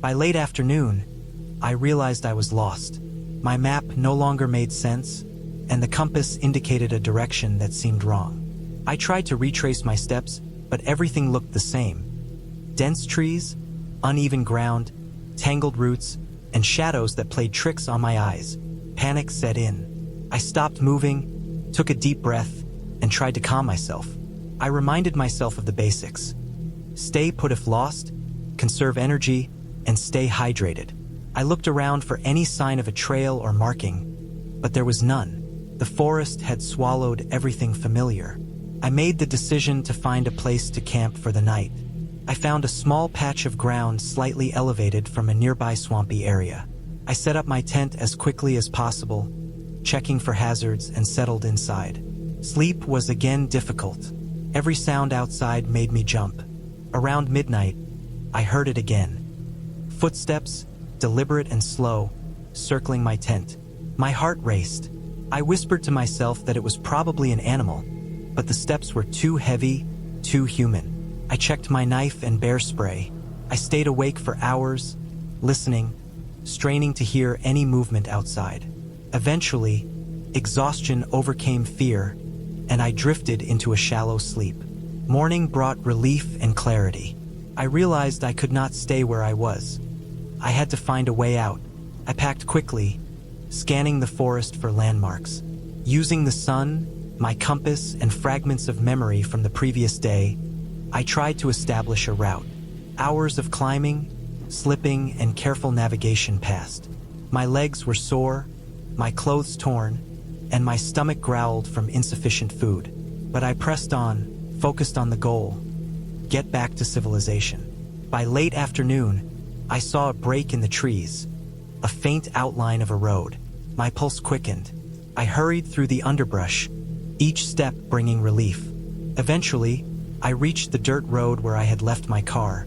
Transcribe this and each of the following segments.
By late afternoon, I realized I was lost. My map no longer made sense, and the compass indicated a direction that seemed wrong. I tried to retrace my steps, but everything looked the same. Dense trees, uneven ground, tangled roots, and shadows that played tricks on my eyes. Panic set in. I stopped moving, took a deep breath, and tried to calm myself. I reminded myself of the basics. Stay put if lost, conserve energy, and stay hydrated. I looked around for any sign of a trail or marking, but there was none. The forest had swallowed everything familiar. I made the decision to find a place to camp for the night. I found a small patch of ground slightly elevated from a nearby swampy area. I set up my tent as quickly as possible, checking for hazards, and settled inside. Sleep was again difficult. Every sound outside made me jump. Around midnight, I heard it again. Footsteps, deliberate and slow, circling my tent. My heart raced. I whispered to myself that it was probably an animal, but the steps were too heavy, too human. I checked my knife and bear spray. I stayed awake for hours, listening, straining to hear any movement outside. Eventually, exhaustion overcame fear, and I drifted into a shallow sleep. Morning brought relief and clarity. I realized I could not stay where I was. I had to find a way out. I packed quickly, scanning the forest for landmarks. Using the sun, my compass, and fragments of memory from the previous day, I tried to establish a route. Hours of climbing, slipping, and careful navigation passed. My legs were sore, my clothes torn, and my stomach growled from insufficient food. But I pressed on, focused on the goal: get back to civilization. By late afternoon, I saw a break in the trees, a faint outline of a road. My pulse quickened. I hurried through the underbrush, each step bringing relief. Eventually, I reached the dirt road where I had left my car,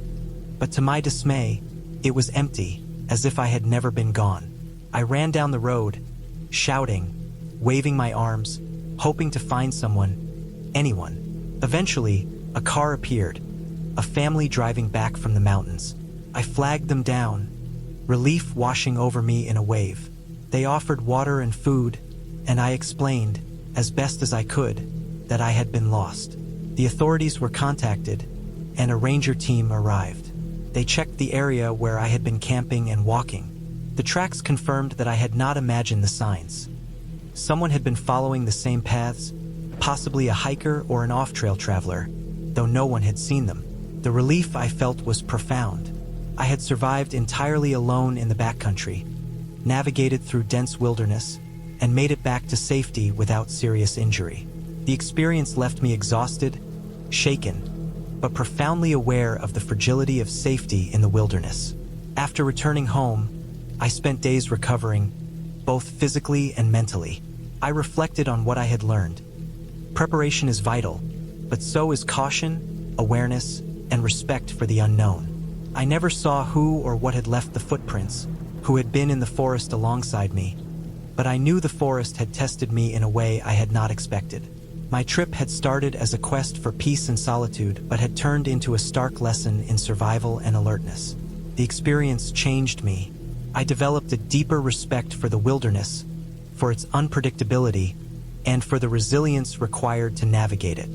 but to my dismay, it was empty, as if I had never been gone. I ran down the road, shouting, waving my arms, hoping to find someone, anyone. Eventually, a car appeared, a family driving back from the mountains. I flagged them down, relief washing over me in a wave. They offered water and food, and I explained, as best as I could, that I had been lost. The authorities were contacted, and a ranger team arrived. They checked the area where I had been camping and walking. The tracks confirmed that I had not imagined the signs. Someone had been following the same paths, possibly a hiker or an off-trail traveler, though no one had seen them. The relief I felt was profound. I had survived entirely alone in the backcountry, navigated through dense wilderness, and made it back to safety without serious injury. The experience left me exhausted, shaken, but profoundly aware of the fragility of safety in the wilderness. After returning home, I spent days recovering, both physically and mentally. I reflected on what I had learned. Preparation is vital, but so is caution, awareness, and respect for the unknown. I never saw who or what had left the footprints, who had been in the forest alongside me, but I knew the forest had tested me in a way I had not expected. My trip had started as a quest for peace and solitude, but had turned into a stark lesson in survival and alertness. The experience changed me. I developed a deeper respect for the wilderness, for its unpredictability, and for the resilience required to navigate it.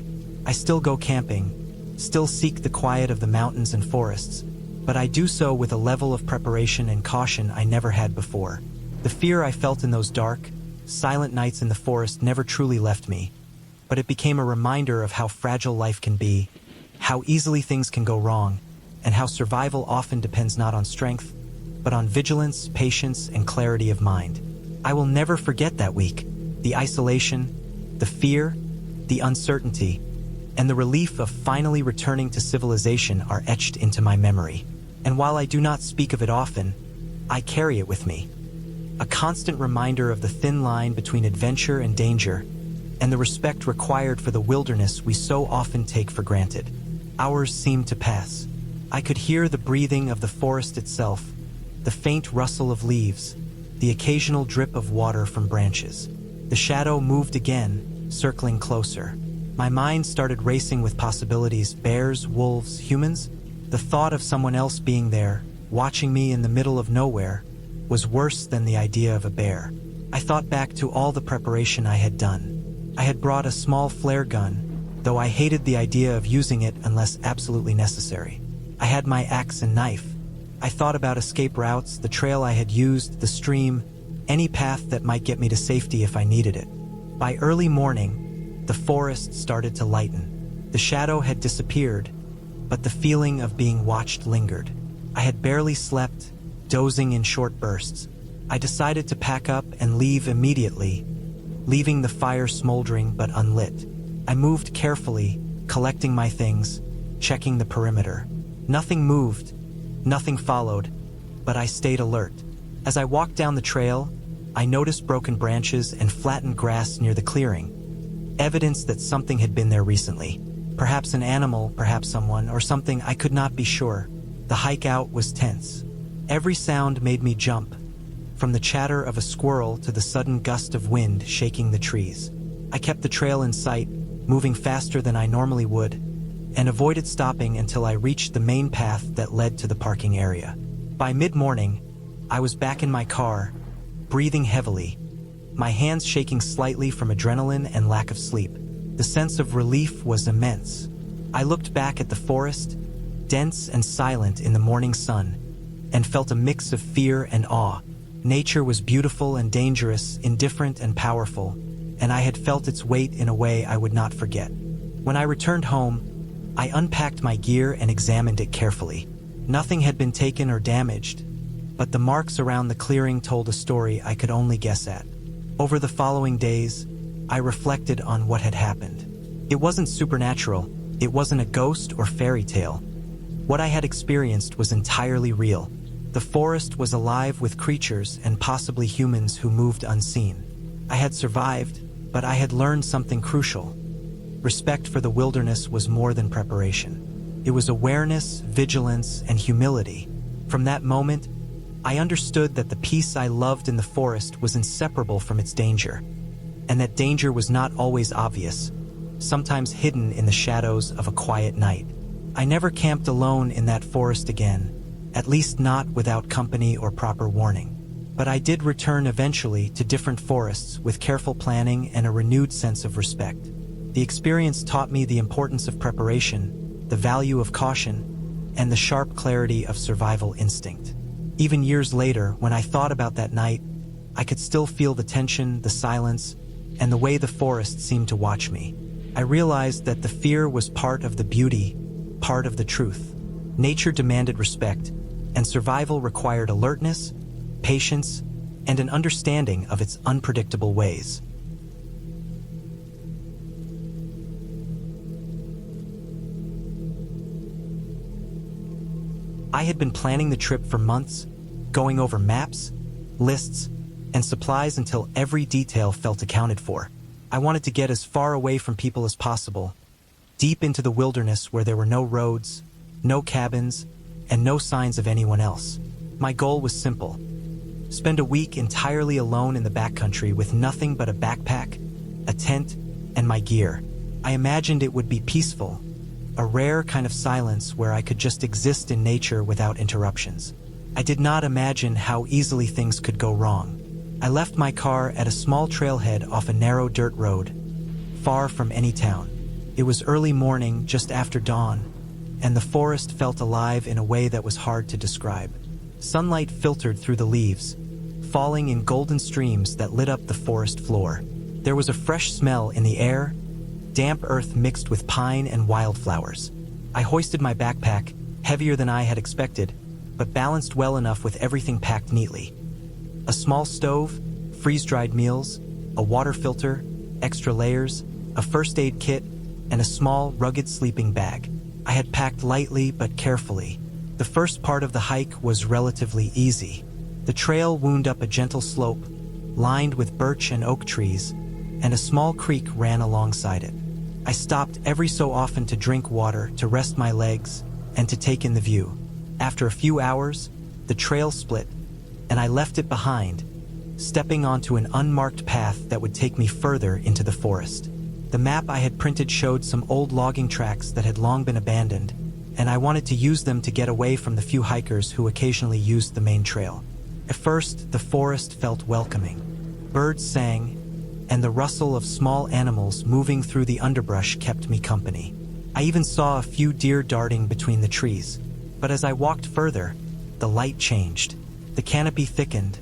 I still go camping, still seek the quiet of the mountains and forests, but I do so with a level of preparation and caution I never had before. The fear I felt in those dark, silent nights in the forest never truly left me, but it became a reminder of how fragile life can be, how easily things can go wrong, and how survival often depends not on strength, but on vigilance, patience, and clarity of mind. I will never forget that week. The isolation, the fear, the uncertainty, and the relief of finally returning to civilization are etched into my memory. And while I do not speak of it often, I carry it with me. A constant reminder of the thin line between adventure and danger, and the respect required for the wilderness we so often take for granted. Hours seemed to pass. I could hear the breathing of the forest itself, the faint rustle of leaves, the occasional drip of water from branches. The shadow moved again, circling closer. My mind started racing with possibilities: bears, wolves, humans. The thought of someone else being there, watching me in the middle of nowhere, was worse than the idea of a bear. I thought back to all the preparation I had done. I had brought a small flare gun, though I hated the idea of using it unless absolutely necessary. I had my axe and knife. I thought about escape routes, the trail I had used, the stream, any path that might get me to safety if I needed it. By early morning, the forest started to lighten. The shadow had disappeared, but the feeling of being watched lingered. I had barely slept, dozing in short bursts. I decided to pack up and leave immediately, leaving the fire smoldering but unlit. I moved carefully, collecting my things, checking the perimeter. Nothing moved, nothing followed, but I stayed alert. As I walked down the trail, I noticed broken branches and flattened grass near the clearing, evidence that something had been there recently. Perhaps an animal, perhaps someone, or something, I could not be sure. The hike out was tense. Every sound made me jump, from the chatter of a squirrel to the sudden gust of wind shaking the trees. I kept the trail in sight, moving faster than I normally would, and avoided stopping until I reached the main path that led to the parking area. By mid-morning, I was back in my car, breathing heavily, my hands shaking slightly from adrenaline and lack of sleep. The sense of relief was immense. I looked back at the forest, dense and silent in the morning sun, and felt a mix of fear and awe. Nature was beautiful and dangerous, indifferent and powerful, and I had felt its weight in a way I would not forget. When I returned home, I unpacked my gear and examined it carefully. Nothing had been taken or damaged, but the marks around the clearing told a story I could only guess at. Over the following days, I reflected on what had happened. It wasn't supernatural, it wasn't a ghost or fairy tale. What I had experienced was entirely real. The forest was alive with creatures and possibly humans who moved unseen. I had survived, but I had learned something crucial. Respect for the wilderness was more than preparation. It was awareness, vigilance, and humility. From that moment, I understood that the peace I loved in the forest was inseparable from its danger, and that danger was not always obvious, sometimes hidden in the shadows of a quiet night. I never camped alone in that forest again, at least not without company or proper warning. But I did return eventually to different forests with careful planning and a renewed sense of respect. The experience taught me the importance of preparation, the value of caution, and the sharp clarity of survival instinct. Even years later, when I thought about that night, I could still feel the tension, the silence, and the way the forest seemed to watch me. I realized that the fear was part of the beauty, part of the truth. Nature demanded respect, and survival required alertness, patience, and an understanding of its unpredictable ways. I had been planning the trip for months, going over maps, lists, and supplies until every detail felt accounted for. I wanted to get as far away from people as possible, deep into the wilderness where there were no roads, no cabins, and no signs of anyone else. My goal was simple: spend a week entirely alone in the backcountry with nothing but a backpack, a tent, and my gear. I imagined it would be peaceful, a rare kind of silence where I could just exist in nature without interruptions. I did not imagine how easily things could go wrong. I left my car at a small trailhead off a narrow dirt road, far from any town. It was early morning, just after dawn, and the forest felt alive in a way that was hard to describe. Sunlight filtered through the leaves, falling in golden streams that lit up the forest floor. There was a fresh smell in the air, damp earth mixed with pine and wildflowers. I hoisted my backpack, heavier than I had expected, but balanced well enough with everything packed neatly. A small stove, freeze-dried meals, a water filter, extra layers, a first aid kit, and a small, rugged sleeping bag. I had packed lightly but carefully. The first part of the hike was relatively easy. The trail wound up a gentle slope, lined with birch and oak trees, and a small creek ran alongside it. I stopped every so often to drink water, to rest my legs, and to take in the view. After a few hours, the trail split, and I left it behind, stepping onto an unmarked path that would take me further into the forest. The map I had printed showed some old logging tracks that had long been abandoned, and I wanted to use them to get away from the few hikers who occasionally used the main trail. At first, the forest felt welcoming. Birds sang, and the rustle of small animals moving through the underbrush kept me company. I even saw a few deer darting between the trees. But as I walked further, the light changed. The canopy thickened,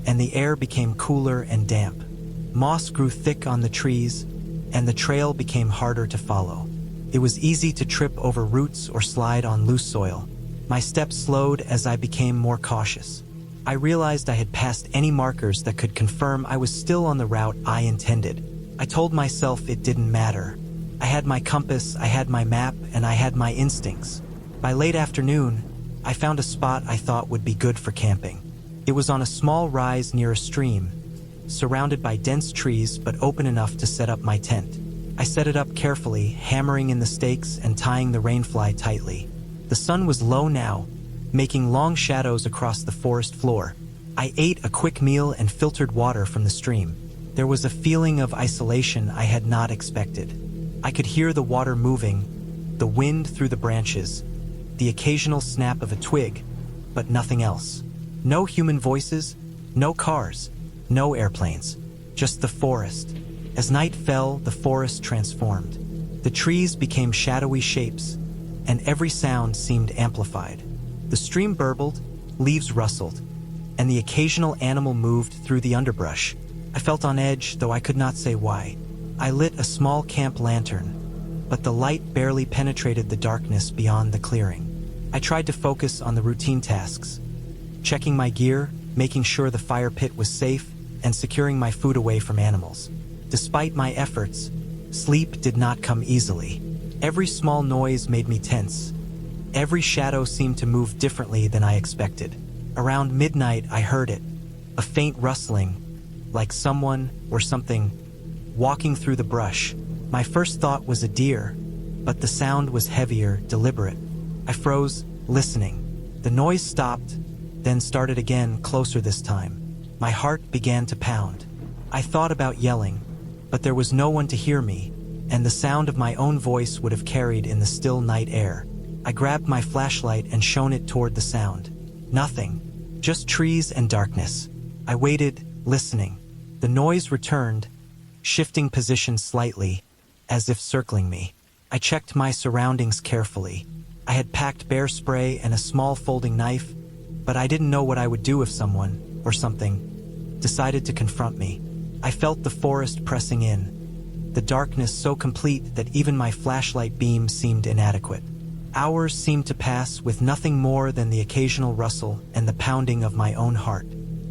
and the air became cooler and damp. Moss grew thick on the trees, and the trail became harder to follow. It was easy to trip over roots or slide on loose soil. My steps slowed as I became more cautious. I realized I had passed any markers that could confirm I was still on the route I intended. I told myself it didn't matter. I had my compass, I had my map, and I had my instincts. By late afternoon, I found a spot I thought would be good for camping. It was on a small rise near a stream, surrounded by dense trees but open enough to set up my tent. I set it up carefully, hammering in the stakes and tying the rainfly tightly. The sun was low now, making long shadows across the forest floor. I ate a quick meal and filtered water from the stream. There was a feeling of isolation I had not expected. I could hear the water moving, the wind through the branches, the occasional snap of a twig, but nothing else. No human voices, no cars, no airplanes, just the forest. As night fell, the forest transformed. The trees became shadowy shapes, and every sound seemed amplified. The stream burbled, leaves rustled, and the occasional animal moved through the underbrush. I felt on edge, though I could not say why. I lit a small camp lantern, but the light barely penetrated the darkness beyond the clearing. I tried to focus on the routine tasks, checking my gear, making sure the fire pit was safe, and securing my food away from animals. Despite my efforts, sleep did not come easily. Every small noise made me tense. Every shadow seemed to move differently than I expected. Around midnight, I heard it, a faint rustling, like someone or something walking through the brush. My first thought was a deer, but the sound was heavier, deliberate. I froze, listening. The noise stopped, then started again, closer this time. My heart began to pound. I thought about yelling, but there was no one to hear me, and the sound of my own voice would have carried in the still night air. I grabbed my flashlight and shone it toward the sound. Nothing, just trees and darkness. I waited, listening. The noise returned, shifting position slightly, as if circling me. I checked my surroundings carefully. I had packed bear spray and a small folding knife, but I didn't know what I would do if someone, or something, decided to confront me. I felt the forest pressing in, the darkness so complete that even my flashlight beam seemed inadequate. Hours seemed to pass with nothing more than the occasional rustle and the pounding of my own heart.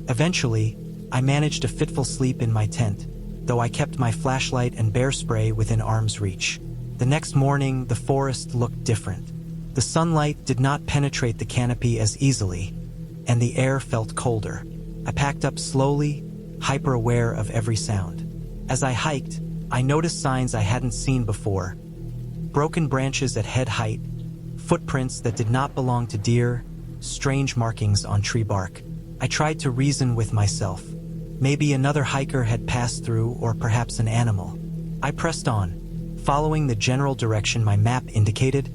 Eventually, I managed a fitful sleep in my tent, though I kept my flashlight and bear spray within arm's reach. The next morning, the forest looked different. The sunlight did not penetrate the canopy as easily, and the air felt colder. I packed up slowly, hyper-aware of every sound. As I hiked, I noticed signs I hadn't seen before. Broken branches at head height, footprints that did not belong to deer, strange markings on tree bark. I tried to reason with myself. Maybe another hiker had passed through, or perhaps an animal. I pressed on, following the general direction my map indicated,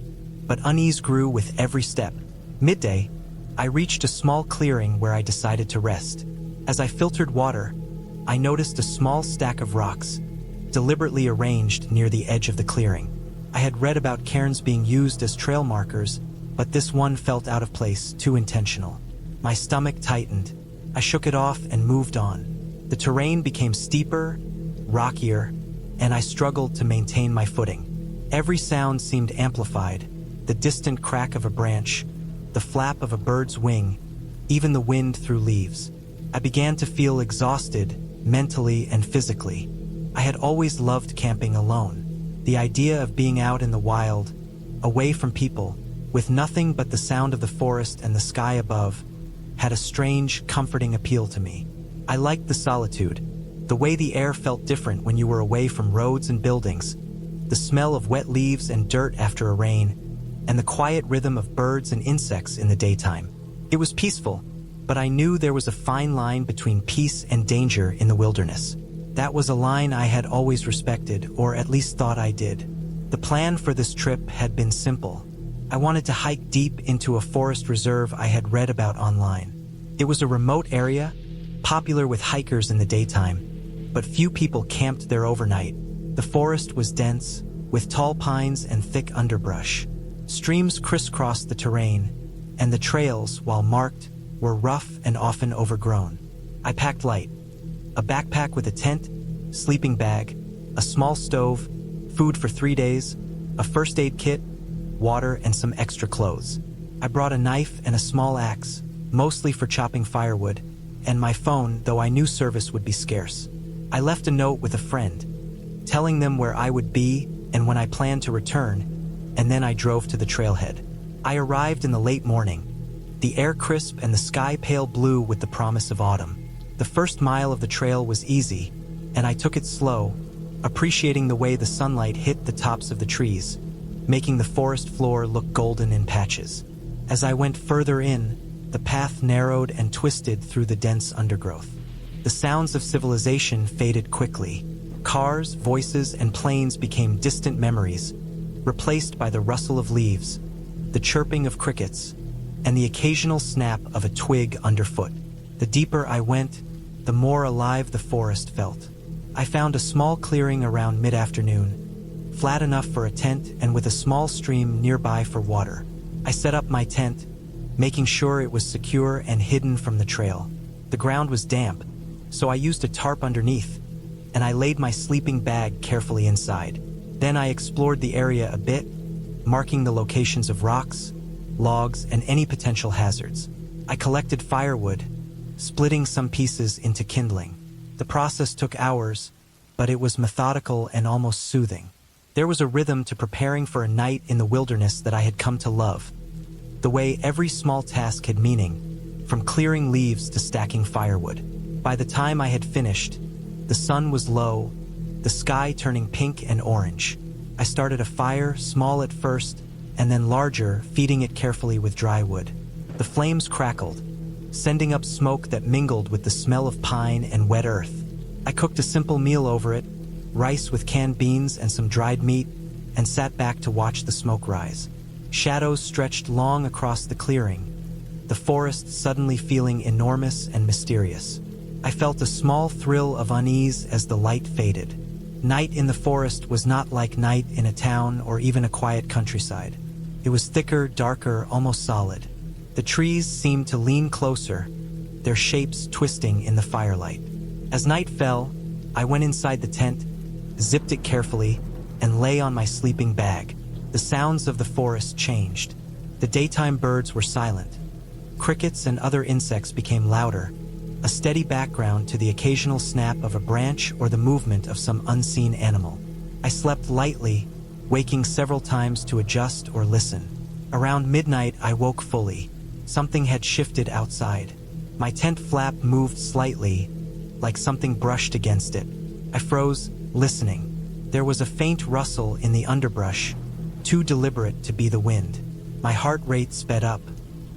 but unease grew with every step. Midday, I reached a small clearing where I decided to rest. As I filtered water, I noticed a small stack of rocks, deliberately arranged near the edge of the clearing. I had read about cairns being used as trail markers, but this one felt out of place, too intentional. My stomach tightened. I shook it off and moved on. The terrain became steeper, rockier, and I struggled to maintain my footing. Every sound seemed amplified: the distant crack of a branch, the flap of a bird's wing, even the wind through leaves. I began to feel exhausted, mentally and physically. I had always loved camping alone. The idea of being out in the wild, away from people, with nothing but the sound of the forest and the sky above, had a strange, comforting appeal to me. I liked the solitude, the way the air felt different when you were away from roads and buildings, the smell of wet leaves and dirt after a rain, and the quiet rhythm of birds and insects in the daytime. It was peaceful, but I knew there was a fine line between peace and danger in the wilderness. That was a line I had always respected, or at least thought I did. The plan for this trip had been simple: I wanted to hike deep into a forest reserve I had read about online. It was a remote area, popular with hikers in the daytime, but few people camped there overnight. The forest was dense, with tall pines and thick underbrush. Streams crisscrossed the terrain, and the trails, while marked, were rough and often overgrown. I packed light: a backpack with a tent, sleeping bag, a small stove, food for 3 days, a first aid kit, water, and some extra clothes. I brought a knife and a small axe, mostly for chopping firewood, and my phone, though I knew service would be scarce. I left a note with a friend, telling them where I would be and when I planned to return, and then I drove to the trailhead. I arrived in the late morning, the air crisp and the sky pale blue with the promise of autumn. The first mile of the trail was easy, and I took it slow, appreciating the way the sunlight hit the tops of the trees, making the forest floor look golden in patches. As I went further in, the path narrowed and twisted through the dense undergrowth. The sounds of civilization faded quickly. Cars, voices, and planes became distant memories, replaced by the rustle of leaves, the chirping of crickets, and the occasional snap of a twig underfoot. The deeper I went, the more alive the forest felt. I found a small clearing around mid-afternoon, flat enough for a tent and with a small stream nearby for water. I set up my tent, making sure it was secure and hidden from the trail. The ground was damp, so I used a tarp underneath, and I laid my sleeping bag carefully inside. Then I explored the area a bit, marking the locations of rocks, logs, and any potential hazards. I collected firewood, splitting some pieces into kindling. The process took hours, but it was methodical and almost soothing. There was a rhythm to preparing for a night in the wilderness that I had come to love. The way every small task had meaning, from clearing leaves to stacking firewood. By the time I had finished, the sun was low, the sky turning pink and orange. I started a fire, small at first, and then larger, feeding it carefully with dry wood. The flames crackled, sending up smoke that mingled with the smell of pine and wet earth. I cooked a simple meal over it, rice with canned beans and some dried meat, and sat back to watch the smoke rise. Shadows stretched long across the clearing, the forest suddenly feeling enormous and mysterious. I felt a small thrill of unease as the light faded. Night in the forest was not like night in a town or even a quiet countryside. It was thicker, darker, almost solid. The trees seemed to lean closer, their shapes twisting in the firelight. As night fell, I went inside the tent, zipped it carefully, and lay on my sleeping bag. The sounds of the forest changed. The daytime birds were silent. Crickets and other insects became louder, a steady background to the occasional snap of a branch or the movement of some unseen animal. I slept lightly, waking several times to adjust or listen. Around midnight, I woke fully. Something had shifted outside. My tent flap moved slightly, like something brushed against it. I froze, listening. There was a faint rustle in the underbrush, too deliberate to be the wind. My heart rate sped up.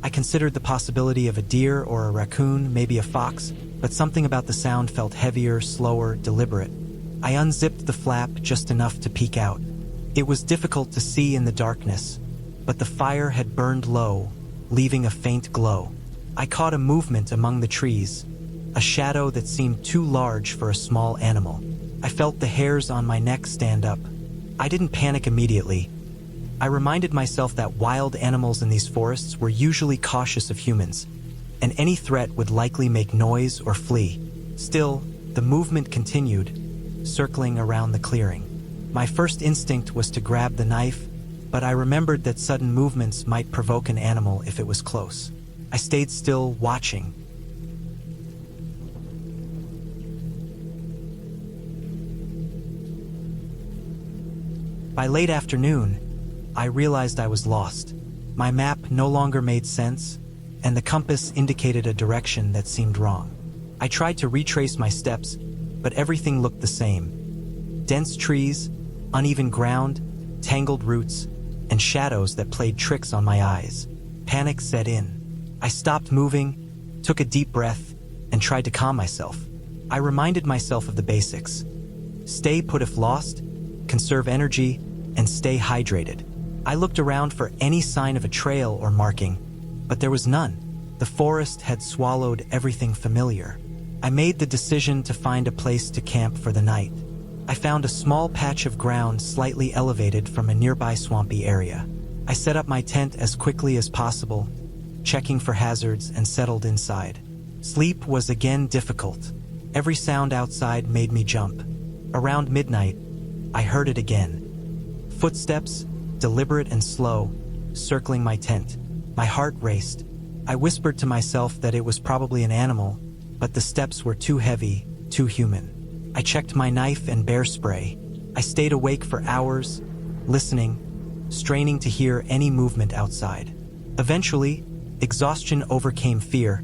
I considered the possibility of a deer or a raccoon, maybe a fox, but something about the sound felt heavier, slower, deliberate. I unzipped the flap just enough to peek out. It was difficult to see in the darkness, but the fire had burned low, leaving a faint glow. I caught a movement among the trees, a shadow that seemed too large for a small animal. I felt the hairs on my neck stand up. I didn't panic immediately. I reminded myself that wild animals in these forests were usually cautious of humans, and any threat would likely make noise or flee. Still, the movement continued, circling around the clearing. My first instinct was to grab the knife, but I remembered that sudden movements might provoke an animal if it was close. I stayed still, watching. By late afternoon, I realized I was lost. My map no longer made sense, and the compass indicated a direction that seemed wrong. I tried to retrace my steps, but everything looked the same. Dense trees, uneven ground, tangled roots, and shadows that played tricks on my eyes. Panic set in. I stopped moving, took a deep breath, and tried to calm myself. I reminded myself of the basics. Stay put if lost, conserve energy, and stay hydrated. I looked around for any sign of a trail or marking, but there was none. The forest had swallowed everything familiar. I made the decision to find a place to camp for the night. I found a small patch of ground slightly elevated from a nearby swampy area. I set up my tent as quickly as possible, checking for hazards, and settled inside. Sleep was again difficult. Every sound outside made me jump. Around midnight, I heard it again. Footsteps, deliberate and slow, circling my tent. My heart raced. I whispered to myself that it was probably an animal, but the steps were too heavy, too human. I checked my knife and bear spray. I stayed awake for hours, listening, straining to hear any movement outside. Eventually, exhaustion overcame fear,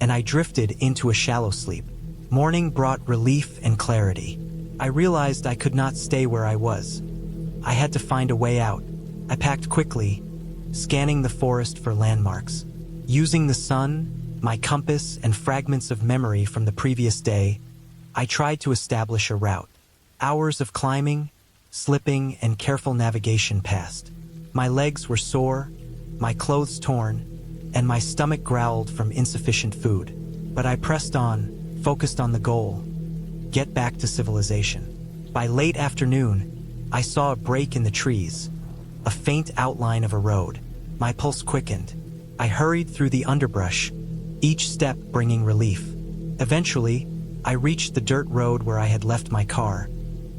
and I drifted into a shallow sleep. Morning brought relief and clarity. I realized I could not stay where I was. I had to find a way out. I packed quickly, scanning the forest for landmarks. Using the sun, my compass, and fragments of memory from the previous day, I tried to establish a route. Hours of climbing, slipping, and careful navigation passed. My legs were sore, my clothes torn, and my stomach growled from insufficient food. But I pressed on, focused on the goal: get back to civilization. By late afternoon, I saw a break in the trees, a faint outline of a road. My pulse quickened. I hurried through the underbrush, each step bringing relief. Eventually, I reached the dirt road where I had left my car,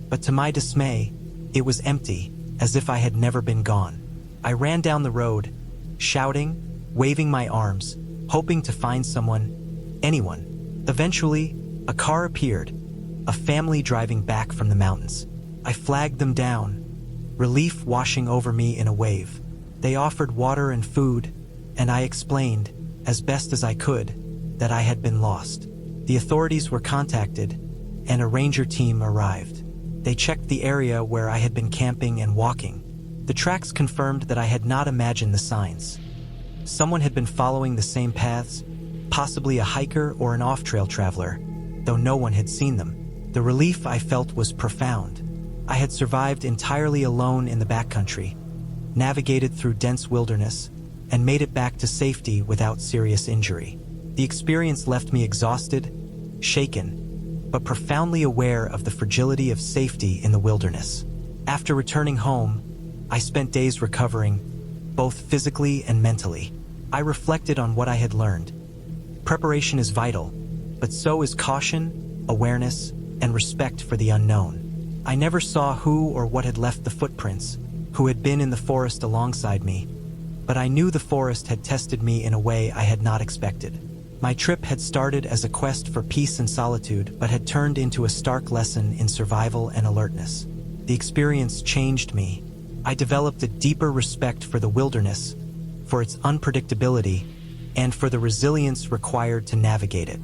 but to my dismay, it was empty, as if I had never been gone. I ran down the road, shouting, waving my arms, hoping to find someone, anyone. Eventually, a car appeared, a family driving back from the mountains. I flagged them down, relief washing over me in a wave. They offered water and food, and I explained, as best as I could, that I had been lost. The authorities were contacted, and a ranger team arrived. They checked the area where I had been camping and walking. The tracks confirmed that I had not imagined the signs. Someone had been following the same paths, possibly a hiker or an off-trail traveler, though no one had seen them. The relief I felt was profound. I had survived entirely alone in the backcountry, navigated through dense wilderness, and made it back to safety without serious injury. The experience left me exhausted, shaken, but profoundly aware of the fragility of safety in the wilderness. After returning home, I spent days recovering, both physically and mentally. I reflected on what I had learned. Preparation is vital, but so is caution, awareness, and respect for the unknown. I never saw who or what had left the footprints, who had been in the forest alongside me, but I knew the forest had tested me in a way I had not expected. My trip had started as a quest for peace and solitude, but had turned into a stark lesson in survival and alertness. The experience changed me. I developed a deeper respect for the wilderness, for its unpredictability, and for the resilience required to navigate it.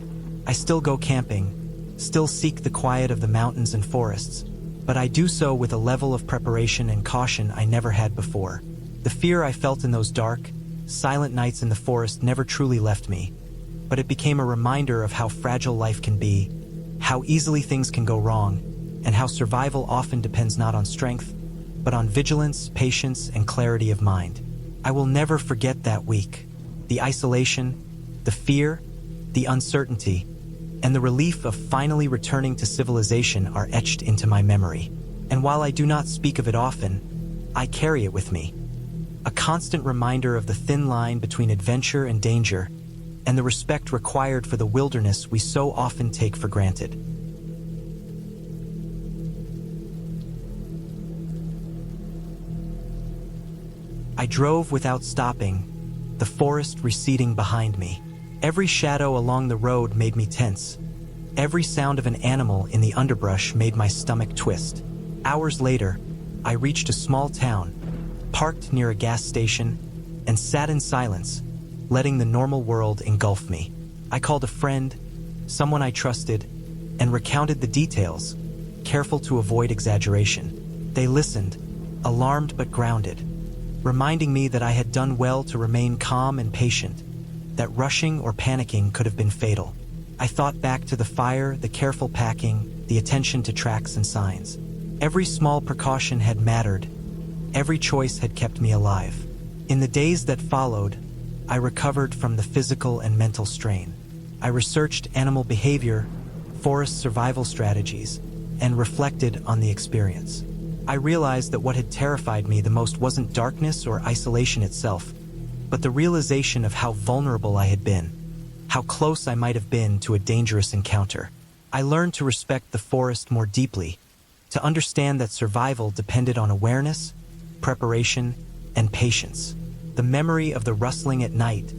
I still go camping, still seek the quiet of the mountains and forests, but I do so with a level of preparation and caution I never had before. The fear I felt in those dark, silent nights in the forest never truly left me, but it became a reminder of how fragile life can be, how easily things can go wrong, and how survival often depends not on strength, but on vigilance, patience, and clarity of mind. I will never forget that week. The isolation, the fear, the uncertainty, and the relief of finally returning to civilization are etched into my memory. And while I do not speak of it often, I carry it with me. A constant reminder of the thin line between adventure and danger, and the respect required for the wilderness we so often take for granted. I drove without stopping, the forest receding behind me. Every shadow along the road made me tense. Every sound of an animal in the underbrush made my stomach twist. Hours later, I reached a small town, parked near a gas station, and sat in silence, letting the normal world engulf me. I called a friend, someone I trusted, and recounted the details, careful to avoid exaggeration. They listened, alarmed but grounded, reminding me that I had done well to remain calm and patient, that rushing or panicking could have been fatal. I thought back to the fire, the careful packing, the attention to tracks and signs. Every small precaution had mattered, Every choice had kept me alive. In the days that followed, I recovered from the physical and mental strain. I researched animal behavior, forest survival strategies, and reflected on the experience. I realized that what had terrified me the most wasn't darkness or isolation itself, but the realization of how vulnerable I had been, how close I might have been to a dangerous encounter. I learned to respect the forest more deeply, to understand that survival depended on awareness, preparation, and patience. The memory of the rustling at night,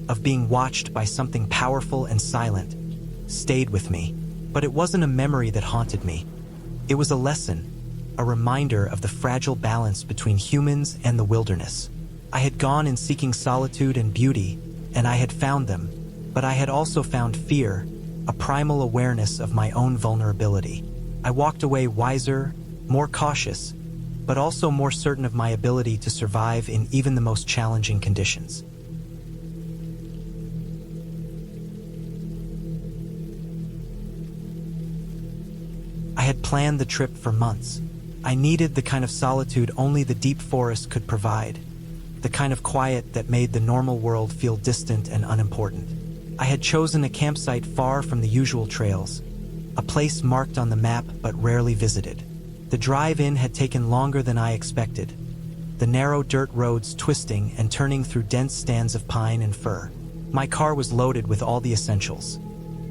of being watched by something powerful and silent, stayed with me. But it wasn't a memory that haunted me. It was a lesson, a reminder of the fragile balance between humans and the wilderness. I had gone in seeking solitude and beauty, and I had found them, but I had also found fear, a primal awareness of my own vulnerability. I walked away wiser, more cautious, but also more certain of my ability to survive in even the most challenging conditions. I had planned the trip for months. I needed the kind of solitude only the deep forest could provide, the kind of quiet that made the normal world feel distant and unimportant. I had chosen a campsite far from the usual trails, a place marked on the map but rarely visited. The drive-in had taken longer than I expected, the narrow dirt roads twisting and turning through dense stands of pine and fir. My car was loaded with all the essentials: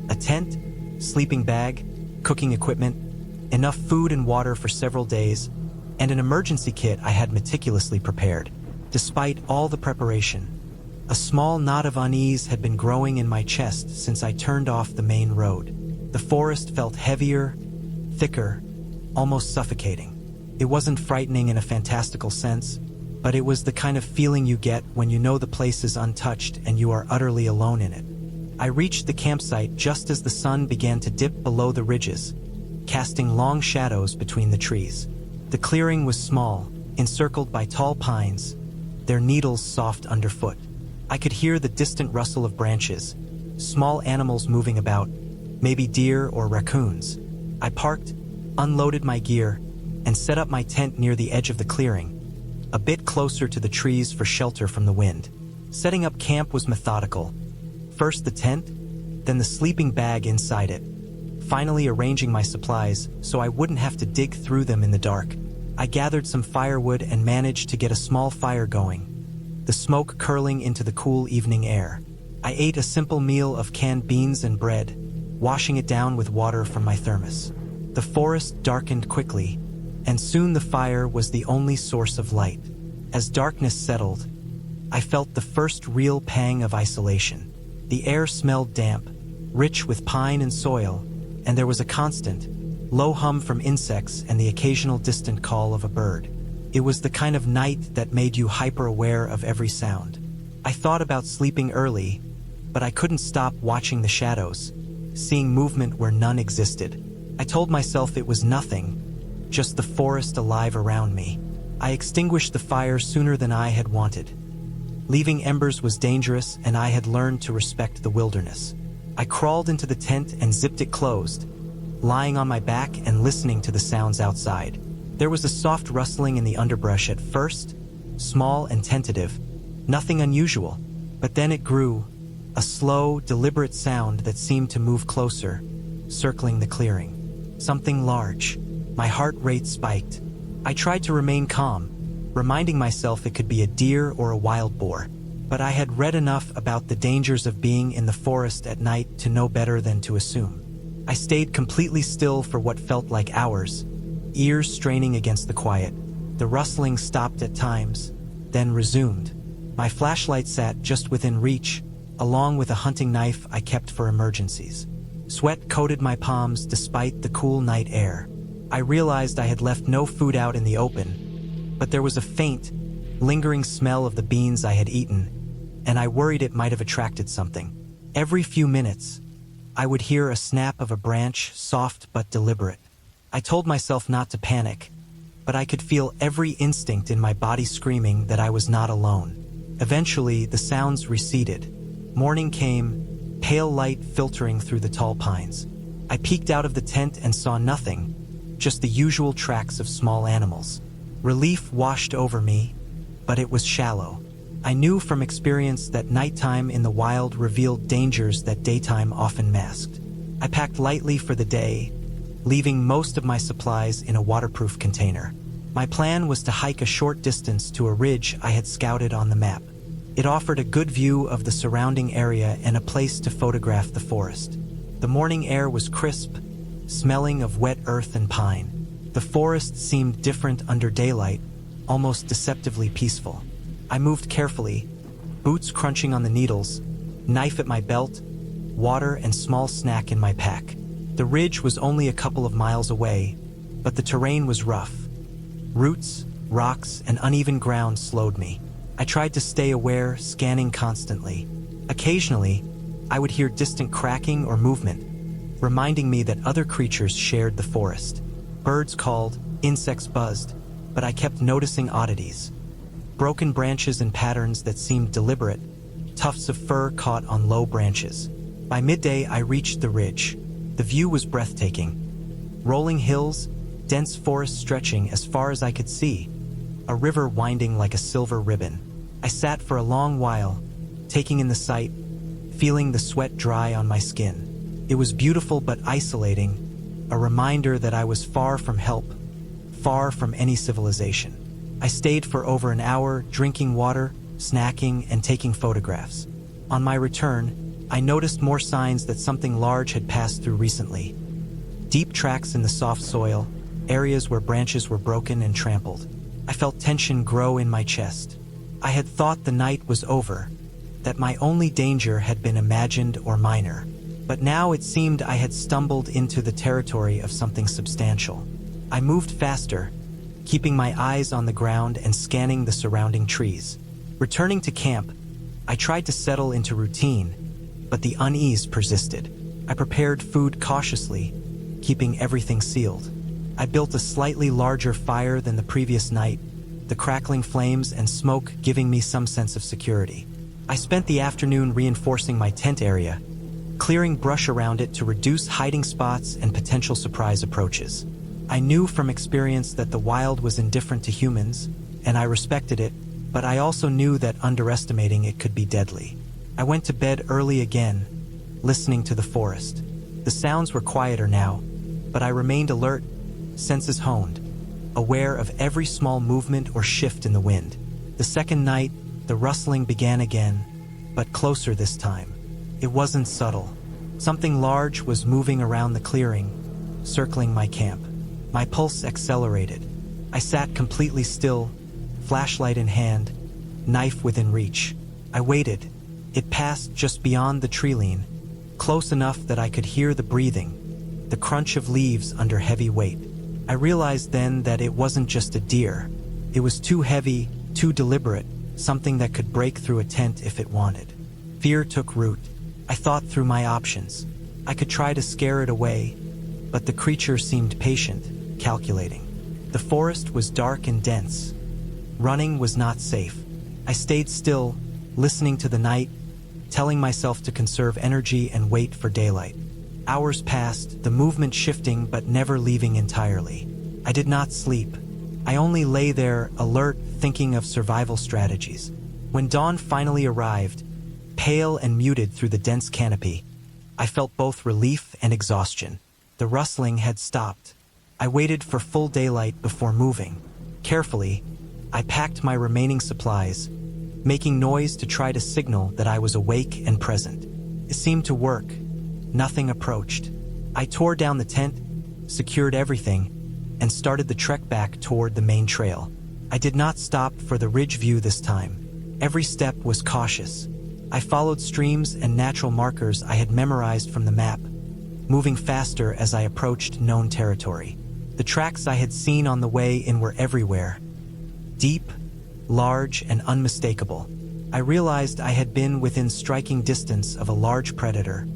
a tent, sleeping bag, cooking equipment, enough food and water for several days, and an emergency kit I had meticulously prepared. Despite all the preparation, a small knot of unease had been growing in my chest since I turned off the main road. The forest felt heavier, thicker, almost suffocating. It wasn't frightening in a fantastical sense, but it was the kind of feeling you get when you know the place is untouched and you are utterly alone in it. I reached the campsite just as the sun began to dip below the ridges, casting long shadows between the trees. The clearing was small, encircled by tall pines, their needles soft underfoot. I could hear the distant rustle of branches, small animals moving about, maybe deer or raccoons. I parked, unloaded my gear, and set up my tent near the edge of the clearing, a bit closer to the trees for shelter from the wind. Setting up camp was methodical. First the tent, then the sleeping bag inside it, finally arranging my supplies so I wouldn't have to dig through them in the dark. I gathered some firewood and managed to get a small fire going, the smoke curling into the cool evening air. I ate a simple meal of canned beans and bread, washing it down with water from my thermos. The forest darkened quickly, and soon the fire was the only source of light. As darkness settled, I felt the first real pang of isolation. The air smelled damp, rich with pine and soil, and there was a constant, low hum from insects and the occasional distant call of a bird. It was the kind of night that made you hyper-aware of every sound. I thought about sleeping early, but I couldn't stop watching the shadows, seeing movement where none existed. I told myself it was nothing, just the forest alive around me. I extinguished the fire sooner than I had wanted. Leaving embers was dangerous, and I had learned to respect the wilderness. I crawled into the tent and zipped it closed, lying on my back and listening to the sounds outside. There was a soft rustling in the underbrush at first, small and tentative, nothing unusual, but then it grew, a slow, deliberate sound that seemed to move closer, circling the clearing. Something large. My heart rate spiked. I tried to remain calm, reminding myself it could be a deer or a wild boar, but I had read enough about the dangers of being in the forest at night to know better than to assume. I stayed completely still for what felt like hours, ears straining against the quiet. The rustling stopped at times, then resumed. My flashlight sat just within reach, along with a hunting knife I kept for emergencies. Sweat coated my palms despite the cool night air. I realized I had left no food out in the open, but there was a faint, lingering smell of the beans I had eaten, and I worried it might have attracted something. Every few minutes, I would hear a snap of a branch, soft but deliberate. I told myself not to panic, but I could feel every instinct in my body screaming that I was not alone. Eventually, the sounds receded. Morning came, pale light filtering through the tall pines. I peeked out of the tent and saw nothing, just the usual tracks of small animals. Relief washed over me, but it was shallow. I knew from experience that nighttime in the wild revealed dangers that daytime often masked. I packed lightly for the day, leaving most of my supplies in a waterproof container. My plan was to hike a short distance to a ridge I had scouted on the map. It offered a good view of the surrounding area and a place to photograph the forest. The morning air was crisp, smelling of wet earth and pine. The forest seemed different under daylight, almost deceptively peaceful. I moved carefully, boots crunching on the needles, knife at my belt, water and small snack in my pack. The ridge was only a couple of miles away, but the terrain was rough. Roots, rocks, and uneven ground slowed me. I tried to stay aware, scanning constantly. Occasionally, I would hear distant cracking or movement, reminding me that other creatures shared the forest. Birds called, insects buzzed, but I kept noticing oddities. Broken branches and patterns that seemed deliberate, tufts of fur caught on low branches. By midday, I reached the ridge. The view was breathtaking. Rolling hills, dense forest stretching as far as I could see, a river winding like a silver ribbon. I sat for a long while, taking in the sight, feeling the sweat dry on my skin. It was beautiful but isolating, a reminder that I was far from help, far from any civilization. I stayed for over an hour, drinking water, snacking, and taking photographs. On my return, I noticed more signs that something large had passed through recently. Deep tracks in the soft soil, areas where branches were broken and trampled. I felt tension grow in my chest. I had thought the night was over, that my only danger had been imagined or minor. But now it seemed I had stumbled into the territory of something substantial. I moved faster, keeping my eyes on the ground and scanning the surrounding trees. Returning to camp, I tried to settle into routine, but the unease persisted. I prepared food cautiously, keeping everything sealed. I built a slightly larger fire than the previous night, the crackling flames and smoke giving me some sense of security. I spent the afternoon reinforcing my tent area, clearing brush around it to reduce hiding spots and potential surprise approaches. I knew from experience that the wild was indifferent to humans, and I respected it, but I also knew that underestimating it could be deadly. I went to bed early again, listening to the forest. The sounds were quieter now, but I remained alert, senses honed, aware of every small movement or shift in the wind. The second night, the rustling began again, but closer this time. It wasn't subtle. Something large was moving around the clearing, circling my camp. My pulse accelerated. I sat completely still, flashlight in hand, knife within reach. I waited. It passed just beyond the tree-line, close enough that I could hear the breathing, the crunch of leaves under heavy weight. I realized then that it wasn't just a deer. It was too heavy, too deliberate, something that could break through a tent if it wanted. Fear took root. I thought through my options. I could try to scare it away, but the creature seemed patient, calculating. The forest was dark and dense. Running was not safe. I stayed still, listening to the night, telling myself to conserve energy and wait for daylight. Hours passed, the movement shifting but never leaving entirely. I did not sleep. I only lay there, alert, thinking of survival strategies. When dawn finally arrived, pale and muted through the dense canopy, I felt both relief and exhaustion. The rustling had stopped. I waited for full daylight before moving. Carefully, I packed my remaining supplies, making noise to try to signal that I was awake and present. It seemed to work. Nothing approached. I tore down the tent, secured everything, and started the trek back toward the main trail. I did not stop for the ridge view this time. Every step was cautious. I followed streams and natural markers I had memorized from the map, moving faster as I approached known territory. The tracks I had seen on the way in were everywhere, deep, large, and unmistakable. I realized I had been within striking distance of a large predator,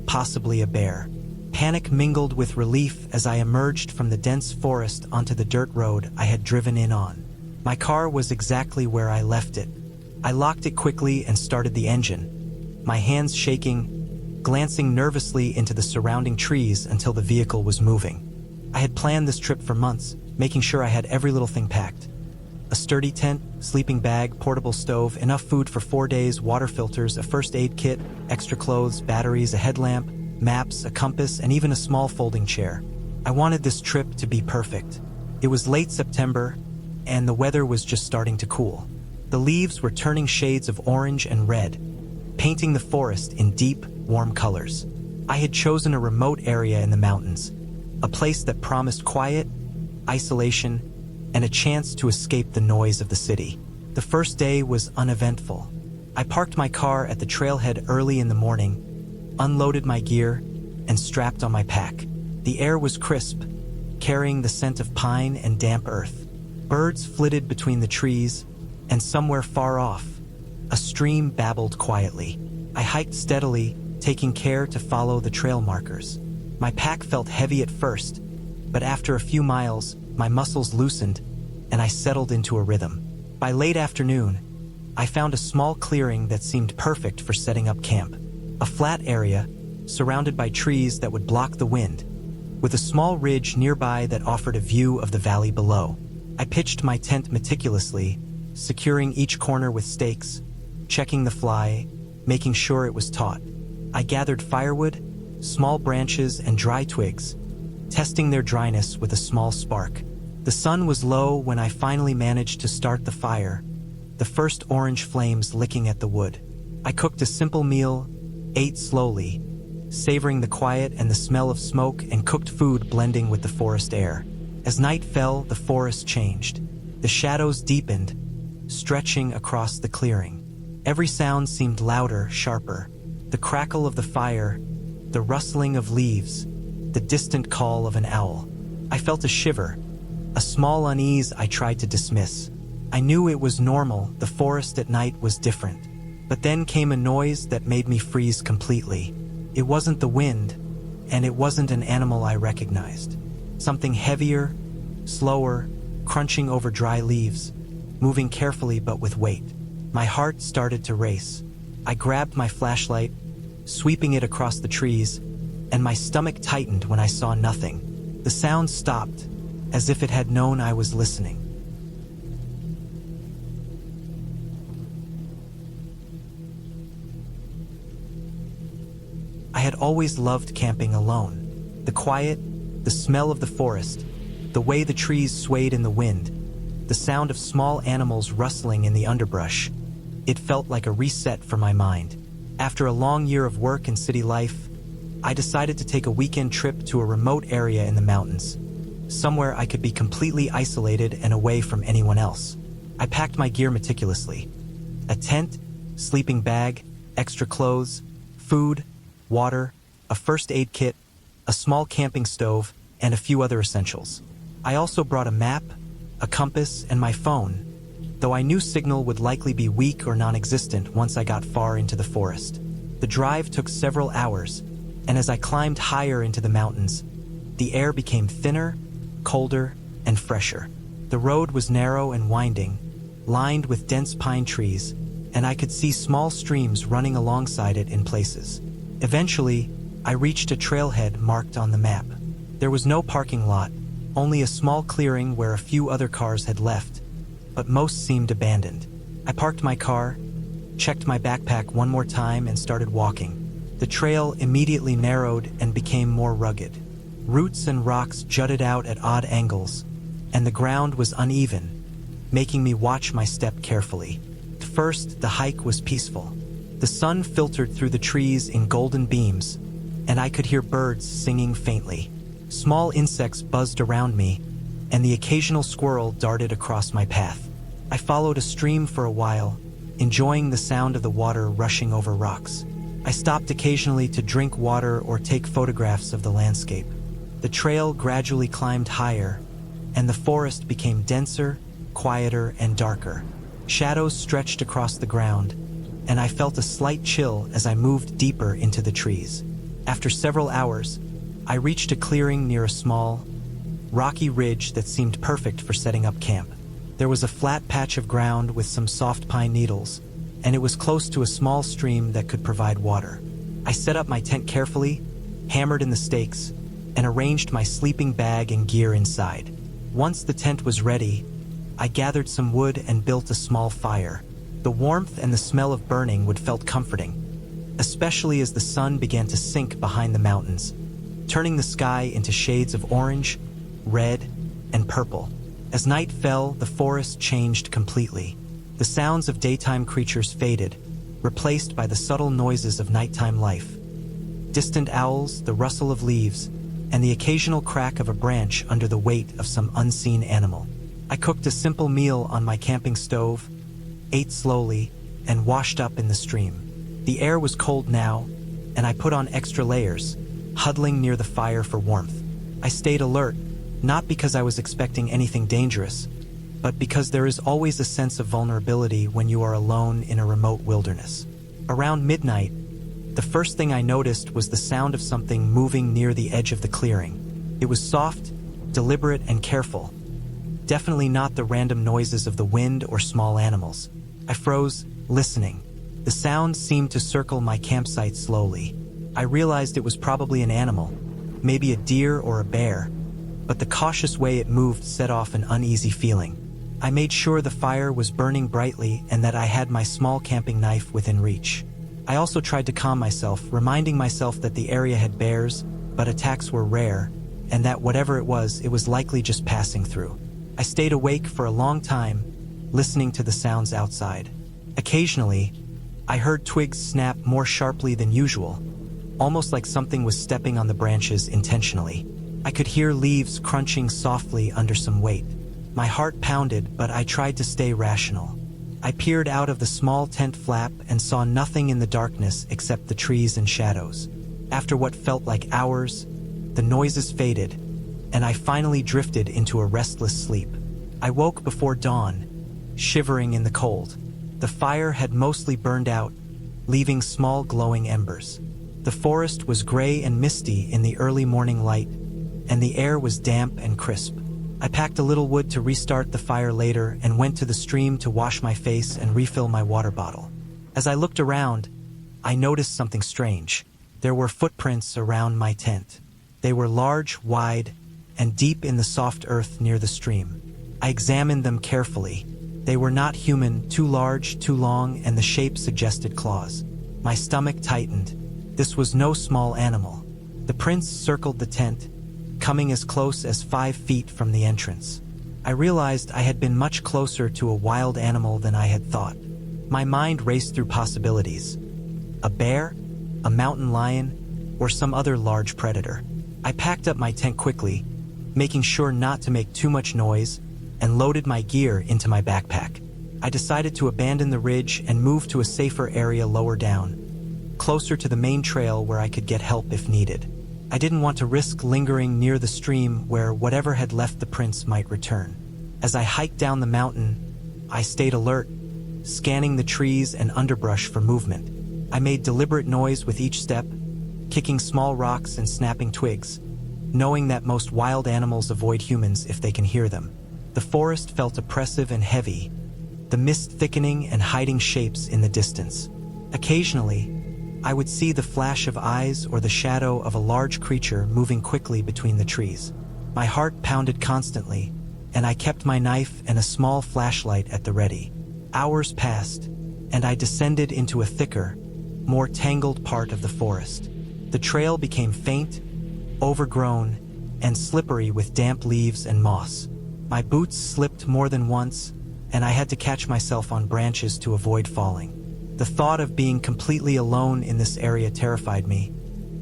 possibly a bear. Panic mingled with relief as I emerged from the dense forest onto the dirt road I had driven in on. My car was exactly where I left it. I locked it quickly and started the engine, my hands shaking, glancing nervously into the surrounding trees until the vehicle was moving. I had planned this trip for months, making sure I had every little thing packed. A sturdy tent, sleeping bag, portable stove, enough food for 4 days, water filters, a first aid kit, extra clothes, batteries, a headlamp, maps, a compass, and even a small folding chair. I wanted this trip to be perfect. It was late September, and the weather was just starting to cool. The leaves were turning shades of orange and red, painting the forest in deep, warm colors. I had chosen a remote area in the mountains, a place that promised quiet, isolation, and a chance to escape the noise of the city. The first day was uneventful. I parked my car at the trailhead early in the morning, unloaded my gear, and strapped on my pack. The air was crisp, carrying the scent of pine and damp earth. Birds flitted between the trees, and somewhere far off, a stream babbled quietly. I hiked steadily, taking care to follow the trail markers. My pack felt heavy at first, but after a few miles, my muscles loosened, and I settled into a rhythm. By late afternoon, I found a small clearing that seemed perfect for setting up camp. A flat area, surrounded by trees that would block the wind, with a small ridge nearby that offered a view of the valley below. I pitched my tent meticulously, securing each corner with stakes, checking the fly, making sure it was taut. I gathered firewood, small branches, and dry twigs, testing their dryness with a small spark. The sun was low when I finally managed to start the fire, the first orange flames licking at the wood. I cooked a simple meal, ate slowly, savoring the quiet and the smell of smoke and cooked food blending with the forest air. As night fell, the forest changed. The shadows deepened, stretching across the clearing. Every sound seemed louder, sharper. The crackle of the fire, the rustling of leaves, the distant call of an owl. I felt a shiver, a small unease I tried to dismiss. I knew it was normal, the forest at night was different. But then came a noise that made me freeze completely. It wasn't the wind, and it wasn't an animal I recognized. Something heavier, slower, crunching over dry leaves, moving carefully but with weight. My heart started to race. I grabbed my flashlight, sweeping it across the trees, and my stomach tightened when I saw nothing. The sound stopped, as if it had known I was listening. I had always loved camping alone. The quiet, the smell of the forest, the way the trees swayed in the wind, the sound of small animals rustling in the underbrush. It felt like a reset for my mind. After a long year of work and city life, I decided to take a weekend trip to a remote area in the mountains, somewhere I could be completely isolated and away from anyone else. I packed my gear meticulously. A tent, sleeping bag, extra clothes, food, water, a first aid kit, a small camping stove, and a few other essentials. I also brought a map, a compass, and my phone, though I knew signal would likely be weak or non-existent once I got far into the forest. The drive took several hours, and as I climbed higher into the mountains, the air became thinner, colder, and fresher. The road was narrow and winding, lined with dense pine trees, and I could see small streams running alongside it in places. Eventually, I reached a trailhead marked on the map. There was no parking lot, only a small clearing where a few other cars had left, but most seemed abandoned. I parked my car, checked my backpack one more time, and started walking. The trail immediately narrowed and became more rugged. Roots and rocks jutted out at odd angles, and the ground was uneven, making me watch my step carefully. At first, the hike was peaceful. The sun filtered through the trees in golden beams, and I could hear birds singing faintly. Small insects buzzed around me, and the occasional squirrel darted across my path. I followed a stream for a while, enjoying the sound of the water rushing over rocks. I stopped occasionally to drink water or take photographs of the landscape. The trail gradually climbed higher, and the forest became denser, quieter, and darker. Shadows stretched across the ground, and I felt a slight chill as I moved deeper into the trees. After several hours, I reached a clearing near a small, rocky ridge that seemed perfect for setting up camp. There was a flat patch of ground with some soft pine needles, and it was close to a small stream that could provide water. I set up my tent carefully, hammered in the stakes, and arranged my sleeping bag and gear inside. Once the tent was ready, I gathered some wood and built a small fire. The warmth and the smell of burning wood felt comforting, especially as the sun began to sink behind the mountains, turning the sky into shades of orange, red, and purple. As night fell, the forest changed completely. The sounds of daytime creatures faded, replaced by the subtle noises of nighttime life. Distant owls, the rustle of leaves, and the occasional crack of a branch under the weight of some unseen animal. I cooked a simple meal on my camping stove, ate slowly, and washed up in the stream. The air was cold now, and I put on extra layers, huddling near the fire for warmth. I stayed alert, not because I was expecting anything dangerous, but because there is always a sense of vulnerability when you are alone in a remote wilderness. Around midnight, the first thing I noticed was the sound of something moving near the edge of the clearing. It was soft, deliberate, and careful. Definitely not the random noises of the wind or small animals. I froze, listening. The sound seemed to circle my campsite slowly. I realized it was probably an animal, maybe a deer or a bear, but the cautious way it moved set off an uneasy feeling. I made sure the fire was burning brightly and that I had my small camping knife within reach. I also tried to calm myself, reminding myself that the area had bears, but attacks were rare, and that whatever it was likely just passing through. I stayed awake for a long time, listening to the sounds outside. Occasionally, I heard twigs snap more sharply than usual, almost like something was stepping on the branches intentionally. I could hear leaves crunching softly under some weight. My heart pounded, but I tried to stay rational. I peered out of the small tent flap and saw nothing in the darkness except the trees and shadows. After what felt like hours, the noises faded, and I finally drifted into a restless sleep. I woke before dawn, shivering in the cold. The fire had mostly burned out, leaving small glowing embers. The forest was gray and misty in the early morning light, and the air was damp and crisp. I packed a little wood to restart the fire later and went to the stream to wash my face and refill my water bottle. As I looked around, I noticed something strange. There were footprints around my tent. They were large, wide, and deep in the soft earth near the stream. I examined them carefully. They were not human, too large, too long, and the shape suggested claws. My stomach tightened. This was no small animal. The prints circled the tent, coming as close as 5 feet from the entrance. I realized I had been much closer to a wild animal than I had thought. My mind raced through possibilities. A bear? A mountain lion? Or some other large predator? I packed up my tent quickly, making sure not to make too much noise, and loaded my gear into my backpack. I decided to abandon the ridge and move to a safer area lower down, closer to the main trail where I could get help if needed. I didn't want to risk lingering near the stream where whatever had left the prints might return. As I hiked down the mountain, I stayed alert, scanning the trees and underbrush for movement. I made deliberate noise with each step, kicking small rocks and snapping twigs, knowing that most wild animals avoid humans if they can hear them. The forest felt oppressive and heavy, the mist thickening and hiding shapes in the distance. Occasionally, I would see the flash of eyes or the shadow of a large creature moving quickly between the trees. My heart pounded constantly, and I kept my knife and a small flashlight at the ready. Hours passed, and I descended into a thicker, more tangled part of the forest. The trail became faint, overgrown, and slippery with damp leaves and moss. My boots slipped more than once, and I had to catch myself on branches to avoid falling. The thought of being completely alone in this area terrified me,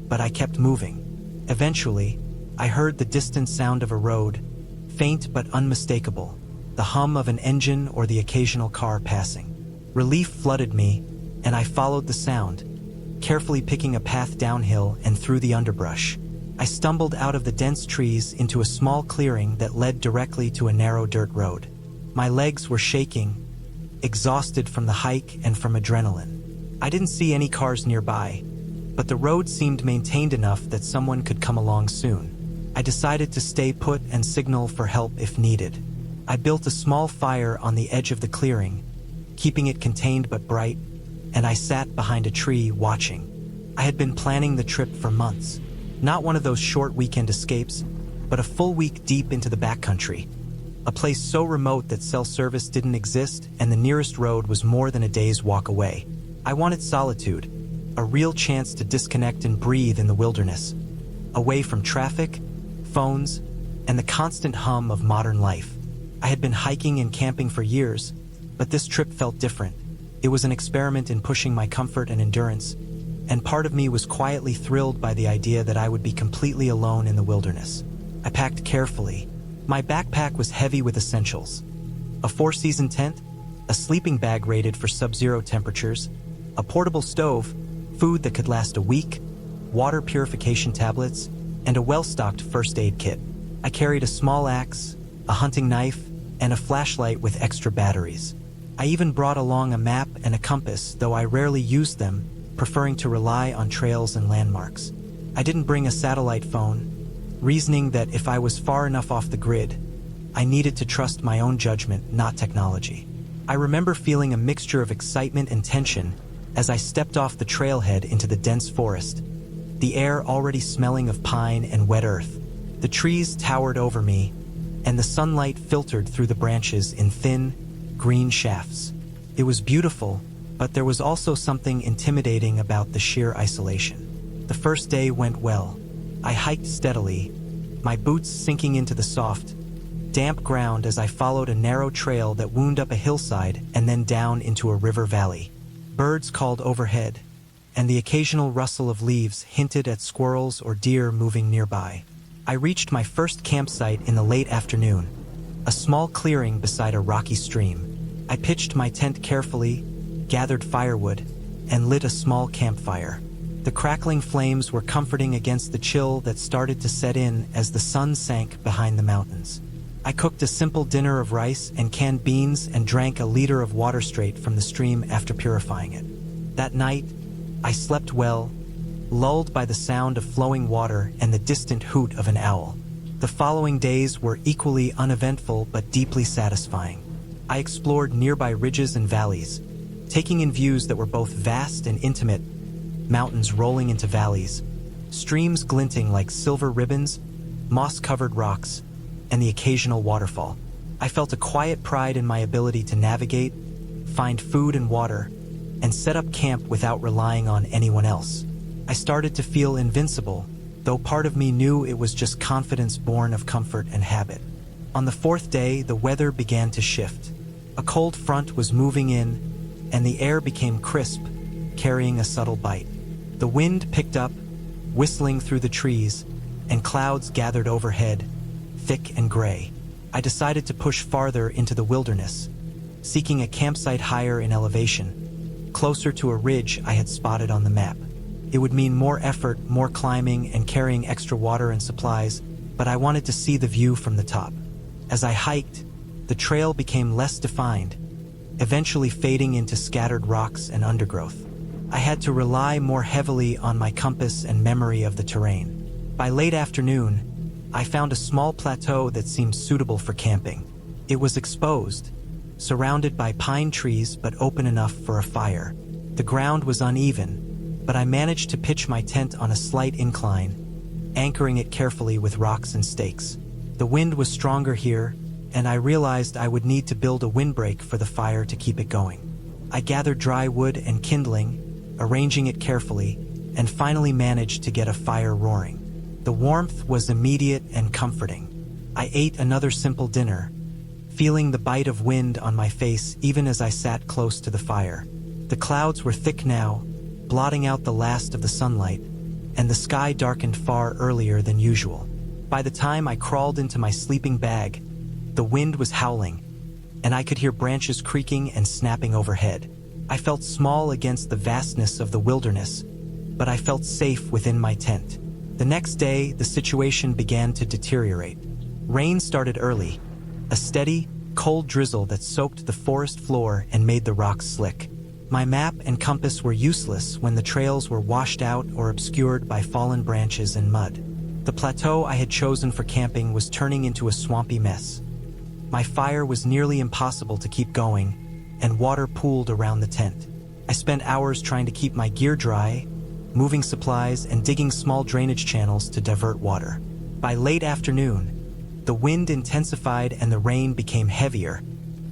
but I kept moving. Eventually, I heard the distant sound of a road, faint but unmistakable, the hum of an engine or the occasional car passing. Relief flooded me, and I followed the sound, carefully picking a path downhill and through the underbrush. I stumbled out of the dense trees into a small clearing that led directly to a narrow dirt road. My legs were shaking, exhausted from the hike and from adrenaline. I didn't see any cars nearby, but the road seemed maintained enough that someone could come along soon. I decided to stay put and signal for help if needed. I built a small fire on the edge of the clearing, keeping it contained but bright, and I sat behind a tree watching. I had been planning the trip for months, not one of those short weekend escapes, but a full week deep into the backcountry. a place so remote that cell service didn't exist and the nearest road was more than a day's walk away. I wanted solitude, a real chance to disconnect and breathe in the wilderness, away from traffic, phones, and the constant hum of modern life. I had been hiking and camping for years, but this trip felt different. It was an experiment in pushing my comfort and endurance, and part of me was quietly thrilled by the idea that I would be completely alone in the wilderness. I packed carefully. My backpack was heavy with essentials: a four-season tent, a sleeping bag rated for sub-zero temperatures, a portable stove, food that could last a week, water purification tablets, and a well-stocked first aid kit. I carried a small axe, a hunting knife, and a flashlight with extra batteries. I even brought along a map and a compass, though I rarely used them, preferring to rely on trails and landmarks. I didn't bring a satellite phone, reasoning that if I was far enough off the grid, I needed to trust my own judgment, not technology. I remember feeling a mixture of excitement and tension as I stepped off the trailhead into the dense forest, the air already smelling of pine and wet earth. The trees towered over me, and the sunlight filtered through the branches in thin, green shafts. It was beautiful, but there was also something intimidating about the sheer isolation. The first day went well. I hiked steadily, my boots sinking into the soft, damp ground as I followed a narrow trail that wound up a hillside and then down into a river valley. Birds called overhead, and the occasional rustle of leaves hinted at squirrels or deer moving nearby. I reached my first campsite in the late afternoon, a small clearing beside a rocky stream. I pitched my tent carefully, gathered firewood, and lit a small campfire. The crackling flames were comforting against the chill that started to set in as the sun sank behind the mountains. I cooked a simple dinner of rice and canned beans and drank a liter of water straight from the stream after purifying it. That night, I slept well, lulled by the sound of flowing water and the distant hoot of an owl. The following days were equally uneventful but deeply satisfying. I explored nearby ridges and valleys, taking in views that were both vast and intimate: mountains rolling into valleys, streams glinting like silver ribbons, moss-covered rocks, and the occasional waterfall. I felt a quiet pride in my ability to navigate, find food and water, and set up camp without relying on anyone else. I started to feel invincible, though part of me knew it was just confidence born of comfort and habit. On the fourth day, the weather began to shift. A cold front was moving in, and the air became crisp, carrying a subtle bite. The wind picked up, whistling through the trees, and clouds gathered overhead, thick and gray. I decided to push farther into the wilderness, seeking a campsite higher in elevation, closer to a ridge I had spotted on the map. It would mean more effort, more climbing, and carrying extra water and supplies, but I wanted to see the view from the top. As I hiked, the trail became less defined, eventually fading into scattered rocks and undergrowth. I had to rely more heavily on my compass and memory of the terrain. By late afternoon, I found a small plateau that seemed suitable for camping. It was exposed, surrounded by pine trees but open enough for a fire. The ground was uneven, but I managed to pitch my tent on a slight incline, anchoring it carefully with rocks and stakes. The wind was stronger here, and I realized I would need to build a windbreak for the fire to keep it going. I gathered dry wood and kindling, arranging it carefully, and finally managed to get a fire roaring. The warmth was immediate and comforting. I ate another simple dinner, feeling the bite of wind on my face even as I sat close to the fire. The clouds were thick now, blotting out the last of the sunlight, and the sky darkened far earlier than usual. By the time I crawled into my sleeping bag, the wind was howling, and I could hear branches creaking and snapping overhead. I felt small against the vastness of the wilderness, but I felt safe within my tent. The next day, the situation began to deteriorate. Rain started early, a steady, cold drizzle that soaked the forest floor and made the rocks slick. My map and compass were useless when the trails were washed out or obscured by fallen branches and mud. The plateau I had chosen for camping was turning into a swampy mess. My fire was nearly impossible to keep going, and water pooled around the tent. I spent hours trying to keep my gear dry, moving supplies and digging small drainage channels to divert water. By late afternoon, The wind intensified and the rain became heavier,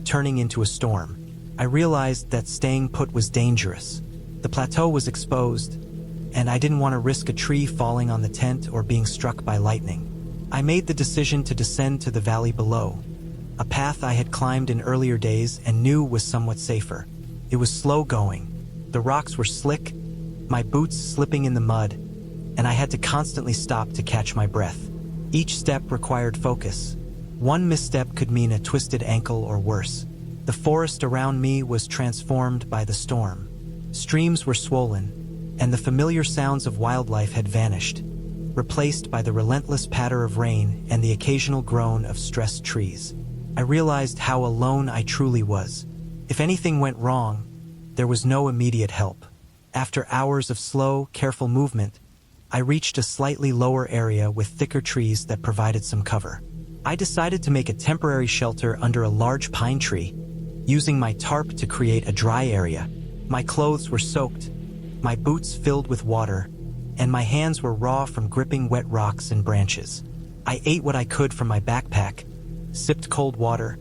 turning into a storm. I realized that staying put was dangerous. The plateau was exposed, and I didn't want to risk a tree falling on the tent or being struck by lightning. I made the decision to descend to the valley below, a path I had climbed in earlier days and knew was somewhat safer. It was slow going. The rocks were slick, my boots slipping in the mud, and I had to constantly stop to catch my breath. Each step required focus. One misstep could mean a twisted ankle or worse. The forest around me was transformed by the storm. Streams were swollen, and the familiar sounds of wildlife had vanished, replaced by the relentless patter of rain and the occasional groan of stressed trees. I realized how alone I truly was. If anything went wrong, there was no immediate help. After hours of slow, careful movement, I reached a slightly lower area with thicker trees that provided some cover. I decided to make a temporary shelter under a large pine tree, using my tarp to create a dry area. My clothes were soaked, my boots filled with water, and my hands were raw from gripping wet rocks and branches. I ate what I could from my backpack, sipped cold water,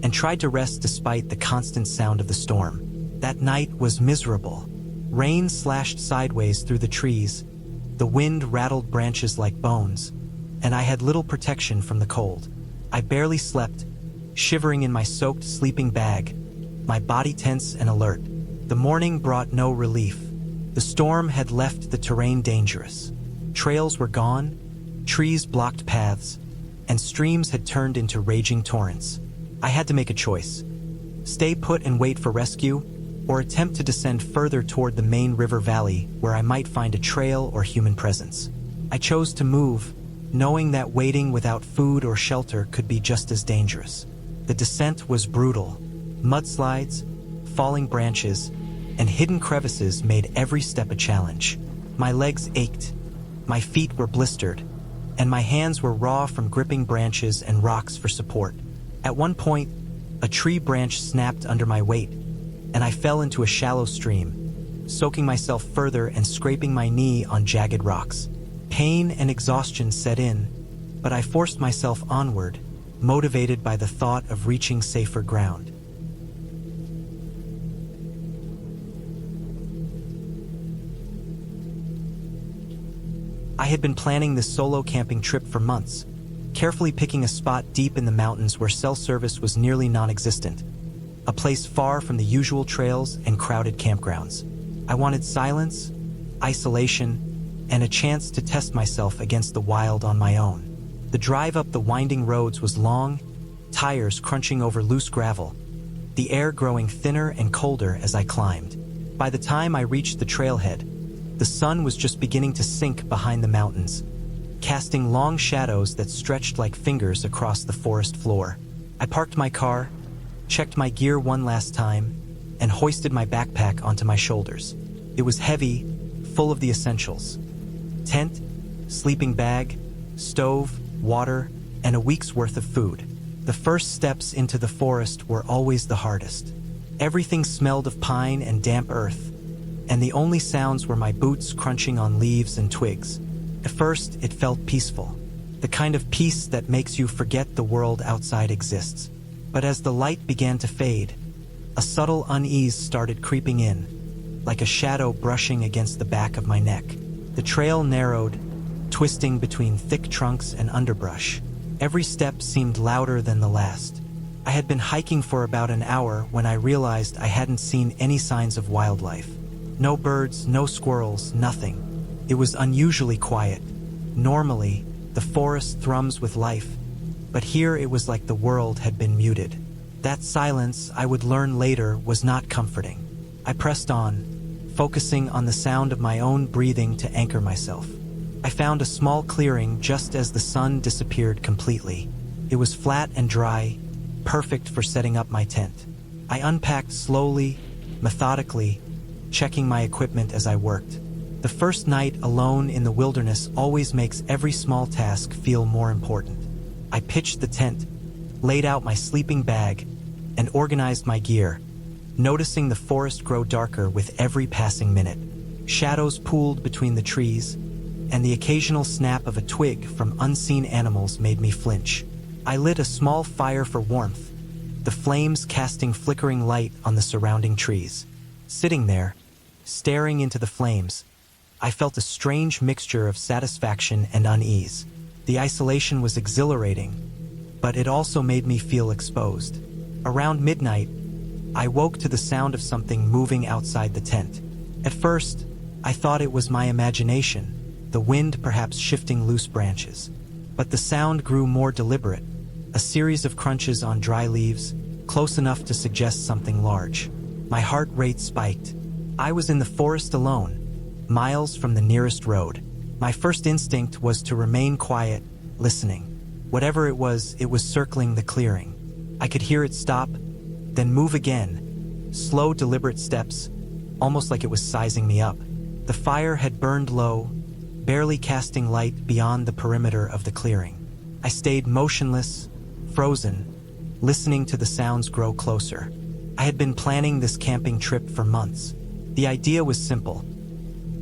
and tried to rest despite the constant sound of the storm. That night was miserable. Rain slashed sideways through the trees, the wind rattled branches like bones, and I had little protection from the cold. I barely slept, shivering in my soaked sleeping bag, my body tense and alert. The morning brought no relief. The storm had left the terrain dangerous. Trails were gone, trees blocked paths, and streams had turned into raging torrents. I had to make a choice: stay put and wait for rescue, or attempt to descend further toward the main river valley where I might find a trail or human presence. I chose to move, knowing that waiting without food or shelter could be just as dangerous. The descent was brutal. Mudslides, falling branches, and hidden crevices made every step a challenge. My legs ached, my feet were blistered, and my hands were raw from gripping branches and rocks for support. At one point, a tree branch snapped under my weight, and I fell into a shallow stream, soaking myself further and scraping my knee on jagged rocks. Pain and exhaustion set in, but I forced myself onward, motivated by the thought of reaching safer ground. I had been planning this solo camping trip for months, carefully picking a spot deep in the mountains where cell service was nearly non-existent, a place far from the usual trails and crowded campgrounds. I wanted silence, isolation, and a chance to test myself against the wild on my own. The drive up the winding roads was long, tires crunching over loose gravel, the air growing thinner and colder as I climbed. By the time I reached the trailhead, the sun was just beginning to sink behind the mountains, casting long shadows that stretched like fingers across the forest floor. I parked my car, checked my gear one last time, and hoisted my backpack onto my shoulders. It was heavy, full of the essentials: tent, sleeping bag, stove, water, and a week's worth of food. The first steps into the forest were always the hardest. Everything smelled of pine and damp earth, and the only sounds were my boots crunching on leaves and twigs. At first, it felt peaceful, the kind of peace that makes you forget the world outside exists. But as the light began to fade, a subtle unease started creeping in, like a shadow brushing against the back of my neck. The trail narrowed, twisting between thick trunks and underbrush. Every step seemed louder than the last. I had been hiking for about an hour when I realized I hadn't seen any signs of wildlife. No birds, no squirrels, nothing. It was unusually quiet. Normally, the forest thrums with life, but here it was like the world had been muted. That silence, I would learn later, was not comforting. I pressed on, focusing on the sound of my own breathing to anchor myself. I found a small clearing just as the sun disappeared completely. It was flat and dry, perfect for setting up my tent. I unpacked slowly, methodically, checking my equipment as I worked. The first night alone in the wilderness always makes every small task feel more important. I pitched the tent, laid out my sleeping bag, and organized my gear, noticing the forest grow darker with every passing minute. Shadows pooled between the trees, and the occasional snap of a twig from unseen animals made me flinch. I lit a small fire for warmth, the flames casting flickering light on the surrounding trees. Sitting there, staring into the flames, I felt a strange mixture of satisfaction and unease. The isolation was exhilarating, but it also made me feel exposed. Around midnight, I woke to the sound of something moving outside the tent. At first, I thought it was my imagination, the wind perhaps shifting loose branches. But the sound grew more deliberate, a series of crunches on dry leaves, close enough to suggest something large. My heart rate spiked. I was in the forest alone, miles from the nearest road. My first instinct was to remain quiet, listening. Whatever it was circling the clearing. I could hear it stop, then move again, slow, deliberate steps, almost like it was sizing me up. The fire had burned low, barely casting light beyond the perimeter of the clearing. I stayed motionless, frozen, listening to the sounds grow closer. I had been planning this camping trip for months. The idea was simple.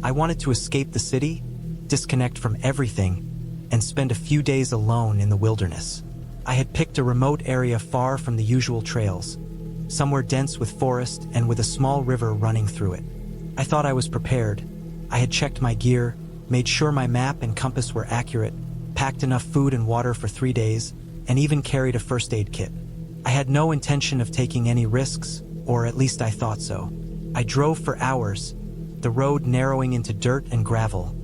I wanted to escape the city, disconnect from everything, and spend a few days alone in the wilderness. I had picked a remote area far from the usual trails, somewhere dense with forest and with a small river running through it. I thought I was prepared. I had checked my gear, made sure my map and compass were accurate, packed enough food and water for 3 days, and even carried a first aid kit. I had no intention of taking any risks, or at least I thought so. I drove for hours, the road narrowing into dirt and gravel,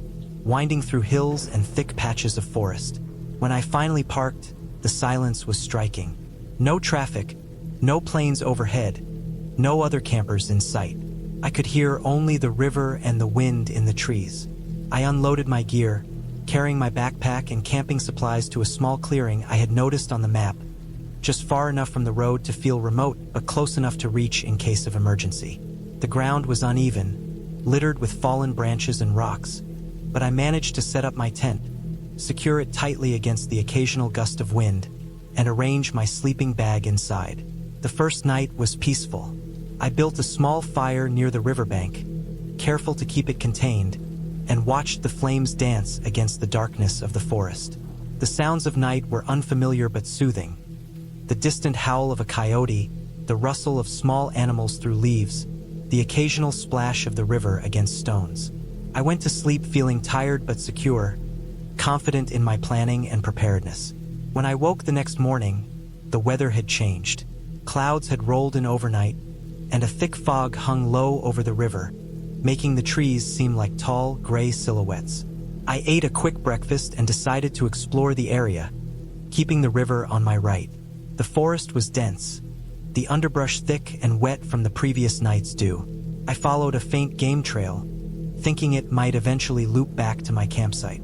winding through hills and thick patches of forest. When I finally parked, the silence was striking. No traffic, no planes overhead, no other campers in sight. I could hear only the river and the wind in the trees. I unloaded my gear, carrying my backpack and camping supplies to a small clearing I had noticed on the map, just far enough from the road to feel remote but close enough to reach in case of emergency. The ground was uneven, littered with fallen branches and rocks, but I managed to set up my tent, secure it tightly against the occasional gust of wind, and arrange my sleeping bag inside. The first night was peaceful. I built a small fire near the riverbank, careful to keep it contained, and watched the flames dance against the darkness of the forest. The sounds of night were unfamiliar but soothing. The distant howl of a coyote, the rustle of small animals through leaves, the occasional splash of the river against stones. I went to sleep feeling tired but secure, confident in my planning and preparedness. When I woke the next morning, the weather had changed. Clouds had rolled in overnight, and a thick fog hung low over the river, making the trees seem like tall, gray silhouettes. I ate a quick breakfast and decided to explore the area, keeping the river on my right. The forest was dense, the underbrush thick and wet from the previous night's dew. I followed a faint game trail, thinking it might eventually loop back to my campsite.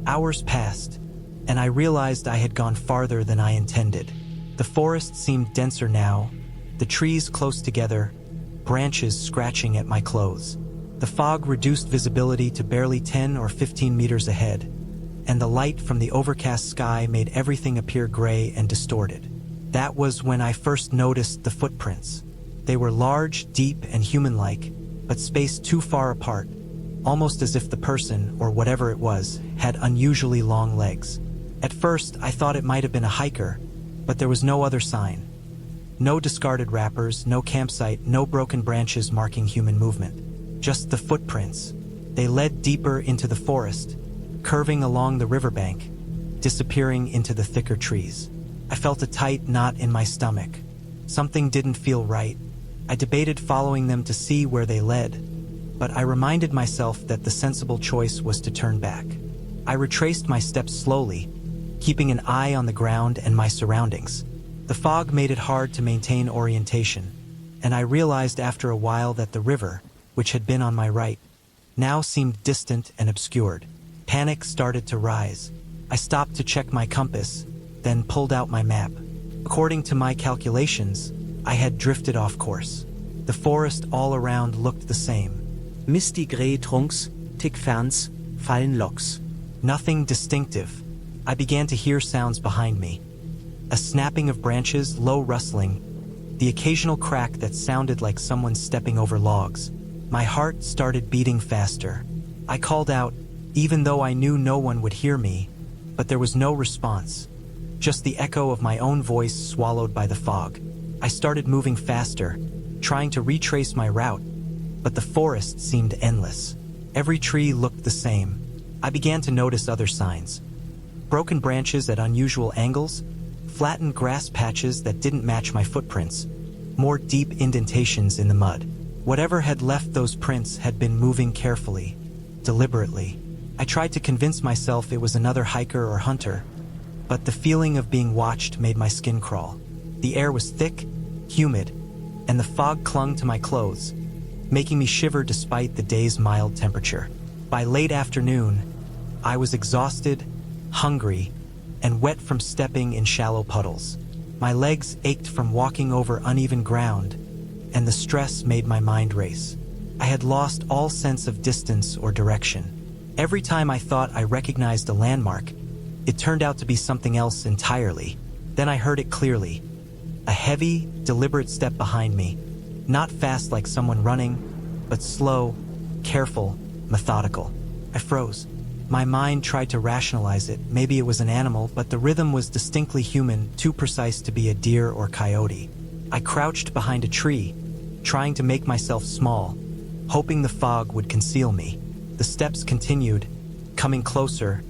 Hours passed, and I realized I had gone farther than I intended. The forest seemed denser now, the trees close together, branches scratching at my clothes. The fog reduced visibility to barely 10 or 15 meters ahead, and the light from the overcast sky made everything appear gray and distorted. That was when I first noticed the footprints. They were large, deep, and human-like, but spaced too far apart, almost as if the person, or whatever it was, had unusually long legs. At first, I thought it might have been a hiker, but there was no other sign. No discarded wrappers, no campsite, no broken branches marking human movement. Just the footprints. They led deeper into the forest, curving along the riverbank, disappearing into the thicker trees. I felt a tight knot in my stomach. Something didn't feel right. I debated following them to see where they led, but I reminded myself that the sensible choice was to turn back. I retraced my steps slowly, keeping an eye on the ground and my surroundings. The fog made it hard to maintain orientation, and I realized after a while that the river, which had been on my right, now seemed distant and obscured. Panic started to rise. I stopped to check my compass, then pulled out my map. According to my calculations, I had drifted off course. The forest all around looked the same. Misty grey trunks, thick ferns, fallen logs. Nothing distinctive. I began to hear sounds behind me. A snapping of branches, low rustling, the occasional crack that sounded like someone stepping over logs. My heart started beating faster. I called out, even though I knew no one would hear me, but there was no response. just the echo of my own voice swallowed by the fog. I started moving faster, trying to retrace my route, but the forest seemed endless. Every tree looked the same. I began to notice other signs. Broken branches at unusual angles, flattened grass patches that didn't match my footprints, more deep indentations in the mud. Whatever had left those prints had been moving carefully, deliberately. I tried to convince myself it was another hiker or hunter, but the feeling of being watched made my skin crawl. The air was thick, humid, and the fog clung to my clothes, making me shiver despite the day's mild temperature. By late afternoon, I was exhausted, hungry, and wet from stepping in shallow puddles. My legs ached from walking over uneven ground, and the stress made my mind race. I had lost all sense of distance or direction. Every time I thought I recognized a landmark, it turned out to be something else entirely. Then I heard it clearly. A heavy, deliberate step behind me. Not fast like someone running, but slow, careful, methodical. I froze. My mind tried to rationalize it. Maybe it was an animal, but the rhythm was distinctly human, too precise to be a deer or coyote. I crouched behind a tree, trying to make myself small, hoping the fog would conceal me. The steps continued, coming closer,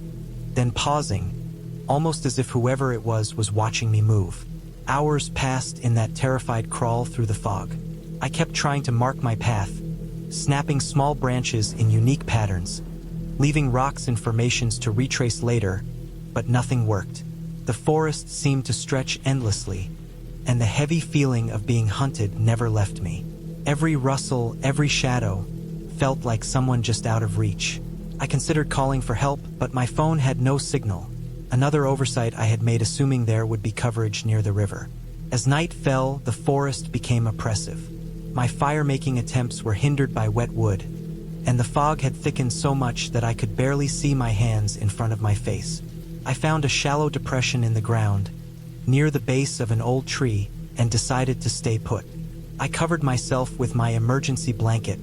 then pausing, almost as if whoever it was watching me move. Hours passed in that terrified crawl through the fog. I kept trying to mark my path, snapping small branches in unique patterns, leaving rocks and formations to retrace later, but nothing worked. The forest seemed to stretch endlessly, and the heavy feeling of being hunted never left me. Every rustle, every shadow, felt like someone just out of reach. I considered calling for help, but my phone had no signal. Another oversight I had made, assuming there would be coverage near the river. As night fell, the forest became oppressive. My fire-making attempts were hindered by wet wood, and the fog had thickened so much that I could barely see my hands in front of my face. I found a shallow depression in the ground, near the base of an old tree, and decided to stay put. I covered myself with my emergency blanket,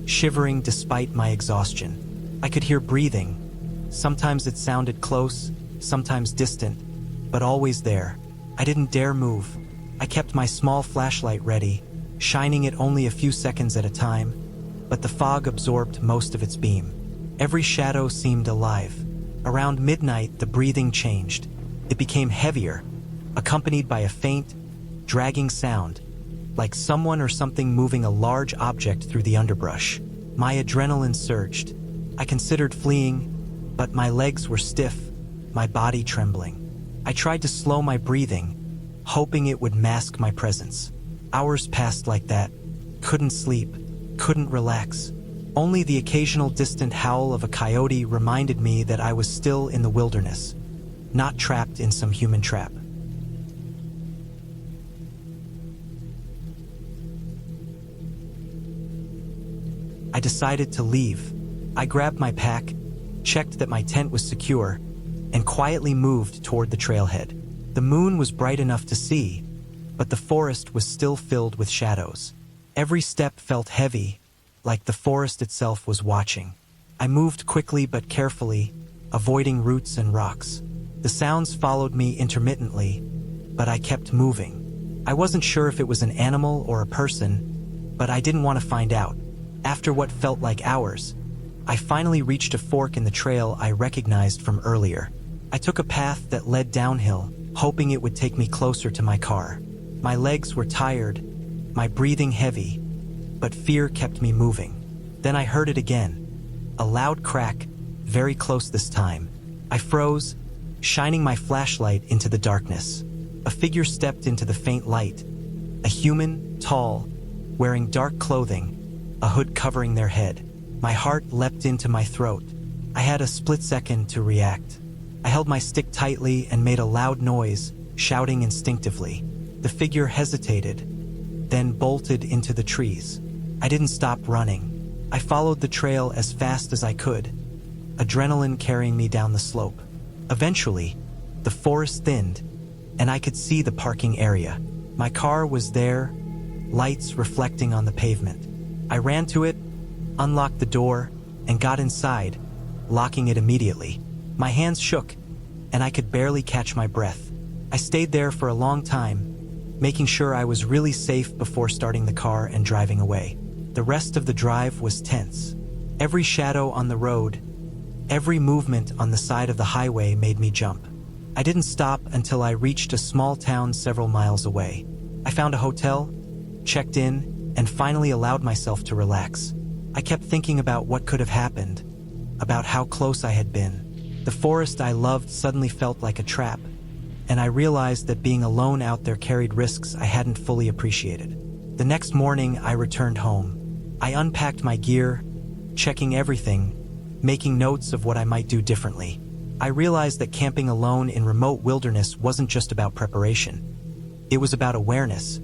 shivering despite my exhaustion. I could hear breathing. Sometimes it sounded close, sometimes distant, but always there. I didn't dare move. I kept my small flashlight ready, shining it only a few seconds at a time, but the fog absorbed most of its beam. Every shadow seemed alive. Around midnight, the breathing changed. It became heavier, accompanied by a faint, dragging sound, like someone or something moving a large object through the underbrush. My adrenaline surged. I considered fleeing, but my legs were stiff, my body trembling. I tried to slow my breathing, hoping it would mask my presence. Hours passed like that. Couldn't sleep, couldn't relax. Only the occasional distant howl of a coyote reminded me that I was still in the wilderness, not trapped in some human trap. I decided to leave. I grabbed my pack, checked that my tent was secure, and quietly moved toward the trailhead. The moon was bright enough to see, but the forest was still filled with shadows. Every step felt heavy, like the forest itself was watching. I moved quickly but carefully, avoiding roots and rocks. The sounds followed me intermittently, but I kept moving. I wasn't sure if it was an animal or a person, but I didn't want to find out. After what felt like hours, I finally reached a fork in the trail I recognized from earlier. I took a path that led downhill, hoping it would take me closer to my car. My legs were tired, my breathing heavy, but fear kept me moving. Then I heard it again, a loud crack, very close this time. I froze, shining my flashlight into the darkness. A figure stepped into the faint light, a human, tall, wearing dark clothing, a hood covering their head. My heart leapt into my throat. I had a split second to react. I held my stick tightly and made a loud noise, shouting instinctively. The figure hesitated, then bolted into the trees. I didn't stop running. I followed the trail as fast as I could, adrenaline carrying me down the slope. Eventually, the forest thinned, and I could see the parking area. My car was there, lights reflecting on the pavement. I ran to it, unlocked the door, and got inside, locking it immediately. My hands shook, and I could barely catch my breath. I stayed there for a long time, making sure I was really safe before starting the car and driving away. The rest of the drive was tense. Every shadow on the road, every movement on the side of the highway made me jump. I didn't stop until I reached a small town several miles away. I found a hotel, checked in, and finally allowed myself to relax. I kept thinking about what could have happened, about how close I had been. The forest I loved suddenly felt like a trap, and I realized that being alone out there carried risks I hadn't fully appreciated. The next morning, I returned home. I unpacked my gear, checking everything, making notes of what I might do differently. I realized that camping alone in remote wilderness wasn't just about preparation. It was about awareness,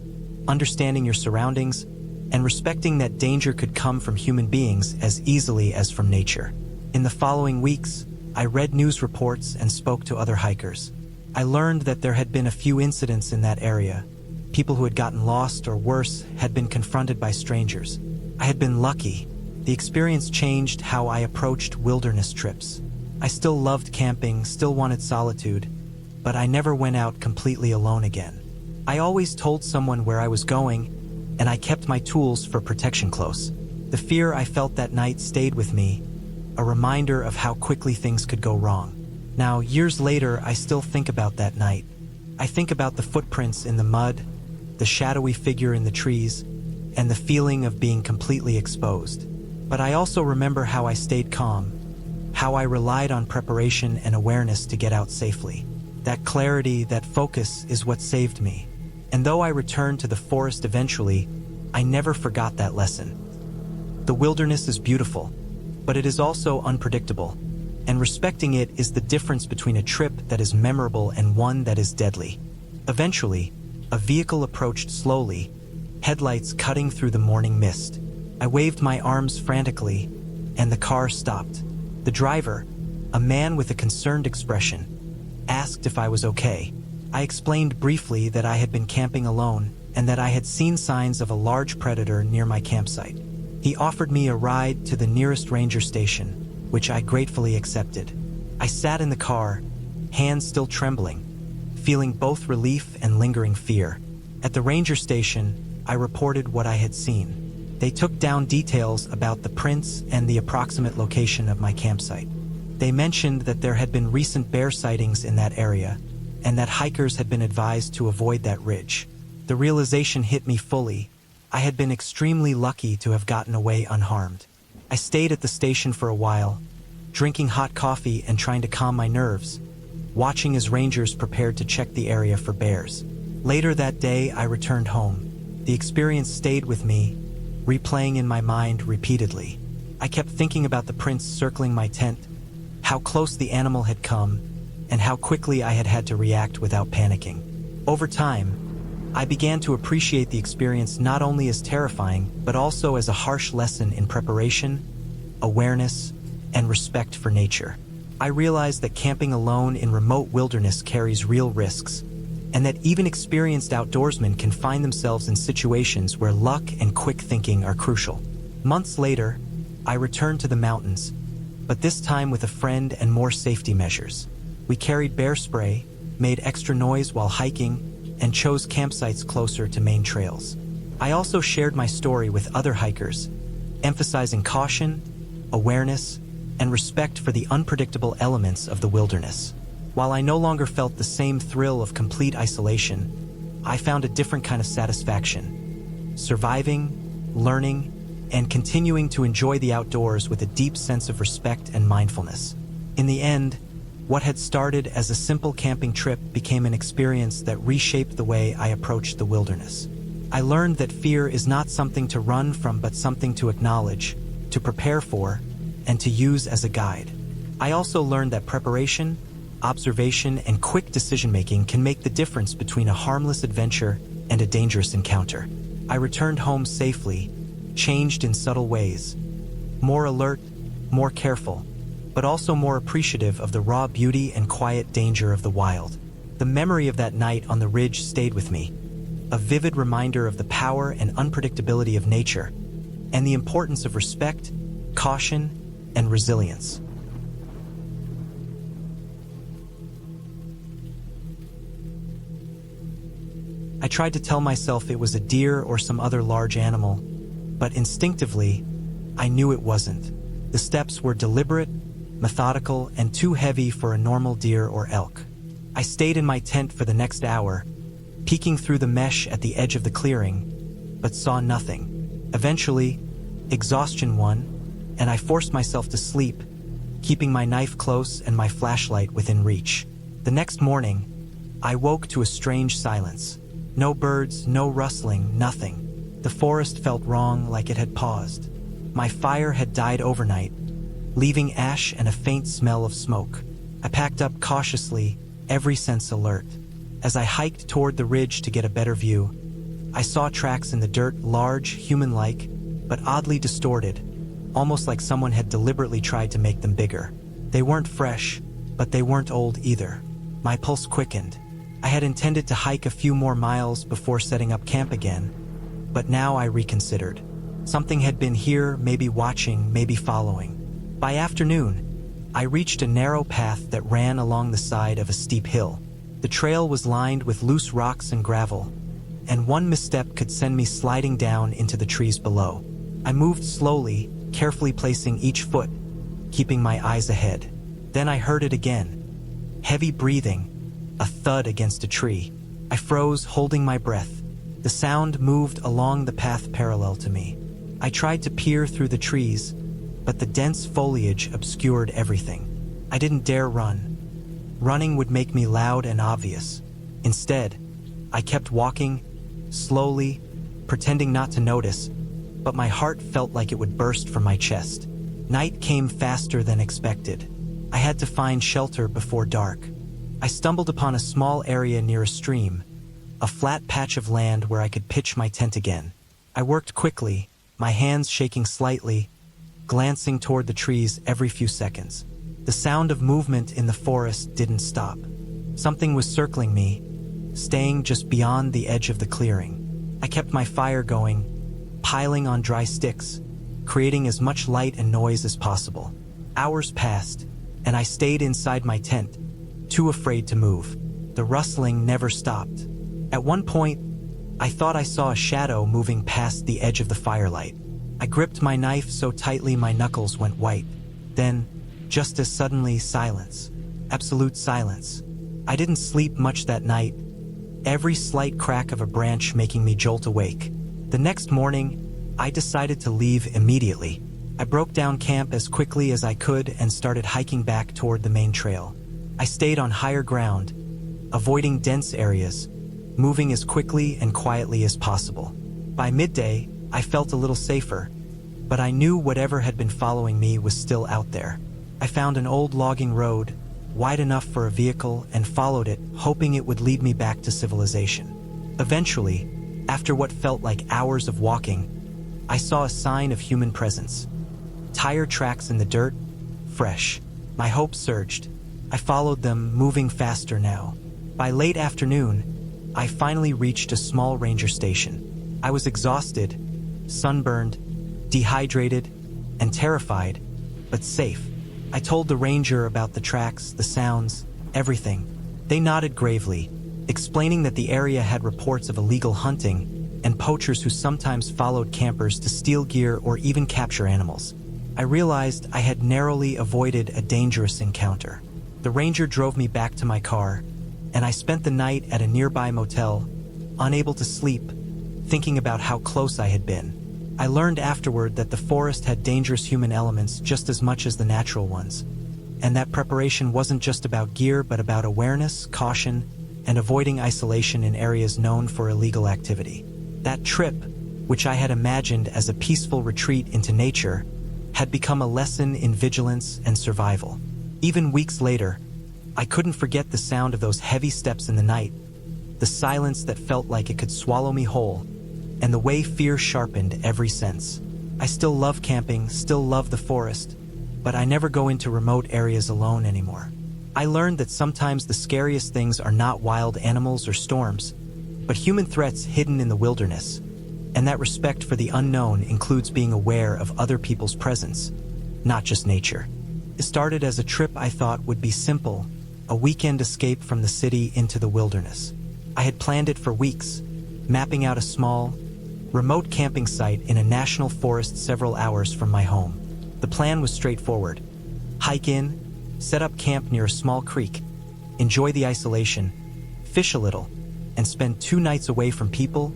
understanding your surroundings, and respecting that danger could come from human beings as easily as from nature. In the following weeks, I read news reports and spoke to other hikers. I learned that there had been a few incidents in that area. People who had gotten lost or worse had been confronted by strangers. I had been lucky. The experience changed how I approached wilderness trips. I still loved camping, still wanted solitude, but I never went out completely alone again. I always told someone where I was going, and I kept my tools for protection close. The fear I felt that night stayed with me, a reminder of how quickly things could go wrong. Now, years later, I still think about that night. I think about the footprints in the mud, the shadowy figure in the trees, and the feeling of being completely exposed. But I also remember how I stayed calm, how I relied on preparation and awareness to get out safely. That clarity, that focus is what saved me. And though I returned to the forest eventually, I never forgot that lesson. The wilderness is beautiful, but it is also unpredictable, and respecting it is the difference between a trip that is memorable and one that is deadly. Eventually, a vehicle approached slowly, headlights cutting through the morning mist. I waved my arms frantically, and the car stopped. The driver, a man with a concerned expression, asked if I was okay. I explained briefly that I had been camping alone and that I had seen signs of a large predator near my campsite. He offered me a ride to the nearest ranger station, which I gratefully accepted. I sat in the car, hands still trembling, feeling both relief and lingering fear. At the ranger station, I reported what I had seen. They took down details about the prints and the approximate location of my campsite. They mentioned that there had been recent bear sightings in that area, and that hikers had been advised to avoid that ridge. The realization hit me fully. I had been extremely lucky to have gotten away unharmed. I stayed at the station for a while, drinking hot coffee and trying to calm my nerves, watching as rangers prepared to check the area for bears. Later that day, I returned home. The experience stayed with me, replaying in my mind repeatedly. I kept thinking about the prints circling my tent, how close the animal had come, and how quickly I had had to react without panicking. Over time, I began to appreciate the experience not only as terrifying, but also as a harsh lesson in preparation, awareness, and respect for nature. I realized that camping alone in remote wilderness carries real risks, and that even experienced outdoorsmen can find themselves in situations where luck and quick thinking are crucial. Months later, I returned to the mountains, but this time with a friend and more safety measures. We carried bear spray, made extra noise while hiking, and chose campsites closer to main trails. I also shared my story with other hikers, emphasizing caution, awareness, and respect for the unpredictable elements of the wilderness. While I no longer felt the same thrill of complete isolation, I found a different kind of satisfaction. Surviving, learning, and continuing to enjoy the outdoors with a deep sense of respect and mindfulness. In the end, what had started as a simple camping trip became an experience that reshaped the way I approached the wilderness. I learned that fear is not something to run from, but something to acknowledge, to prepare for, and to use as a guide. I also learned that preparation, observation, and quick decision-making can make the difference between a harmless adventure and a dangerous encounter. I returned home safely, changed in subtle ways, more alert, more careful, but also more appreciative of the raw beauty and quiet danger of the wild. The memory of that night on the ridge stayed with me, a vivid reminder of the power and unpredictability of nature, and the importance of respect, caution, and resilience. I tried to tell myself it was a deer or some other large animal, but instinctively, I knew it wasn't. The steps were deliberate, methodical, and too heavy for a normal deer or elk. I stayed in my tent for the next hour, peeking through the mesh at the edge of the clearing, but saw nothing. Eventually, exhaustion won, and I forced myself to sleep, keeping my knife close and my flashlight within reach. The next morning, I woke to a strange silence. No birds, no rustling, nothing. The forest felt wrong, like it had paused. My fire had died overnight, leaving ash and a faint smell of smoke. I packed up cautiously, every sense alert. As I hiked toward the ridge to get a better view, I saw tracks in the dirt, large, human-like, but oddly distorted, almost like someone had deliberately tried to make them bigger. They weren't fresh, but they weren't old either. My pulse quickened. I had intended to hike a few more miles before setting up camp again, but now I reconsidered. Something had been here, maybe watching, maybe following. By afternoon, I reached a narrow path that ran along the side of a steep hill. The trail was lined with loose rocks and gravel, and one misstep could send me sliding down into the trees below. I moved slowly, carefully placing each foot, keeping my eyes ahead. Then I heard it again. Heavy breathing, a thud against a tree. I froze, holding my breath. The sound moved along the path parallel to me. I tried to peer through the trees, but the dense foliage obscured everything. I didn't dare run. Running would make me loud and obvious. Instead, I kept walking, slowly, pretending not to notice, but my heart felt like it would burst from my chest. Night came faster than expected. I had to find shelter before dark. I stumbled upon a small area near a stream, a flat patch of land where I could pitch my tent again. I worked quickly, my hands shaking slightly, glancing toward the trees every few seconds. The sound of movement in the forest didn't stop. Something was circling me, staying just beyond the edge of the clearing. I kept my fire going, piling on dry sticks, creating as much light and noise as possible. Hours passed, and I stayed inside my tent, too afraid to move. The rustling never stopped. At one point, I thought I saw a shadow moving past the edge of the firelight. I gripped my knife so tightly my knuckles went white. Then, just as suddenly, silence. Absolute silence. I didn't sleep much that night, every slight crack of a branch making me jolt awake. The next morning, I decided to leave immediately. I broke down camp as quickly as I could and started hiking back toward the main trail. I stayed on higher ground, avoiding dense areas, moving as quickly and quietly as possible. By midday, I felt a little safer, but I knew whatever had been following me was still out there. I found an old logging road, wide enough for a vehicle, and followed it, hoping it would lead me back to civilization. Eventually, after what felt like hours of walking, I saw a sign of human presence. Tire tracks in the dirt, fresh. My hope surged. I followed them, moving faster now. By late afternoon, I finally reached a small ranger station. I was exhausted, sunburned, dehydrated, and terrified, but safe. I told the ranger about the tracks, the sounds, everything. They nodded gravely, explaining that the area had reports of illegal hunting and poachers who sometimes followed campers to steal gear or even capture animals. I realized I had narrowly avoided a dangerous encounter. The ranger drove me back to my car, and I spent the night at a nearby motel, unable to sleep, thinking about how close I had been. I learned afterward that the forest had dangerous human elements just as much as the natural ones, and that preparation wasn't just about gear but about awareness, caution, and avoiding isolation in areas known for illegal activity. That trip, which I had imagined as a peaceful retreat into nature, had become a lesson in vigilance and survival. Even weeks later, I couldn't forget the sound of those heavy steps in the night, the silence that felt like it could swallow me whole, and the way fear sharpened every sense. I still love camping, still love the forest, but I never go into remote areas alone anymore. I learned that sometimes the scariest things are not wild animals or storms, but human threats hidden in the wilderness, and that respect for the unknown includes being aware of other people's presence, not just nature. It started as a trip I thought would be simple, a weekend escape from the city into the wilderness. I had planned it for weeks, mapping out a small, remote camping site in a national forest several hours from my home. The plan was straightforward. Hike in, set up camp near a small creek, enjoy the isolation, fish a little, and spend 2 nights away from people,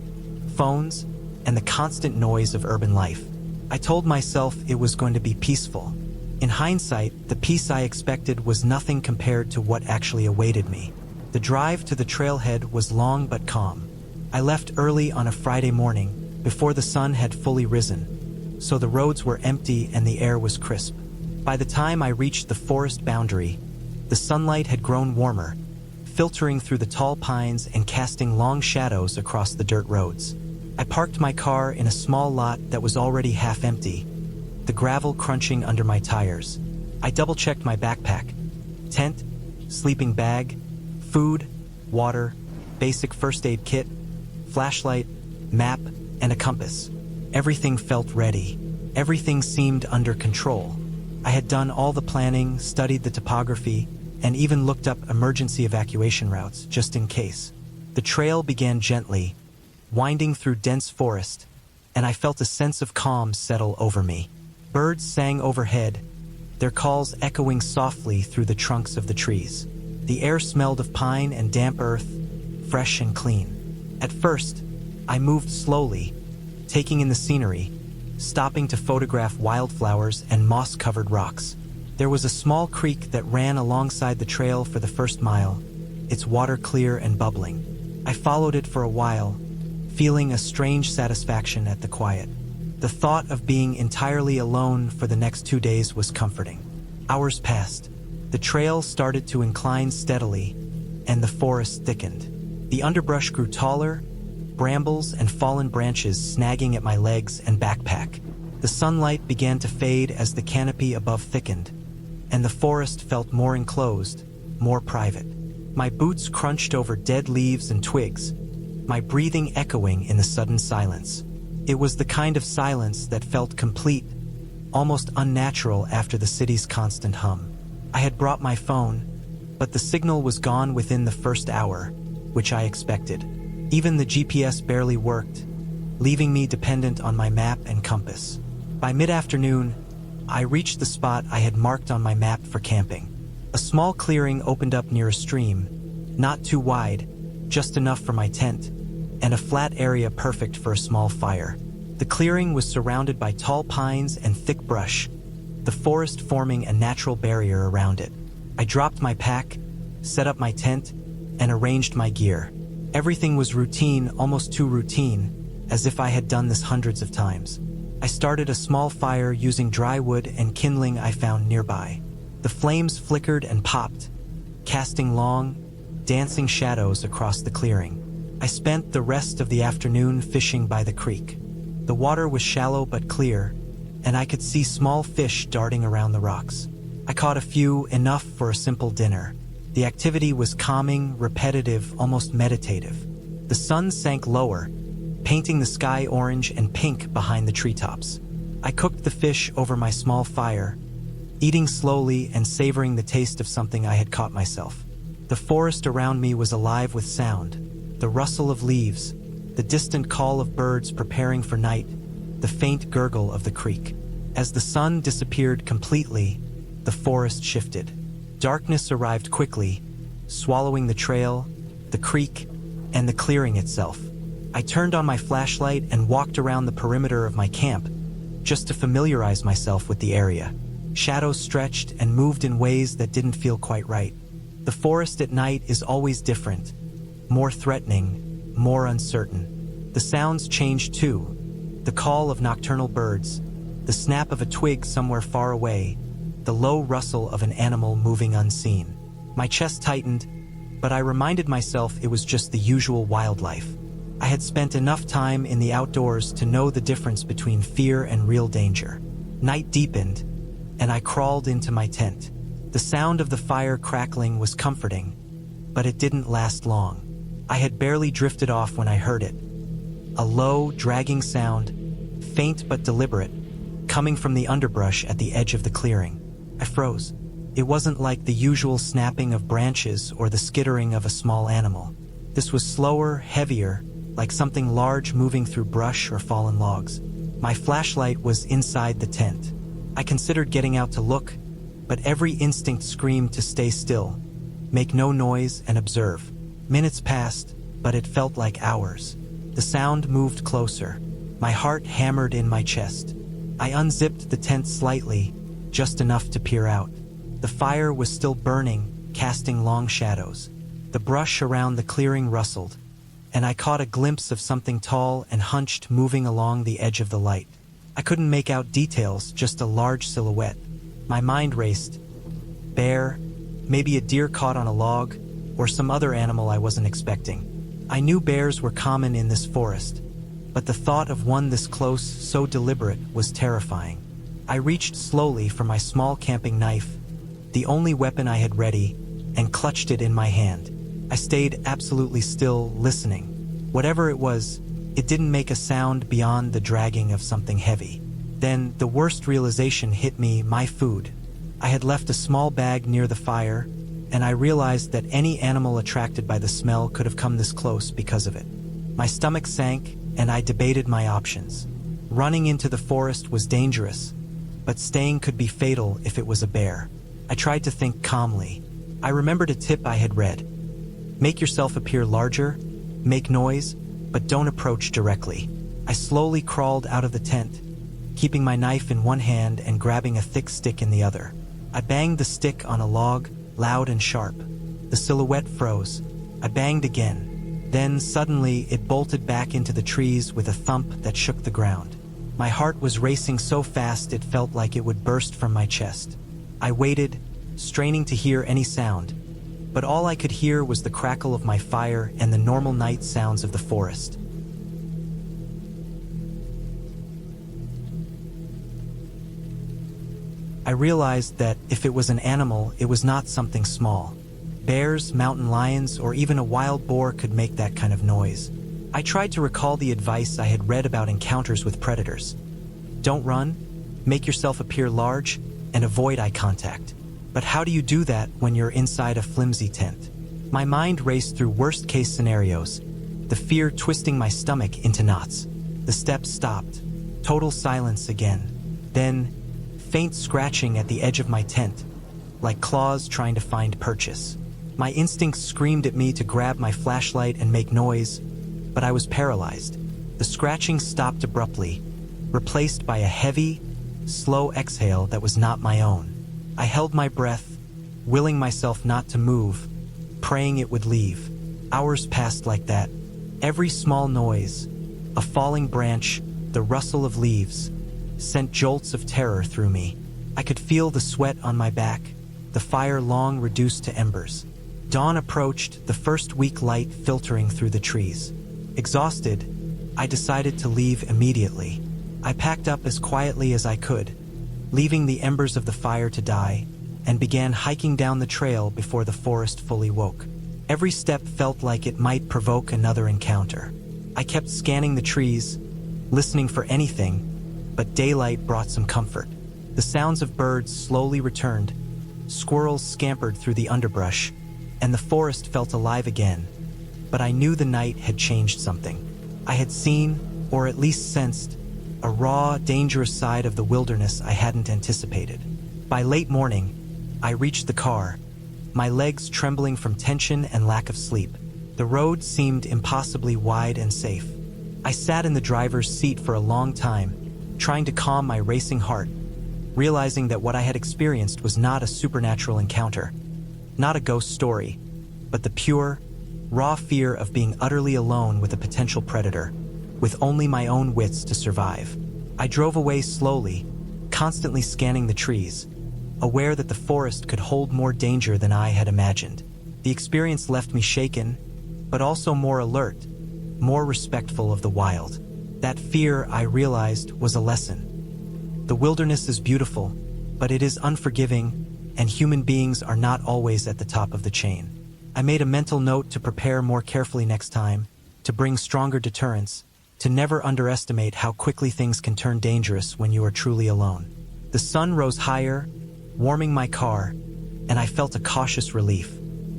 phones, and the constant noise of urban life. I told myself it was going to be peaceful. In hindsight, the peace I expected was nothing compared to what actually awaited me. The drive to the trailhead was long but calm. I left early on a Friday morning, before the sun had fully risen, so the roads were empty and the air was crisp. By the time I reached the forest boundary, the sunlight had grown warmer, filtering through the tall pines and casting long shadows across the dirt roads. I parked my car in a small lot that was already half empty, the gravel crunching under my tires. I double-checked my backpack: tent, sleeping bag, food, water, basic first aid kit, flashlight, map, and a compass. Everything felt ready. Everything seemed under control. I had done all the planning, studied the topography, and even looked up emergency evacuation routes, just in case. The trail began gently, winding through dense forest, and I felt a sense of calm settle over me. Birds sang overhead, their calls echoing softly through the trunks of the trees. The air smelled of pine and damp earth, fresh and clean. At first, I moved slowly, taking in the scenery, stopping to photograph wildflowers and moss-covered rocks. There was a small creek that ran alongside the trail for the first mile, its water clear and bubbling. I followed it for a while, feeling a strange satisfaction at the quiet. The thought of being entirely alone for the next 2 days was comforting. Hours passed. The trail started to incline steadily, and the forest thickened. The underbrush grew taller, brambles and fallen branches snagging at my legs and backpack. The sunlight began to fade as the canopy above thickened, and the forest felt more enclosed, more private. My boots crunched over dead leaves and twigs, my breathing echoing in the sudden silence. It was the kind of silence that felt complete, almost unnatural after the city's constant hum. I had brought my phone, but the signal was gone within the first hour, which I expected. Even the GPS barely worked, leaving me dependent on my map and compass. By mid-afternoon, I reached the spot I had marked on my map for camping. A small clearing opened up near a stream, not too wide, just enough for my tent, and a flat area perfect for a small fire. The clearing was surrounded by tall pines and thick brush, the forest forming a natural barrier around it. I dropped my pack, set up my tent, and arranged my gear. Everything was routine, almost too routine, as if I had done this hundreds of times. I started a small fire using dry wood and kindling I found nearby. The flames flickered and popped, casting long, dancing shadows across the clearing. I spent the rest of the afternoon fishing by the creek. The water was shallow but clear, and I could see small fish darting around the rocks. I caught a few, enough for a simple dinner. The activity was calming, repetitive, almost meditative. The sun sank lower, painting the sky orange and pink behind the treetops. I cooked the fish over my small fire, eating slowly and savoring the taste of something I had caught myself. The forest around me was alive with sound. The rustle of leaves, the distant call of birds preparing for night, the faint gurgle of the creek. As the sun disappeared completely, the forest shifted. Darkness arrived quickly, swallowing the trail, the creek, and the clearing itself. I turned on my flashlight and walked around the perimeter of my camp, just to familiarize myself with the area. Shadows stretched and moved in ways that didn't feel quite right. The forest at night is always different, more threatening, more uncertain. The sounds changed too. The call of nocturnal birds, the snap of a twig somewhere far away, the low rustle of an animal moving unseen. My chest tightened, but I reminded myself it was just the usual wildlife. I had spent enough time in the outdoors to know the difference between fear and real danger. Night deepened, and I crawled into my tent. The sound of the fire crackling was comforting, but it didn't last long. I had barely drifted off when I heard it. A low, dragging sound, faint but deliberate, coming from the underbrush at the edge of the clearing. I froze. It wasn't like the usual snapping of branches or the skittering of a small animal. This was slower, heavier, like something large moving through brush or fallen logs. My flashlight was inside the tent. I considered getting out to look, but every instinct screamed to stay still, make no noise, and observe. Minutes passed, but it felt like hours. The sound moved closer. My heart hammered in my chest. I unzipped the tent slightly, just enough to peer out. The fire was still burning, casting long shadows. The brush around the clearing rustled, and I caught a glimpse of something tall and hunched moving along the edge of the light. I couldn't make out details, just a large silhouette. My mind raced. Bear, maybe a deer caught on a log, or some other animal I wasn't expecting. I knew bears were common in this forest, but the thought of one this close, so deliberate, was terrifying. I reached slowly for my small camping knife, the only weapon I had ready, and clutched it in my hand. I stayed absolutely still, listening. Whatever it was, it didn't make a sound beyond the dragging of something heavy. Then the worst realization hit me: my food. I had left a small bag near the fire, and I realized that any animal attracted by the smell could have come this close because of it. My stomach sank, and I debated my options. Running into the forest was dangerous, but staying could be fatal if it was a bear. I tried to think calmly. I remembered a tip I had read. Make yourself appear larger, make noise, but don't approach directly. I slowly crawled out of the tent, keeping my knife in one hand and grabbing a thick stick in the other. I banged the stick on a log, loud and sharp. The silhouette froze. I banged again. Then suddenly it bolted back into the trees with a thump that shook the ground. My heart was racing so fast it felt like it would burst from my chest. I waited, straining to hear any sound, but all I could hear was the crackle of my fire and the normal night sounds of the forest. I realized that if it was an animal, it was not something small. Bears, mountain lions, or even a wild boar could make that kind of noise. I tried to recall the advice I had read about encounters with predators. Don't run, make yourself appear large, and avoid eye contact. But how do you do that when you're inside a flimsy tent? My mind raced through worst-case scenarios, the fear twisting my stomach into knots. The steps stopped. Total silence again. Then, faint scratching at the edge of my tent, like claws trying to find purchase. My instincts screamed at me to grab my flashlight and make noise, but I was paralyzed. The scratching stopped abruptly, replaced by a heavy, slow exhale that was not my own. I held my breath, willing myself not to move, praying it would leave. Hours passed like that. Every small noise, a falling branch, the rustle of leaves, sent jolts of terror through me. I could feel the sweat on my back, the fire long reduced to embers. Dawn approached, the first weak light filtering through the trees. Exhausted, I decided to leave immediately. I packed up as quietly as I could, leaving the embers of the fire to die, and began hiking down the trail before the forest fully woke. Every step felt like it might provoke another encounter. I kept scanning the trees, listening for anything, but daylight brought some comfort. The sounds of birds slowly returned, squirrels scampered through the underbrush, and the forest felt alive again. But I knew the night had changed something. I had seen, or at least sensed, a raw, dangerous side of the wilderness I hadn't anticipated. By late morning, I reached the car, my legs trembling from tension and lack of sleep. The road seemed impossibly wide and safe. I sat in the driver's seat for a long time, trying to calm my racing heart, realizing that what I had experienced was not a supernatural encounter, not a ghost story, but the pure, raw fear of being utterly alone with a potential predator, with only my own wits to survive. I drove away slowly, constantly scanning the trees, aware that the forest could hold more danger than I had imagined. The experience left me shaken, but also more alert, more respectful of the wild. That fear, I realized, was a lesson. The wilderness is beautiful, but it is unforgiving, and human beings are not always at the top of the chain. I made a mental note to prepare more carefully next time, to bring stronger deterrence, to never underestimate how quickly things can turn dangerous when you are truly alone. The sun rose higher, warming my car, and I felt a cautious relief.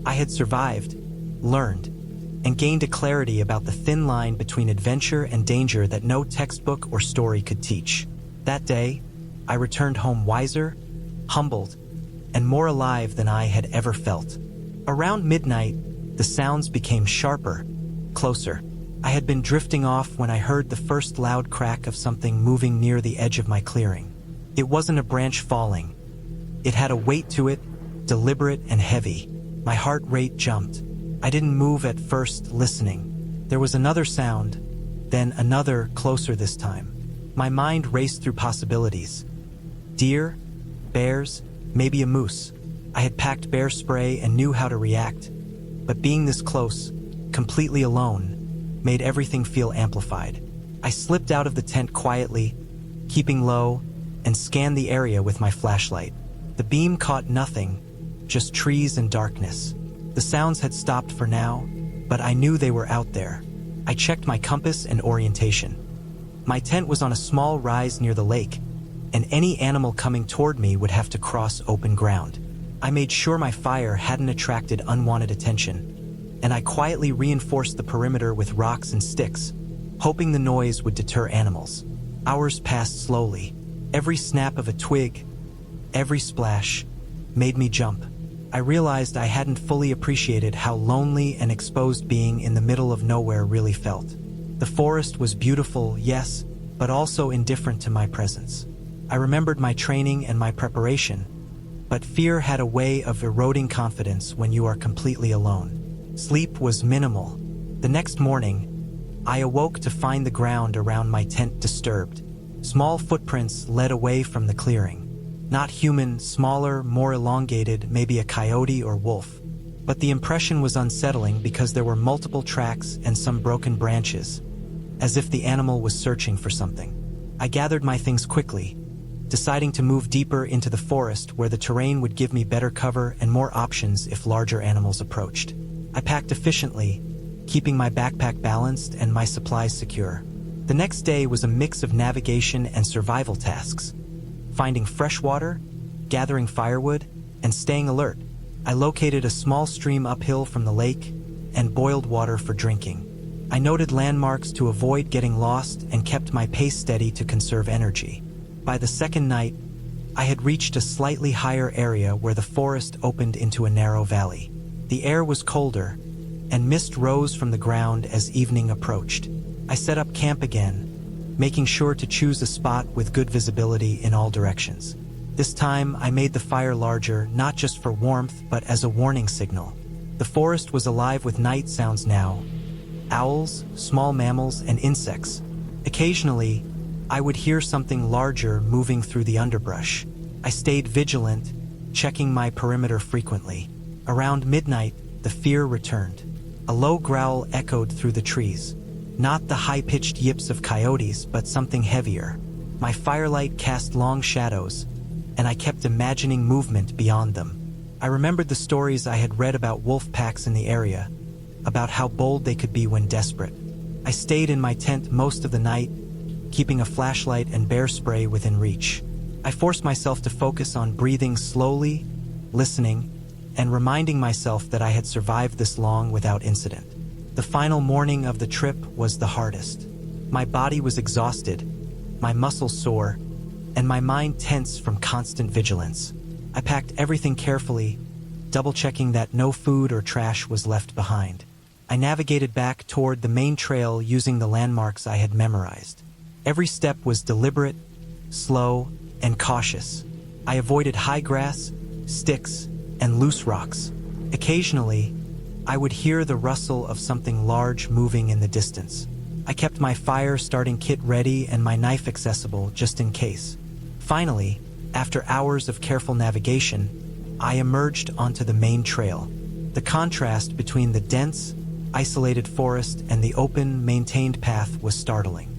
I had survived, learned, and gained a clarity about the thin line between adventure and danger that no textbook or story could teach. That day, I returned home wiser, humbled, and more alive than I had ever felt. Around midnight, the sounds became sharper, closer. I had been drifting off when I heard the first loud crack of something moving near the edge of my clearing. It wasn't a branch falling. It had a weight to it, deliberate and heavy. My heart rate jumped. I didn't move at first, listening. There was another sound, then another, closer this time. My mind raced through possibilities. Deer, bears, maybe a moose. I had packed bear spray and knew how to react. But being this close, completely alone, made everything feel amplified. I slipped out of the tent quietly, keeping low, and scanned the area with my flashlight. The beam caught nothing, just trees and darkness. The sounds had stopped for now, but I knew they were out there. I checked my compass and orientation. My tent was on a small rise near the lake, and any animal coming toward me would have to cross open ground. I made sure my fire hadn't attracted unwanted attention, and I quietly reinforced the perimeter with rocks and sticks, hoping the noise would deter animals. Hours passed slowly. Every snap of a twig, every splash, made me jump. I realized I hadn't fully appreciated how lonely and exposed being in the middle of nowhere really felt. The forest was beautiful, yes, but also indifferent to my presence. I remembered my training and my preparation, but fear had a way of eroding confidence when you are completely alone. Sleep was minimal. The next morning, I awoke to find the ground around my tent disturbed. Small footprints led away from the clearing. Not human, smaller, more elongated, maybe a coyote or wolf. But the impression was unsettling because there were multiple tracks and some broken branches, as if the animal was searching for something. I gathered my things quickly, deciding to move deeper into the forest where the terrain would give me better cover and more options if larger animals approached. I packed efficiently, keeping my backpack balanced and my supplies secure. The next day was a mix of navigation and survival tasks. Finding fresh water, gathering firewood, and staying alert. I located a small stream uphill from the lake and boiled water for drinking. I noted landmarks to avoid getting lost and kept my pace steady to conserve energy. By the second night, I had reached a slightly higher area where the forest opened into a narrow valley. The air was colder, and mist rose from the ground as evening approached. I set up camp again, making sure to choose a spot with good visibility in all directions. This time, I made the fire larger, not just for warmth, but as a warning signal. The forest was alive with night sounds now. Owls, small mammals, and insects. Occasionally, I would hear something larger moving through the underbrush. I stayed vigilant, checking my perimeter frequently. Around midnight, the fear returned. A low growl echoed through the trees. Not the high-pitched yips of coyotes, but something heavier. My firelight cast long shadows, and I kept imagining movement beyond them. I remembered the stories I had read about wolf packs in the area, about how bold they could be when desperate. I stayed in my tent most of the night, keeping a flashlight and bear spray within reach. I forced myself to focus on breathing slowly, listening, and reminding myself that I had survived this long without incident. The final morning of the trip was the hardest. My body was exhausted, my muscles sore, and my mind tense from constant vigilance. I packed everything carefully, double-checking that no food or trash was left behind. I navigated back toward the main trail using the landmarks I had memorized. Every step was deliberate, slow, and cautious. I avoided high grass, sticks, and loose rocks. Occasionally, I would hear the rustle of something large moving in the distance. I kept my fire starting kit ready and my knife accessible just in case. Finally, after hours of careful navigation, I emerged onto the main trail. The contrast between the dense, isolated forest and the open, maintained path was startling.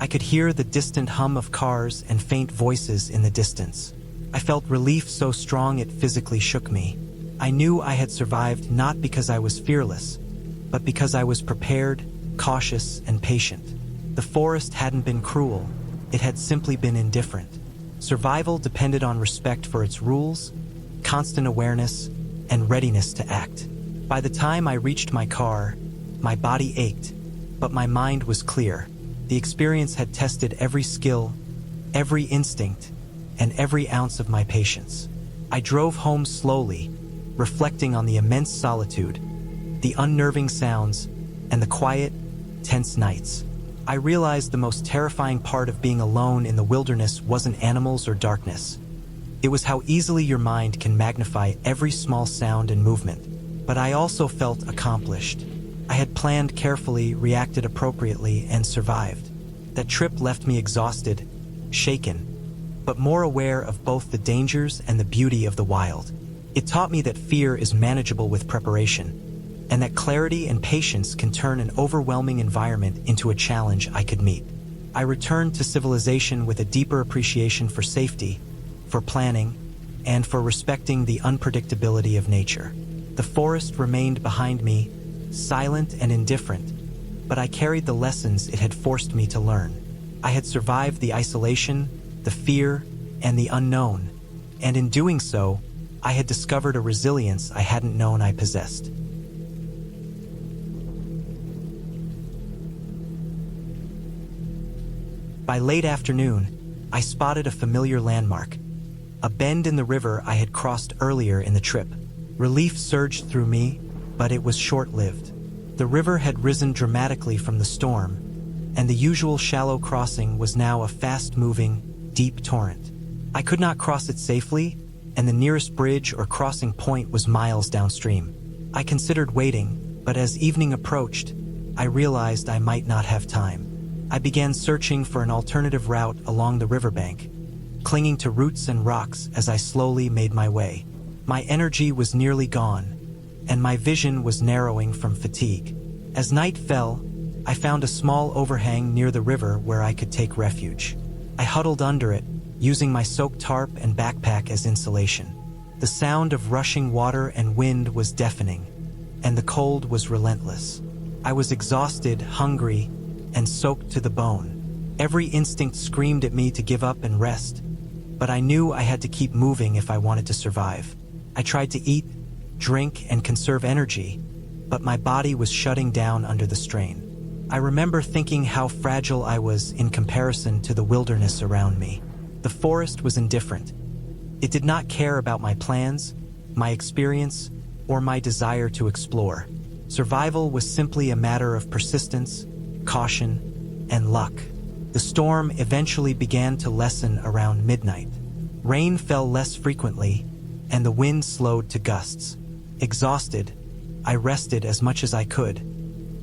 I could hear the distant hum of cars and faint voices in the distance. I felt relief so strong it physically shook me. I knew I had survived not because I was fearless, but because I was prepared, cautious, and patient. The forest hadn't been cruel, it had simply been indifferent. Survival depended on respect for its rules, constant awareness, and readiness to act. By the time I reached my car, My body ached, but my mind was clear. The experience had tested every skill, every instinct, and every ounce of my patience. I drove home slowly, reflecting on the immense solitude, the unnerving sounds, and the quiet, tense nights. I realized the most terrifying part of being alone in the wilderness wasn't animals or darkness. It was how easily your mind can magnify every small sound and movement. But I also felt accomplished. I had planned carefully, reacted appropriately, and survived. That trip left me exhausted, shaken, but more aware of both the dangers and the beauty of the wild. It taught me that fear is manageable with preparation, and that clarity and patience can turn an overwhelming environment into a challenge I could meet. I returned to civilization with a deeper appreciation for safety, for planning, and for respecting the unpredictability of nature. The forest remained behind me, silent and indifferent, but I carried the lessons it had forced me to learn. I had survived the isolation, the fear, and the unknown, and in doing so, I had discovered a resilience I hadn't known I possessed. By late afternoon, I spotted a familiar landmark, a bend in the river I had crossed earlier in the trip. Relief surged through me, but it was short-lived. The river had risen dramatically from the storm, and the usual shallow crossing was now a fast-moving, deep torrent. I could not cross it safely, and the nearest bridge or crossing point was miles downstream. I considered waiting, but as evening approached, I realized I might not have time. I began searching for an alternative route along the riverbank, clinging to roots and rocks as I slowly made my way. My energy was nearly gone, and my vision was narrowing from fatigue. As night fell, I found a small overhang near the river where I could take refuge. I huddled under it, using my soaked tarp and backpack as insulation. The sound of rushing water and wind was deafening, and the cold was relentless. I was exhausted, hungry, and soaked to the bone. Every instinct screamed at me to give up and rest, but I knew I had to keep moving if I wanted to survive. I tried to eat, drink, and conserve energy, but my body was shutting down under the strain. I remember thinking how fragile I was in comparison to the wilderness around me. The forest was indifferent. It did not care about my plans, my experience, or my desire to explore. Survival was simply a matter of persistence, caution, and luck. The storm eventually began to lessen around midnight. Rain fell less frequently, and the wind slowed to gusts. Exhausted, I rested as much as I could,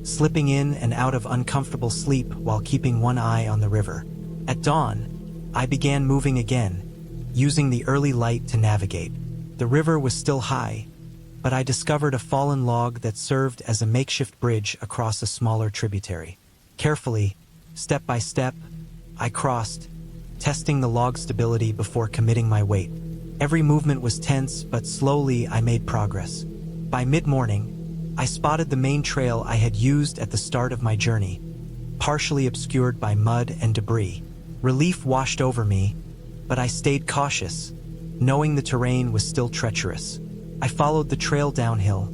slipping in and out of uncomfortable sleep while keeping one eye on the river. At dawn, I began moving again, using the early light to navigate. The river was still high, but I discovered a fallen log that served as a makeshift bridge across a smaller tributary. Carefully, step by step, I crossed, testing the log's stability before committing my weight. Every movement was tense, but slowly I made progress. By mid-morning, I spotted the main trail I had used at the start of my journey, partially obscured by mud and debris. Relief washed over me, but I stayed cautious, knowing the terrain was still treacherous. I followed the trail downhill,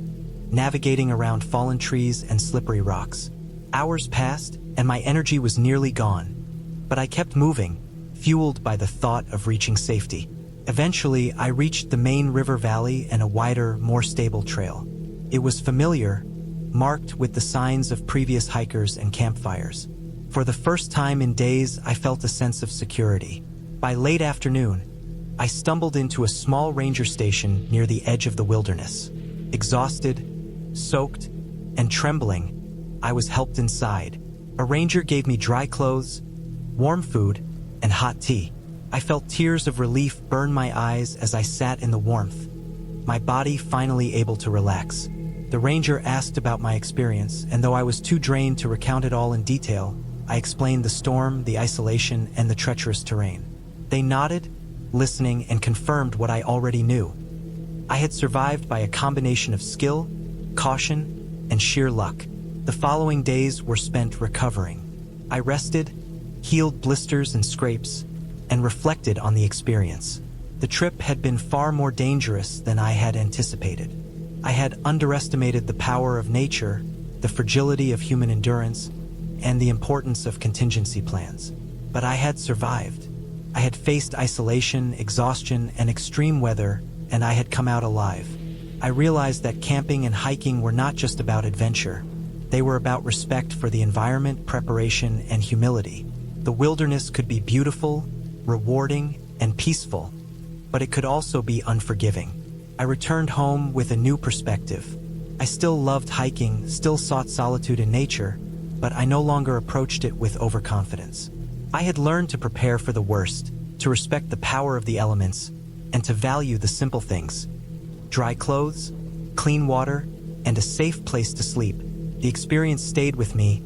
navigating around fallen trees and slippery rocks. Hours passed, and my energy was nearly gone, but I kept moving, fueled by the thought of reaching safety. Eventually, I reached the main river valley and a wider, more stable trail. It was familiar, marked with the signs of previous hikers and campfires. For the first time in days, I felt a sense of security. By late afternoon, I stumbled into a small ranger station near the edge of the wilderness. Exhausted, soaked, and trembling, I was helped inside. A ranger gave me dry clothes, warm food, and hot tea. I felt tears of relief burn my eyes as I sat in the warmth, my body finally able to relax. The ranger asked about my experience, and though I was too drained to recount it all in detail, I explained the storm, the isolation, and the treacherous terrain. They nodded, listening, and confirmed what I already knew. I had survived by a combination of skill, caution, and sheer luck. The following days were spent recovering. I rested, healed blisters and scrapes, and reflected on the experience. The trip had been far more dangerous than I had anticipated. I had underestimated the power of nature the fragility of human endurance, and the importance of contingency plans. But I had survived. I had faced isolation, exhaustion, and extreme weather, and I had come out alive. I realized that camping and hiking were not just about adventure. They were about respect for the environment, preparation, and humility. The wilderness could be beautiful, rewarding, and peaceful, but it could also be unforgiving. I returned home with a new perspective. I still loved hiking, still sought solitude in nature, but I no longer approached it with overconfidence. I had learned to prepare for the worst, to respect the power of the elements, and to value the simple things. Dry clothes, clean water, and a safe place to sleep. The experience stayed with me,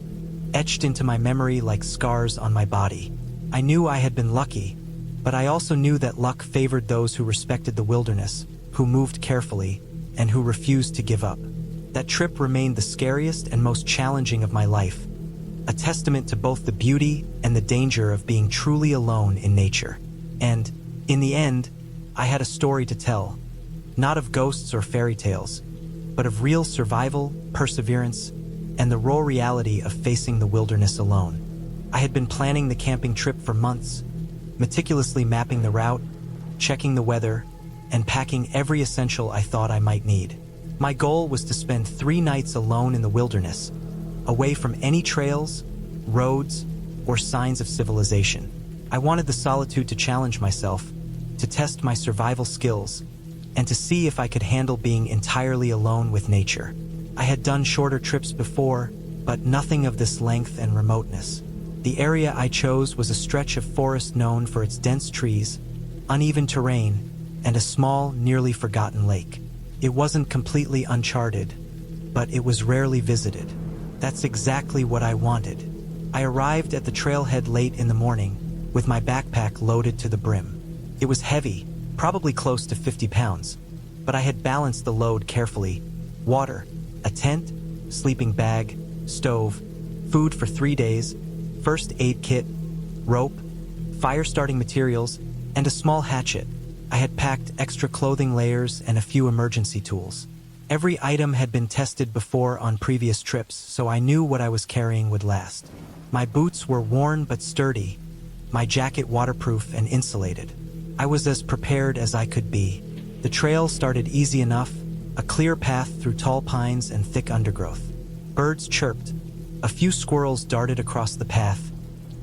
etched into my memory like scars on my body. I knew I had been lucky, but I also knew that luck favored those who respected the wilderness, who moved carefully, and who refused to give up. That trip remained the scariest and most challenging of my life, a testament to both the beauty and the danger of being truly alone in nature. And, in the end, I had a story to tell, not of ghosts or fairy tales, but of real survival, perseverance, and the raw reality of facing the wilderness alone. I had been planning the camping trip for months, meticulously mapping the route, checking the weather, and packing every essential I thought I might need. My goal was to spend 3 nights alone in the wilderness, away from any trails, roads, or signs of civilization. I wanted the solitude to challenge myself, to test my survival skills, and to see if I could handle being entirely alone with nature. I had done shorter trips before, but nothing of this length and remoteness. The area I chose was a stretch of forest known for its dense trees, uneven terrain, and a small, nearly forgotten lake. It wasn't completely uncharted, but it was rarely visited. That's exactly what I wanted. I arrived at the trailhead late in the morning, with my backpack loaded to the brim. It was heavy, probably close to 50 pounds, but I had balanced the load carefully. Water, a tent, sleeping bag, stove, food for 3 days, first aid kit, rope, fire-starting materials, and a small hatchet. I had packed extra clothing layers and a few emergency tools. Every item had been tested before on previous trips, so I knew what I was carrying would last. My boots were worn but sturdy, my jacket waterproof and insulated. I was as prepared as I could be. The trail started easy enough, a clear path through tall pines and thick undergrowth. Birds chirped, a few squirrels darted across the path,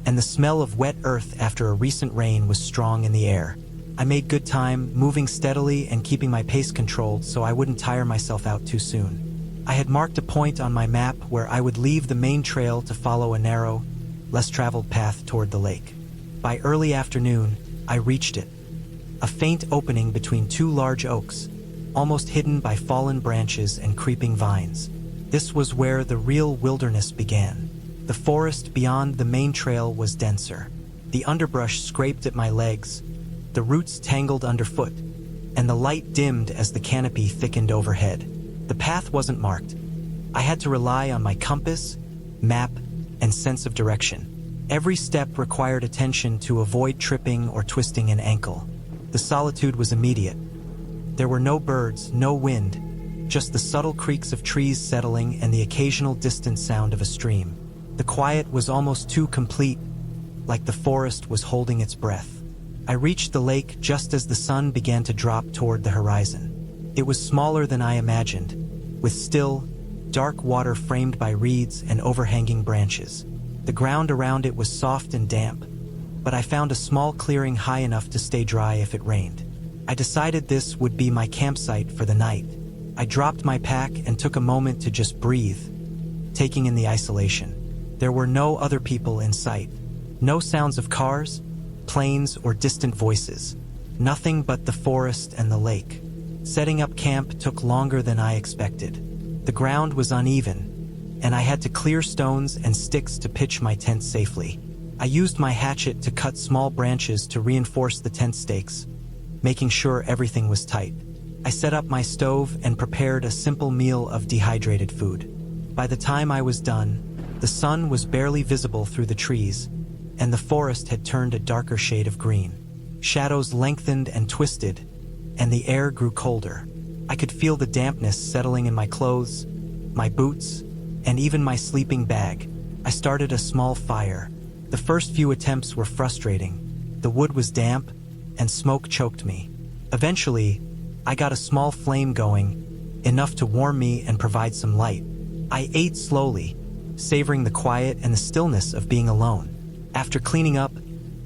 and the smell of wet earth after a recent rain was strong in the air. I made good time, moving steadily and keeping my pace controlled so I wouldn't tire myself out too soon. I had marked a point on my map where I would leave the main trail to follow a narrow, less traveled path toward the lake. By early afternoon, I reached it. A faint opening between 2 large oaks, almost hidden by fallen branches and creeping vines. This was where the real wilderness began. The forest beyond the main trail was denser. The underbrush scraped at my legs, the roots tangled underfoot, and the light dimmed as the canopy thickened overhead. The path wasn't marked. I had to rely on my compass, map, and sense of direction. Every step required attention to avoid tripping or twisting an ankle. The solitude was immediate. There were no birds, no wind, just the subtle creaks of trees settling and the occasional distant sound of a stream. The quiet was almost too complete, like the forest was holding its breath. I reached the lake just as the sun began to drop toward the horizon. It was smaller than I imagined, with still, dark water framed by reeds and overhanging branches. The ground around it was soft and damp, but I found a small clearing high enough to stay dry if it rained. I decided this would be my campsite for the night. I dropped my pack and took a moment to just breathe, taking in the isolation. There were no other people in sight. No sounds of cars, planes, or distant voices. Nothing but the forest and the lake. Setting up camp took longer than I expected. The ground was uneven, and I had to clear stones and sticks to pitch my tent safely. I used my hatchet to cut small branches to reinforce the tent stakes, making sure everything was tight. I set up my stove and prepared a simple meal of dehydrated food. By the time I was done, the sun was barely visible through the trees, and the forest had turned a darker shade of green. Shadows lengthened and twisted, and the air grew colder. I could feel the dampness settling in my clothes, my boots, and even my sleeping bag. I started a small fire. The first few attempts were frustrating. The wood was damp, and smoke choked me. Eventually, I got a small flame going, enough to warm me and provide some light. I ate slowly, savoring the quiet and the stillness of being alone. After cleaning up,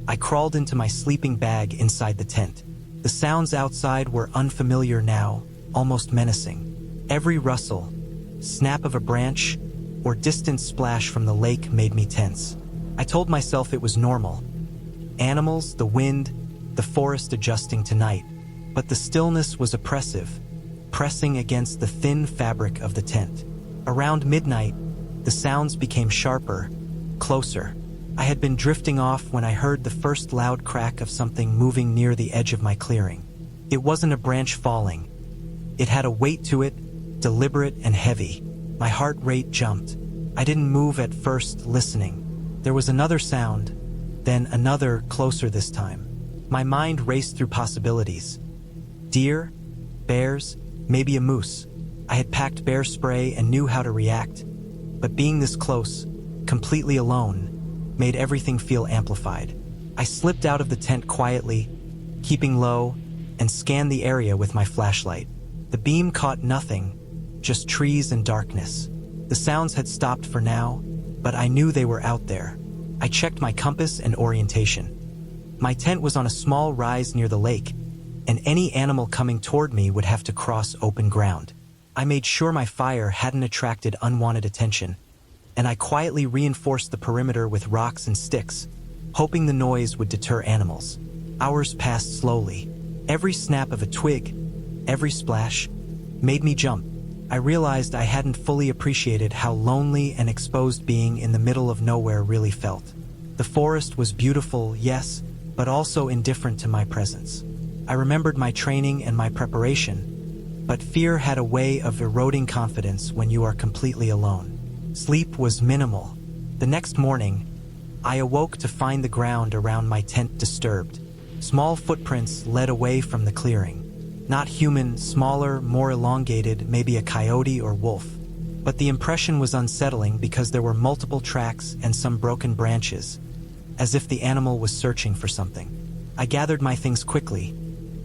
I crawled into my sleeping bag inside the tent. The sounds outside were unfamiliar now, almost menacing. Every rustle, snap of a branch, or distant splash from the lake made me tense. I told myself it was normal. Animals, the wind, the forest adjusting to night. But the stillness was oppressive, pressing against the thin fabric of the tent. Around midnight, the sounds became sharper, closer. I had been drifting off when I heard the first loud crack of something moving near the edge of my clearing. It wasn't a branch falling. It had a weight to it, deliberate and heavy. My heart rate jumped. I didn't move at first, listening. There was another sound, then another, closer this time. My mind raced through possibilities. Deer, bears, maybe a moose. I had packed bear spray and knew how to react. But being this close, completely alone, made everything feel amplified. I slipped out of the tent quietly, keeping low, and scanned the area with my flashlight. The beam caught nothing, just trees and darkness. The sounds had stopped for now, but I knew they were out there. I checked my compass and orientation. My tent was on a small rise near the lake, and any animal coming toward me would have to cross open ground. I made sure my fire hadn't attracted unwanted attention, and I quietly reinforced the perimeter with rocks and sticks, hoping the noise would deter animals. Hours passed slowly. Every snap of a twig, every splash, made me jump. I realized I hadn't fully appreciated how lonely and exposed being in the middle of nowhere really felt. The forest was beautiful, yes, but also indifferent to my presence. I remembered my training and my preparation, but fear had a way of eroding confidence when you are completely alone. Sleep was minimal. The next morning, I awoke to find the ground around my tent disturbed. Small footprints led away from the clearing. Not human, smaller, more elongated, maybe a coyote or wolf. But the impression was unsettling because there were multiple tracks and some broken branches, as if the animal was searching for something. I gathered my things quickly,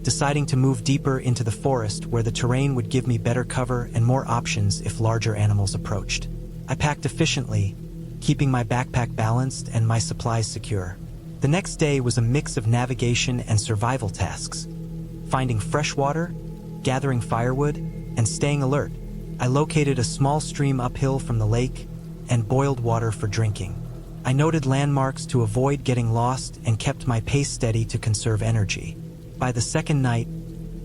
deciding to move deeper into the forest where the terrain would give me better cover and more options if larger animals approached. I packed efficiently, keeping my backpack balanced and my supplies secure. The next day was a mix of navigation and survival tasks. Finding fresh water, gathering firewood, and staying alert. I located a small stream uphill from the lake and boiled water for drinking. I noted landmarks to avoid getting lost and kept my pace steady to conserve energy. By the second night,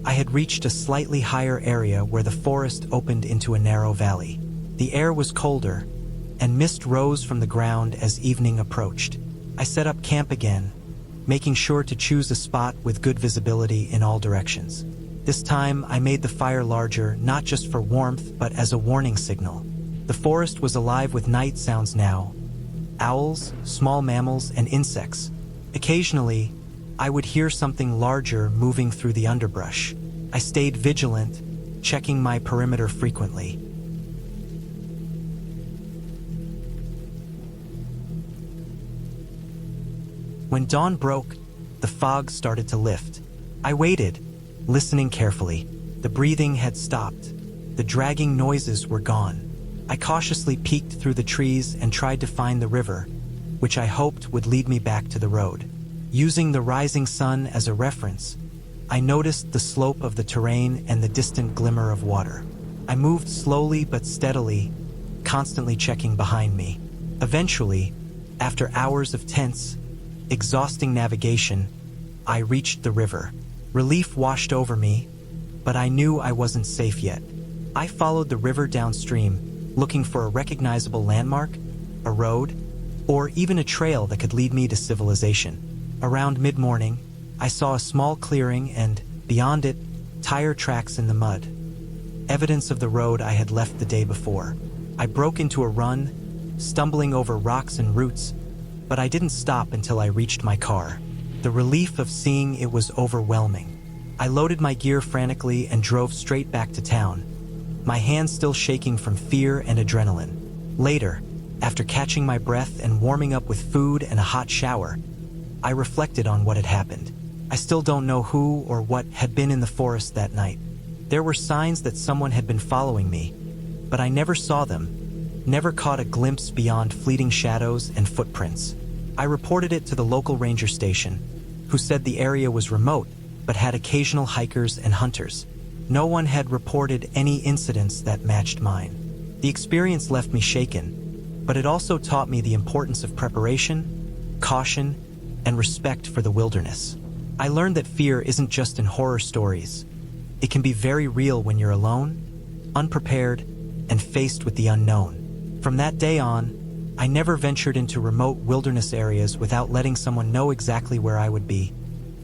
I had reached a slightly higher area where the forest opened into a narrow valley. The air was colder, and mist rose from the ground as evening approached. I set up camp again, making sure to choose a spot with good visibility in all directions. This time, I made the fire larger, not just for warmth, but as a warning signal. The forest was alive with night sounds now. Owls, small mammals, and insects. Occasionally, I would hear something larger moving through the underbrush. I stayed vigilant, checking my perimeter frequently. When dawn broke, the fog started to lift. I waited, listening carefully. The breathing had stopped. The dragging noises were gone. I cautiously peeked through the trees and tried to find the river, which I hoped would lead me back to the road. Using the rising sun as a reference, I noticed the slope of the terrain and the distant glimmer of water. I moved slowly but steadily, constantly checking behind me. Eventually, after hours of tense, exhausting navigation, I reached the river. Relief washed over me, but I knew I wasn't safe yet. I followed the river downstream, looking for a recognizable landmark, a road, or even a trail that could lead me to civilization. Around mid-morning, I saw a small clearing and, beyond it, tire tracks in the mud. Evidence of the road I had left the day before. I broke into a run, stumbling over rocks and roots, but I didn't stop until I reached my car. The relief of seeing it was overwhelming. I loaded my gear frantically and drove straight back to town, my hands still shaking from fear and adrenaline. Later, after catching my breath and warming up with food and a hot shower, I reflected on what had happened. I still don't know who or what had been in the forest that night. There were signs that someone had been following me, but I never saw them, never caught a glimpse beyond fleeting shadows and footprints. I reported it to the local ranger station, who said the area was remote but had occasional hikers and hunters. No one had reported any incidents that matched mine. The experience left me shaken, but it also taught me the importance of preparation, caution, and respect for the wilderness. I learned that fear isn't just in horror stories. It can be very real when you're alone, unprepared, and faced with the unknown. From that day on, I never ventured into remote wilderness areas without letting someone know exactly where I would be,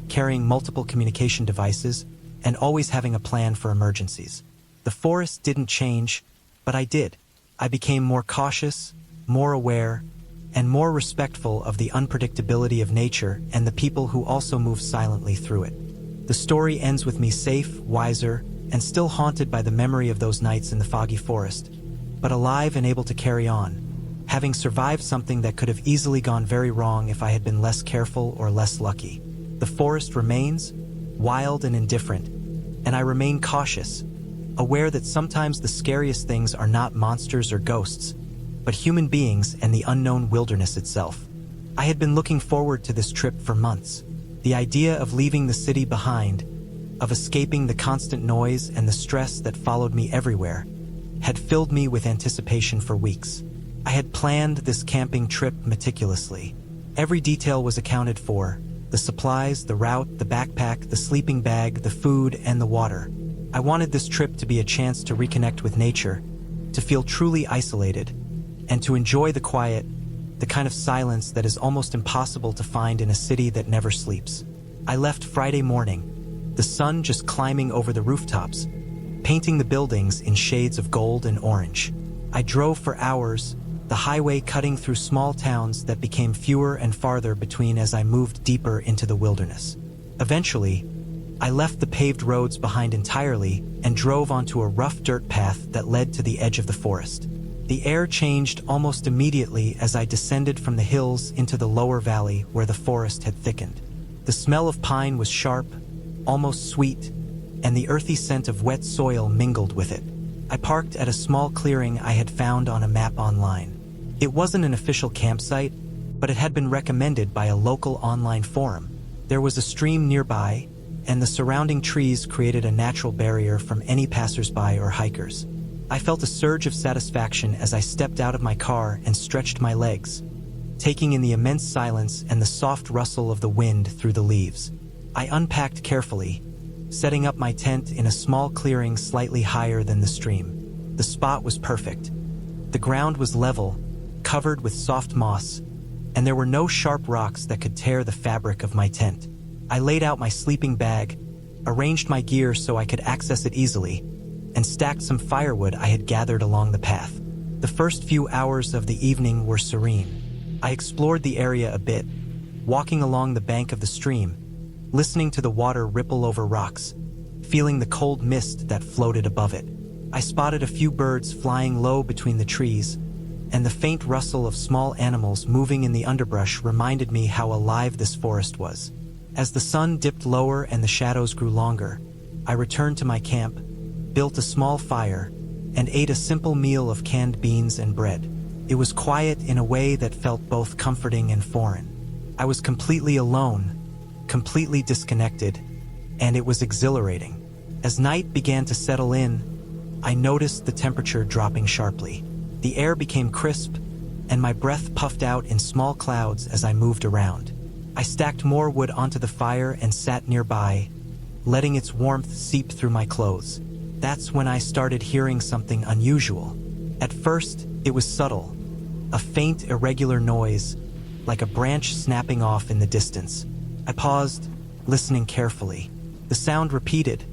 carrying multiple communication devices, and always having a plan for emergencies. The forest didn't change, but I did. I became more cautious, more aware, and more respectful of the unpredictability of nature and the people who also move silently through it. The story ends with me safe, wiser, and still haunted by the memory of those nights in the foggy forest, but alive and able to carry on, having survived something that could have easily gone very wrong if I had been less careful or less lucky. The forest remains wild and indifferent, and I remain cautious, aware that sometimes the scariest things are not monsters or ghosts, but human beings and the unknown wilderness itself. I had been looking forward to this trip for months. The idea of leaving the city behind, of escaping the constant noise and the stress that followed me everywhere, had filled me with anticipation for weeks. I had planned this camping trip meticulously. Every detail was accounted for: the supplies, the route, the backpack, the sleeping bag, the food, and the water. I wanted this trip to be a chance to reconnect with nature, to feel truly isolated, and to enjoy the quiet, the kind of silence that is almost impossible to find in a city that never sleeps. I left Friday morning, the sun just climbing over the rooftops, painting the buildings in shades of gold and orange. I drove for hours, the highway cutting through small towns that became fewer and farther between as I moved deeper into the wilderness. Eventually, I left the paved roads behind entirely and drove onto a rough dirt path that led to the edge of the forest. The air changed almost immediately as I descended from the hills into the lower valley where the forest had thickened. The smell of pine was sharp, almost sweet, and the earthy scent of wet soil mingled with it. I parked at a small clearing I had found on a map online. It wasn't an official campsite, but it had been recommended by a local online forum. There was a stream nearby, and the surrounding trees created a natural barrier from any passersby or hikers. I felt a surge of satisfaction as I stepped out of my car and stretched my legs, taking in the immense silence and the soft rustle of the wind through the leaves. I unpacked carefully, setting up my tent in a small clearing slightly higher than the stream. The spot was perfect. The ground was level, covered with soft moss, and there were no sharp rocks that could tear the fabric of my tent. I laid out my sleeping bag, arranged my gear so I could access it easily, and stacked some firewood I had gathered along the path. The first few hours of the evening were serene. I explored the area a bit, walking along the bank of the stream, listening to the water ripple over rocks, feeling the cold mist that floated above it. I spotted a few birds flying low between the trees, and the faint rustle of small animals moving in the underbrush reminded me how alive this forest was. As the sun dipped lower and the shadows grew longer, I returned to my camp, built a small fire, and ate a simple meal of canned beans and bread. It was quiet in a way that felt both comforting and foreign. I was completely alone, completely disconnected, and it was exhilarating. As night began to settle in, I noticed the temperature dropping sharply. The air became crisp, and my breath puffed out in small clouds as I moved around. I stacked more wood onto the fire and sat nearby, letting its warmth seep through my clothes. That's when I started hearing something unusual. At first, it was subtle, a faint, irregular noise, like a branch snapping off in the distance. I paused, listening carefully. The sound repeated,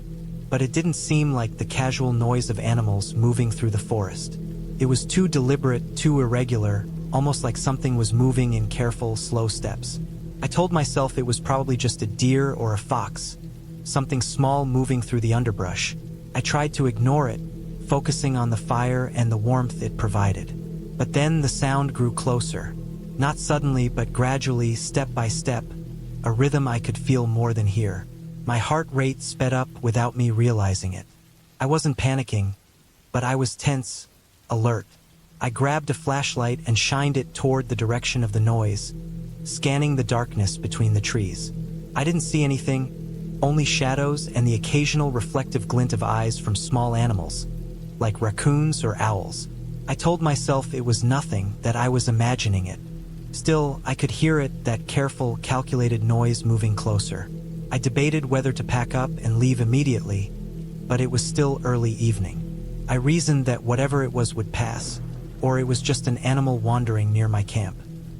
but it didn't seem like the casual noise of animals moving through the forest. It was too deliberate, too irregular, almost like something was moving in careful, slow steps. I told myself it was probably just a deer or a fox, something small moving through the underbrush. I tried to ignore it, focusing on the fire and the warmth it provided. But then the sound grew closer. Not suddenly, but gradually, step by step, a rhythm I could feel more than hear. My heart rate sped up without me realizing it. I wasn't panicking, but I was tense, alert. I grabbed a flashlight and shined it toward the direction of the noise, scanning the darkness between the trees. I didn't see anything, only shadows and the occasional reflective glint of eyes from small animals, like raccoons or owls. I told myself it was nothing, that I was imagining it. Still, I could hear it, that careful, calculated noise moving closer. I debated whether to pack up and leave immediately, but it was still early evening. I reasoned that whatever it was would pass, or it was just an animal wandering near my camp.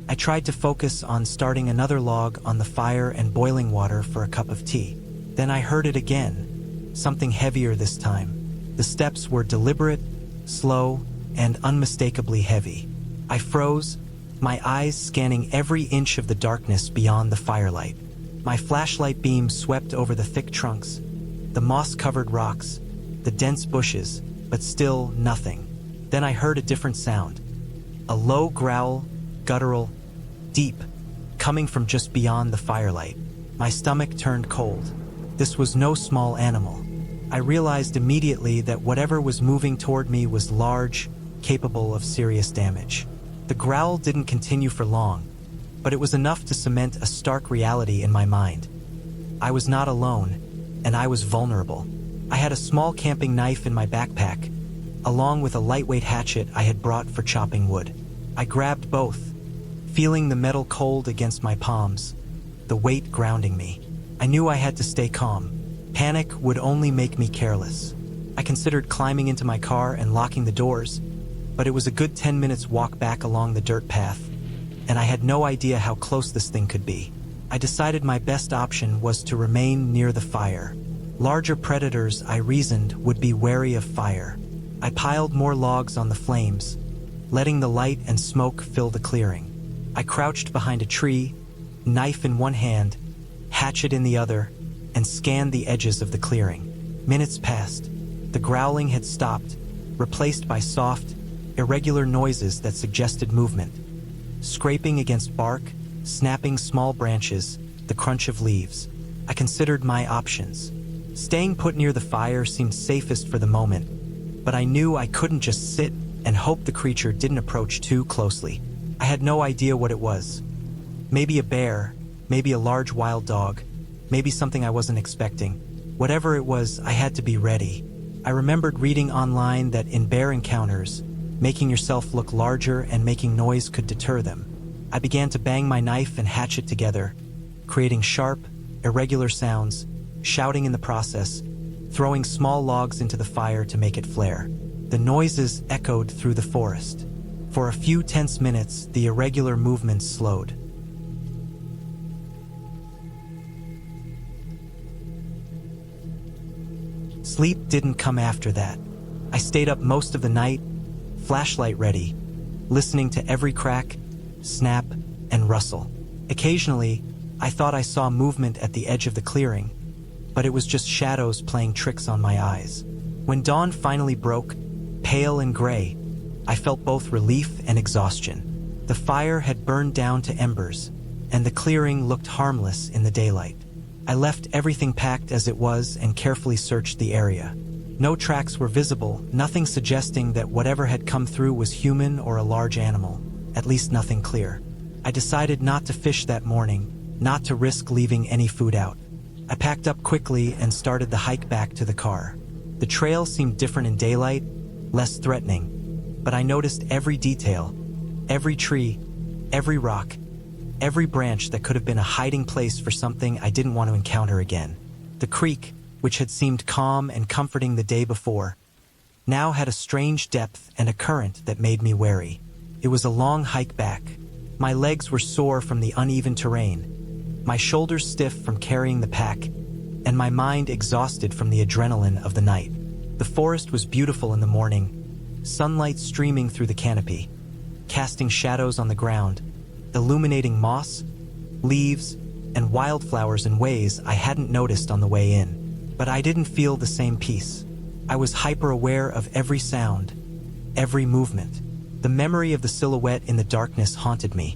I tried to focus on starting another log on the fire and boiling water for a cup of tea. Then I heard it again, something heavier this time. The steps were deliberate, slow, and unmistakably heavy. I froze, my eyes scanning every inch of the darkness beyond the firelight. My flashlight beam swept over the thick trunks, the moss-covered rocks, the dense bushes, but still nothing. Then I heard a different sound. A low growl, guttural, deep, coming from just beyond the firelight. My stomach turned cold. This was no small animal. I realized immediately that whatever was moving toward me was large, capable of serious damage. The growl didn't continue for long, but it was enough to cement a stark reality in my mind. I was not alone, and I was vulnerable. I had a small camping knife in my backpack, along with a lightweight hatchet I had brought for chopping wood. I grabbed both, feeling the metal cold against my palms, the weight grounding me. I knew I had to stay calm. Panic would only make me careless. I considered climbing into my car and locking the doors, but it was a good 10 minutes walk back along the dirt path, and I had no idea how close this thing could be. I decided my best option was to remain near the fire. Larger predators, I reasoned, would be wary of fire. I piled more logs on the flames, letting the light and smoke fill the clearing. I crouched behind a tree, knife in one hand, hatchet in the other, and scanned the edges of the clearing. Minutes passed. The growling had stopped, replaced by soft, irregular noises that suggested movement. Scraping against bark, snapping small branches, the crunch of leaves. I considered my options. Staying put near the fire seemed safest for the moment, but I knew I couldn't just sit and hope the creature didn't approach too closely. I had no idea what it was. Maybe a bear, maybe a large wild dog, maybe something I wasn't expecting. Whatever it was, I had to be ready. I remembered reading online that in bear encounters, making yourself look larger and making noise could deter them. I began to bang my knife and hatchet together, creating sharp, irregular sounds, shouting in the process, throwing small logs into the fire to make it flare. The noises echoed through the forest. For a few tense minutes, the irregular movements slowed. Sleep didn't come after that. I stayed up most of the night, flashlight ready, listening to every crack, snap, and rustle. Occasionally, I thought I saw movement at the edge of the clearing, but it was just shadows playing tricks on my eyes. When dawn finally broke, pale and gray, I felt both relief and exhaustion. The fire had burned down to embers, and the clearing looked harmless in the daylight. I left everything packed as it was and carefully searched the area. No tracks were visible, nothing suggesting that whatever had come through was human or a large animal, at least nothing clear. I decided not to fish that morning, not to risk leaving any food out. I packed up quickly and started the hike back to the car. The trail seemed different in daylight, less threatening, but I noticed every detail, every tree, every rock, every branch that could have been a hiding place for something I didn't want to encounter again. The creek, which had seemed calm and comforting the day before, now had a strange depth and a current that made me wary. It was a long hike back. My legs were sore from the uneven terrain, my shoulders stiff from carrying the pack, and my mind exhausted from the adrenaline of the night. The forest was beautiful in the morning, sunlight streaming through the canopy, casting shadows on the ground, illuminating moss, leaves, and wildflowers in ways I hadn't noticed on the way in. But I didn't feel the same peace. I was hyper-aware of every sound, every movement. The memory of the silhouette in the darkness haunted me,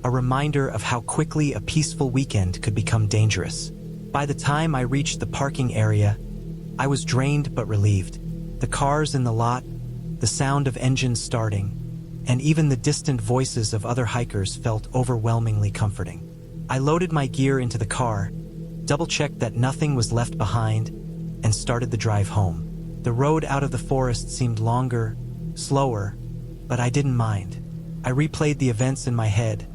a reminder of how quickly a peaceful weekend could become dangerous. By the time I reached the parking area, I was drained but relieved. The cars in the lot, the sound of engines starting, and even the distant voices of other hikers felt overwhelmingly comforting. I loaded my gear into the car, double-checked that nothing was left behind, and started the drive home. The road out of the forest seemed longer, slower, but I didn't mind. I replayed the events in my head,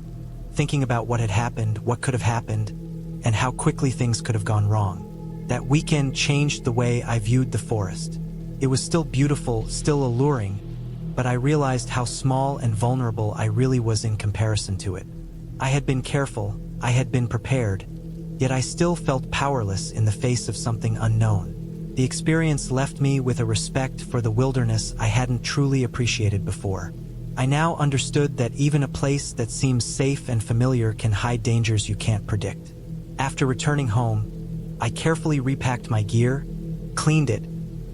thinking about what had happened, what could have happened, and how quickly things could have gone wrong. That weekend changed the way I viewed the forest. It was still beautiful, still alluring, but I realized how small and vulnerable I really was in comparison to it. I had been careful, I had been prepared, yet I still felt powerless in the face of something unknown. The experience left me with a respect for the wilderness I hadn't truly appreciated before. I now understood that even a place that seems safe and familiar can hide dangers you can't predict. After returning home, I carefully repacked my gear, cleaned it,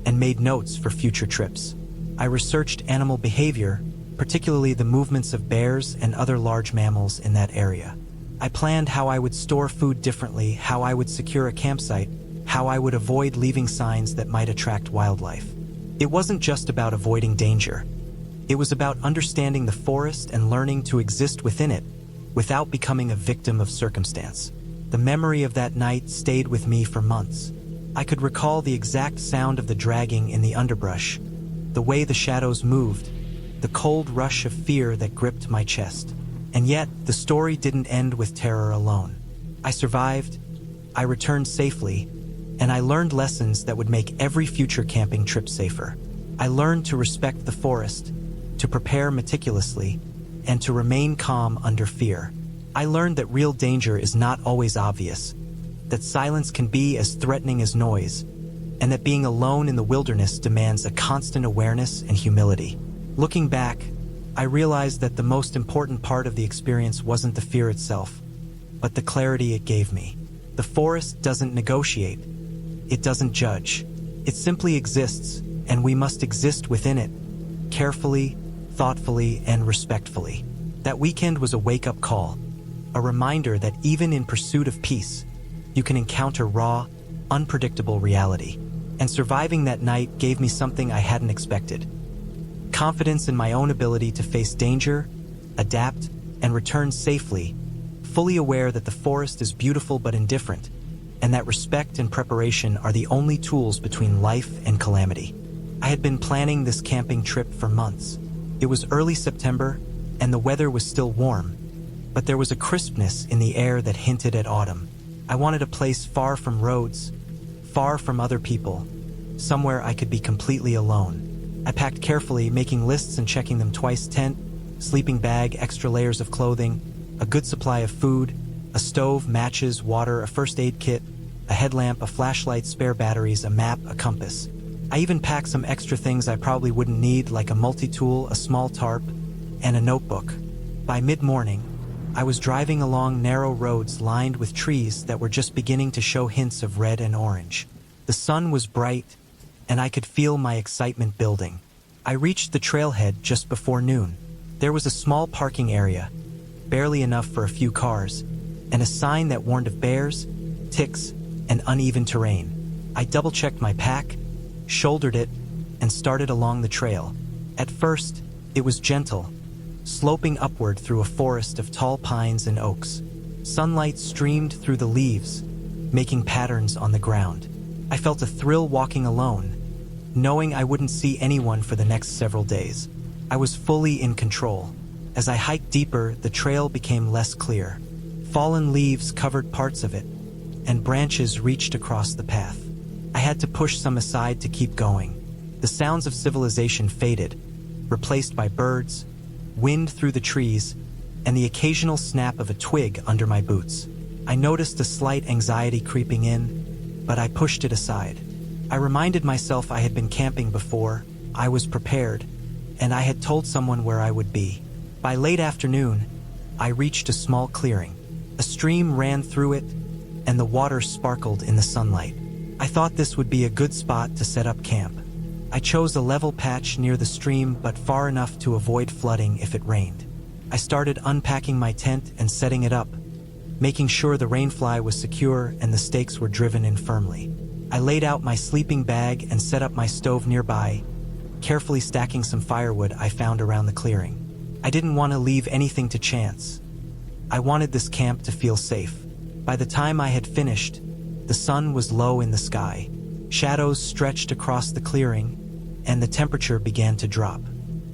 and made notes for future trips. I researched animal behavior, particularly the movements of bears and other large mammals in that area. I planned how I would store food differently, how I would secure a campsite, how I would avoid leaving signs that might attract wildlife. It wasn't just about avoiding danger. It was about understanding the forest and learning to exist within it without becoming a victim of circumstance. The memory of that night stayed with me for months. I could recall the exact sound of the dragging in the underbrush, the way the shadows moved, the cold rush of fear that gripped my chest. And yet, the story didn't end with terror alone. I survived, I returned safely, and I learned lessons that would make every future camping trip safer. I learned to respect the forest, to prepare meticulously, and to remain calm under fear. I learned that real danger is not always obvious, that silence can be as threatening as noise, and that being alone in the wilderness demands a constant awareness and humility. Looking back, I realized that the most important part of the experience wasn't the fear itself, but the clarity it gave me. The forest doesn't negotiate. It doesn't judge. It simply exists, and we must exist within it, carefully, thoughtfully, and respectfully. That weekend was a wake-up call, a reminder that even in pursuit of peace, you can encounter raw, unpredictable reality. And surviving that night gave me something I hadn't expected: confidence in my own ability to face danger, adapt, and return safely, fully aware that the forest is beautiful but indifferent, and that respect and preparation are the only tools between life and calamity. I had been planning this camping trip for months. It was early September, and the weather was still warm, but there was a crispness in the air that hinted at autumn. I wanted a place far from roads, far from other people, somewhere I could be completely alone. I packed carefully, making lists and checking them twice: tent, sleeping bag, extra layers of clothing, a good supply of food, a stove, matches, water, a first aid kit, a headlamp, a flashlight, spare batteries, a map, a compass. I even packed some extra things I probably wouldn't need, like a multi-tool, a small tarp, and a notebook. By mid-morning, I was driving along narrow roads lined with trees that were just beginning to show hints of red and orange. The sun was bright, and I could feel my excitement building. I reached the trailhead just before noon. There was a small parking area, barely enough for a few cars, and a sign that warned of bears, ticks, and uneven terrain. I double-checked my pack, shouldered it, and started along the trail. At first, it was gentle, sloping upward through a forest of tall pines and oaks. Sunlight streamed through the leaves, making patterns on the ground. I felt a thrill walking alone, knowing I wouldn't see anyone for the next several days. I was fully in control. As I hiked deeper, the trail became less clear. Fallen leaves covered parts of it, and branches reached across the path. I had to push some aside to keep going. The sounds of civilization faded, replaced by birds, wind through the trees, and the occasional snap of a twig under my boots. I noticed a slight anxiety creeping in, but I pushed it aside. I reminded myself I had been camping before, I was prepared, and I had told someone where I would be. By late afternoon, I reached a small clearing. A stream ran through it, and the water sparkled in the sunlight. I thought this would be a good spot to set up camp. I chose a level patch near the stream but far enough to avoid flooding if it rained. I started unpacking my tent and setting it up, making sure the rainfly was secure and the stakes were driven in firmly. I laid out my sleeping bag and set up my stove nearby, carefully stacking some firewood I found around the clearing. I didn't want to leave anything to chance. I wanted this camp to feel safe. By the time I had finished, the sun was low in the sky. Shadows stretched across the clearing, and the temperature began to drop.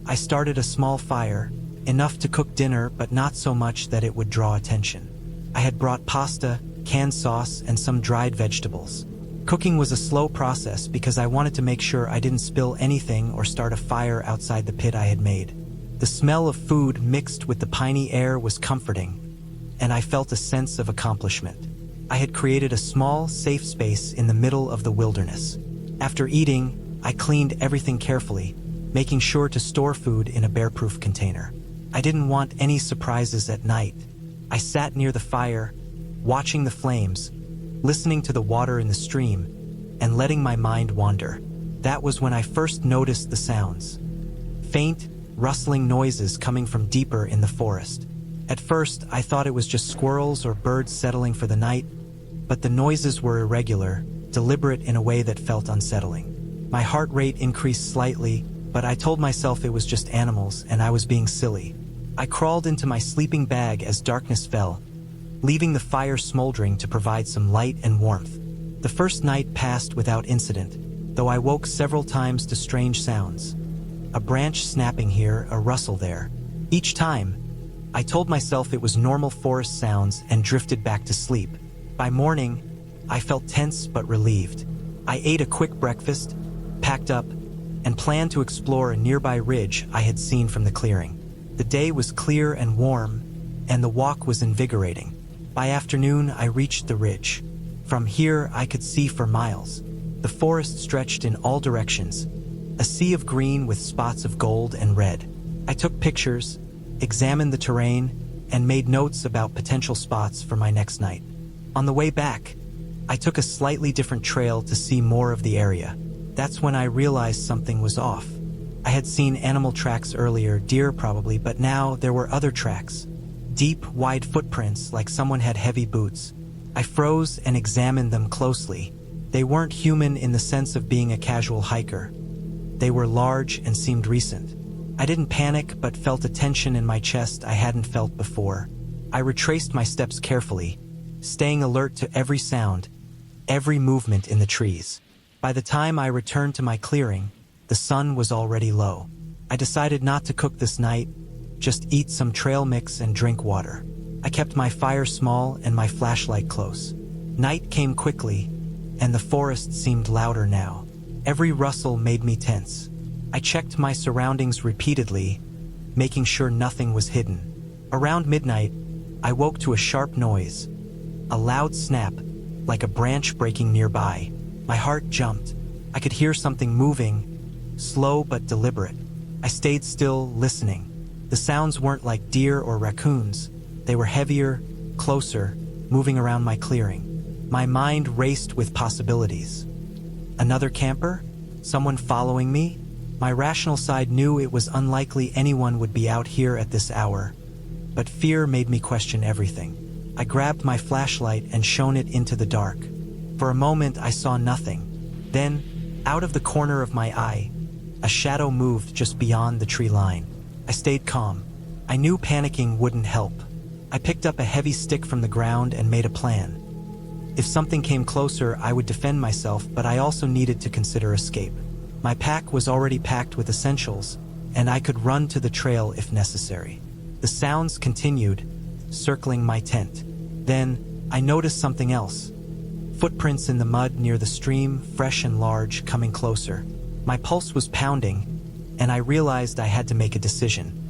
I started a small fire, enough to cook dinner but not so much that it would draw attention. I had brought pasta, canned sauce, and some dried vegetables. Cooking was a slow process because I wanted to make sure I didn't spill anything or start a fire outside the pit I had made. The smell of food mixed with the piney air was comforting, and I felt a sense of accomplishment. I had created a small, safe space in the middle of the wilderness. After eating, I cleaned everything carefully, making sure to store food in a bear-proof container. I didn't want any surprises at night. I sat near the fire, watching the flames, listening to the water in the stream, and letting my mind wander. That was when I first noticed the sounds. Faint, rustling noises coming from deeper in the forest. At first, I thought it was just squirrels or birds settling for the night, but the noises were irregular, deliberate in a way that felt unsettling. My heart rate increased slightly, but I told myself it was just animals and I was being silly. I crawled into my sleeping bag as darkness fell, leaving the fire smoldering to provide some light and warmth. The first night passed without incident, though I woke several times to strange sounds. A branch snapping here, a rustle there. Each time, I told myself it was normal forest sounds and drifted back to sleep. By morning, I felt tense but relieved. I ate a quick breakfast, packed up, and planned to explore a nearby ridge I had seen from the clearing. The day was clear and warm, and the walk was invigorating. By afternoon, I reached the ridge. From here, I could see for miles. The forest stretched in all directions, a sea of green with spots of gold and red. I took pictures, examined the terrain, and made notes about potential spots for my next night. On the way back, I took a slightly different trail to see more of the area. That's when I realized something was off. I had seen animal tracks earlier, deer probably, but now there were other tracks. Deep, wide footprints like someone had heavy boots. I froze and examined them closely. They weren't human in the sense of being a casual hiker. They were large and seemed recent. I didn't panic but felt a tension in my chest I hadn't felt before. I retraced my steps carefully, staying alert to every sound, every movement in the trees. By the time I returned to my clearing, the sun was already low. I decided not to cook this night, just eat some trail mix and drink water. I kept my fire small and my flashlight close. Night came quickly, and the forest seemed louder now. Every rustle made me tense. I checked my surroundings repeatedly, making sure nothing was hidden. Around midnight, I woke to a sharp noise, a loud snap, like a branch breaking nearby. My heart jumped. I could hear something moving, slow but deliberate. I stayed still, listening. The sounds weren't like deer or raccoons. They were heavier, closer, moving around my clearing. My mind raced with possibilities. Another camper? Someone following me? My rational side knew it was unlikely anyone would be out here at this hour, but fear made me question everything. I grabbed my flashlight and shone it into the dark. For a moment, I saw nothing. Then, out of the corner of my eye, a shadow moved just beyond the tree line. I stayed calm. I knew panicking wouldn't help. I picked up a heavy stick from the ground and made a plan. If something came closer, I would defend myself, but I also needed to consider escape. My pack was already packed with essentials, and I could run to the trail if necessary. The sounds continued, circling my tent. Then, I noticed something else. Footprints in the mud near the stream, fresh and large, coming closer. My pulse was pounding, and I realized I had to make a decision.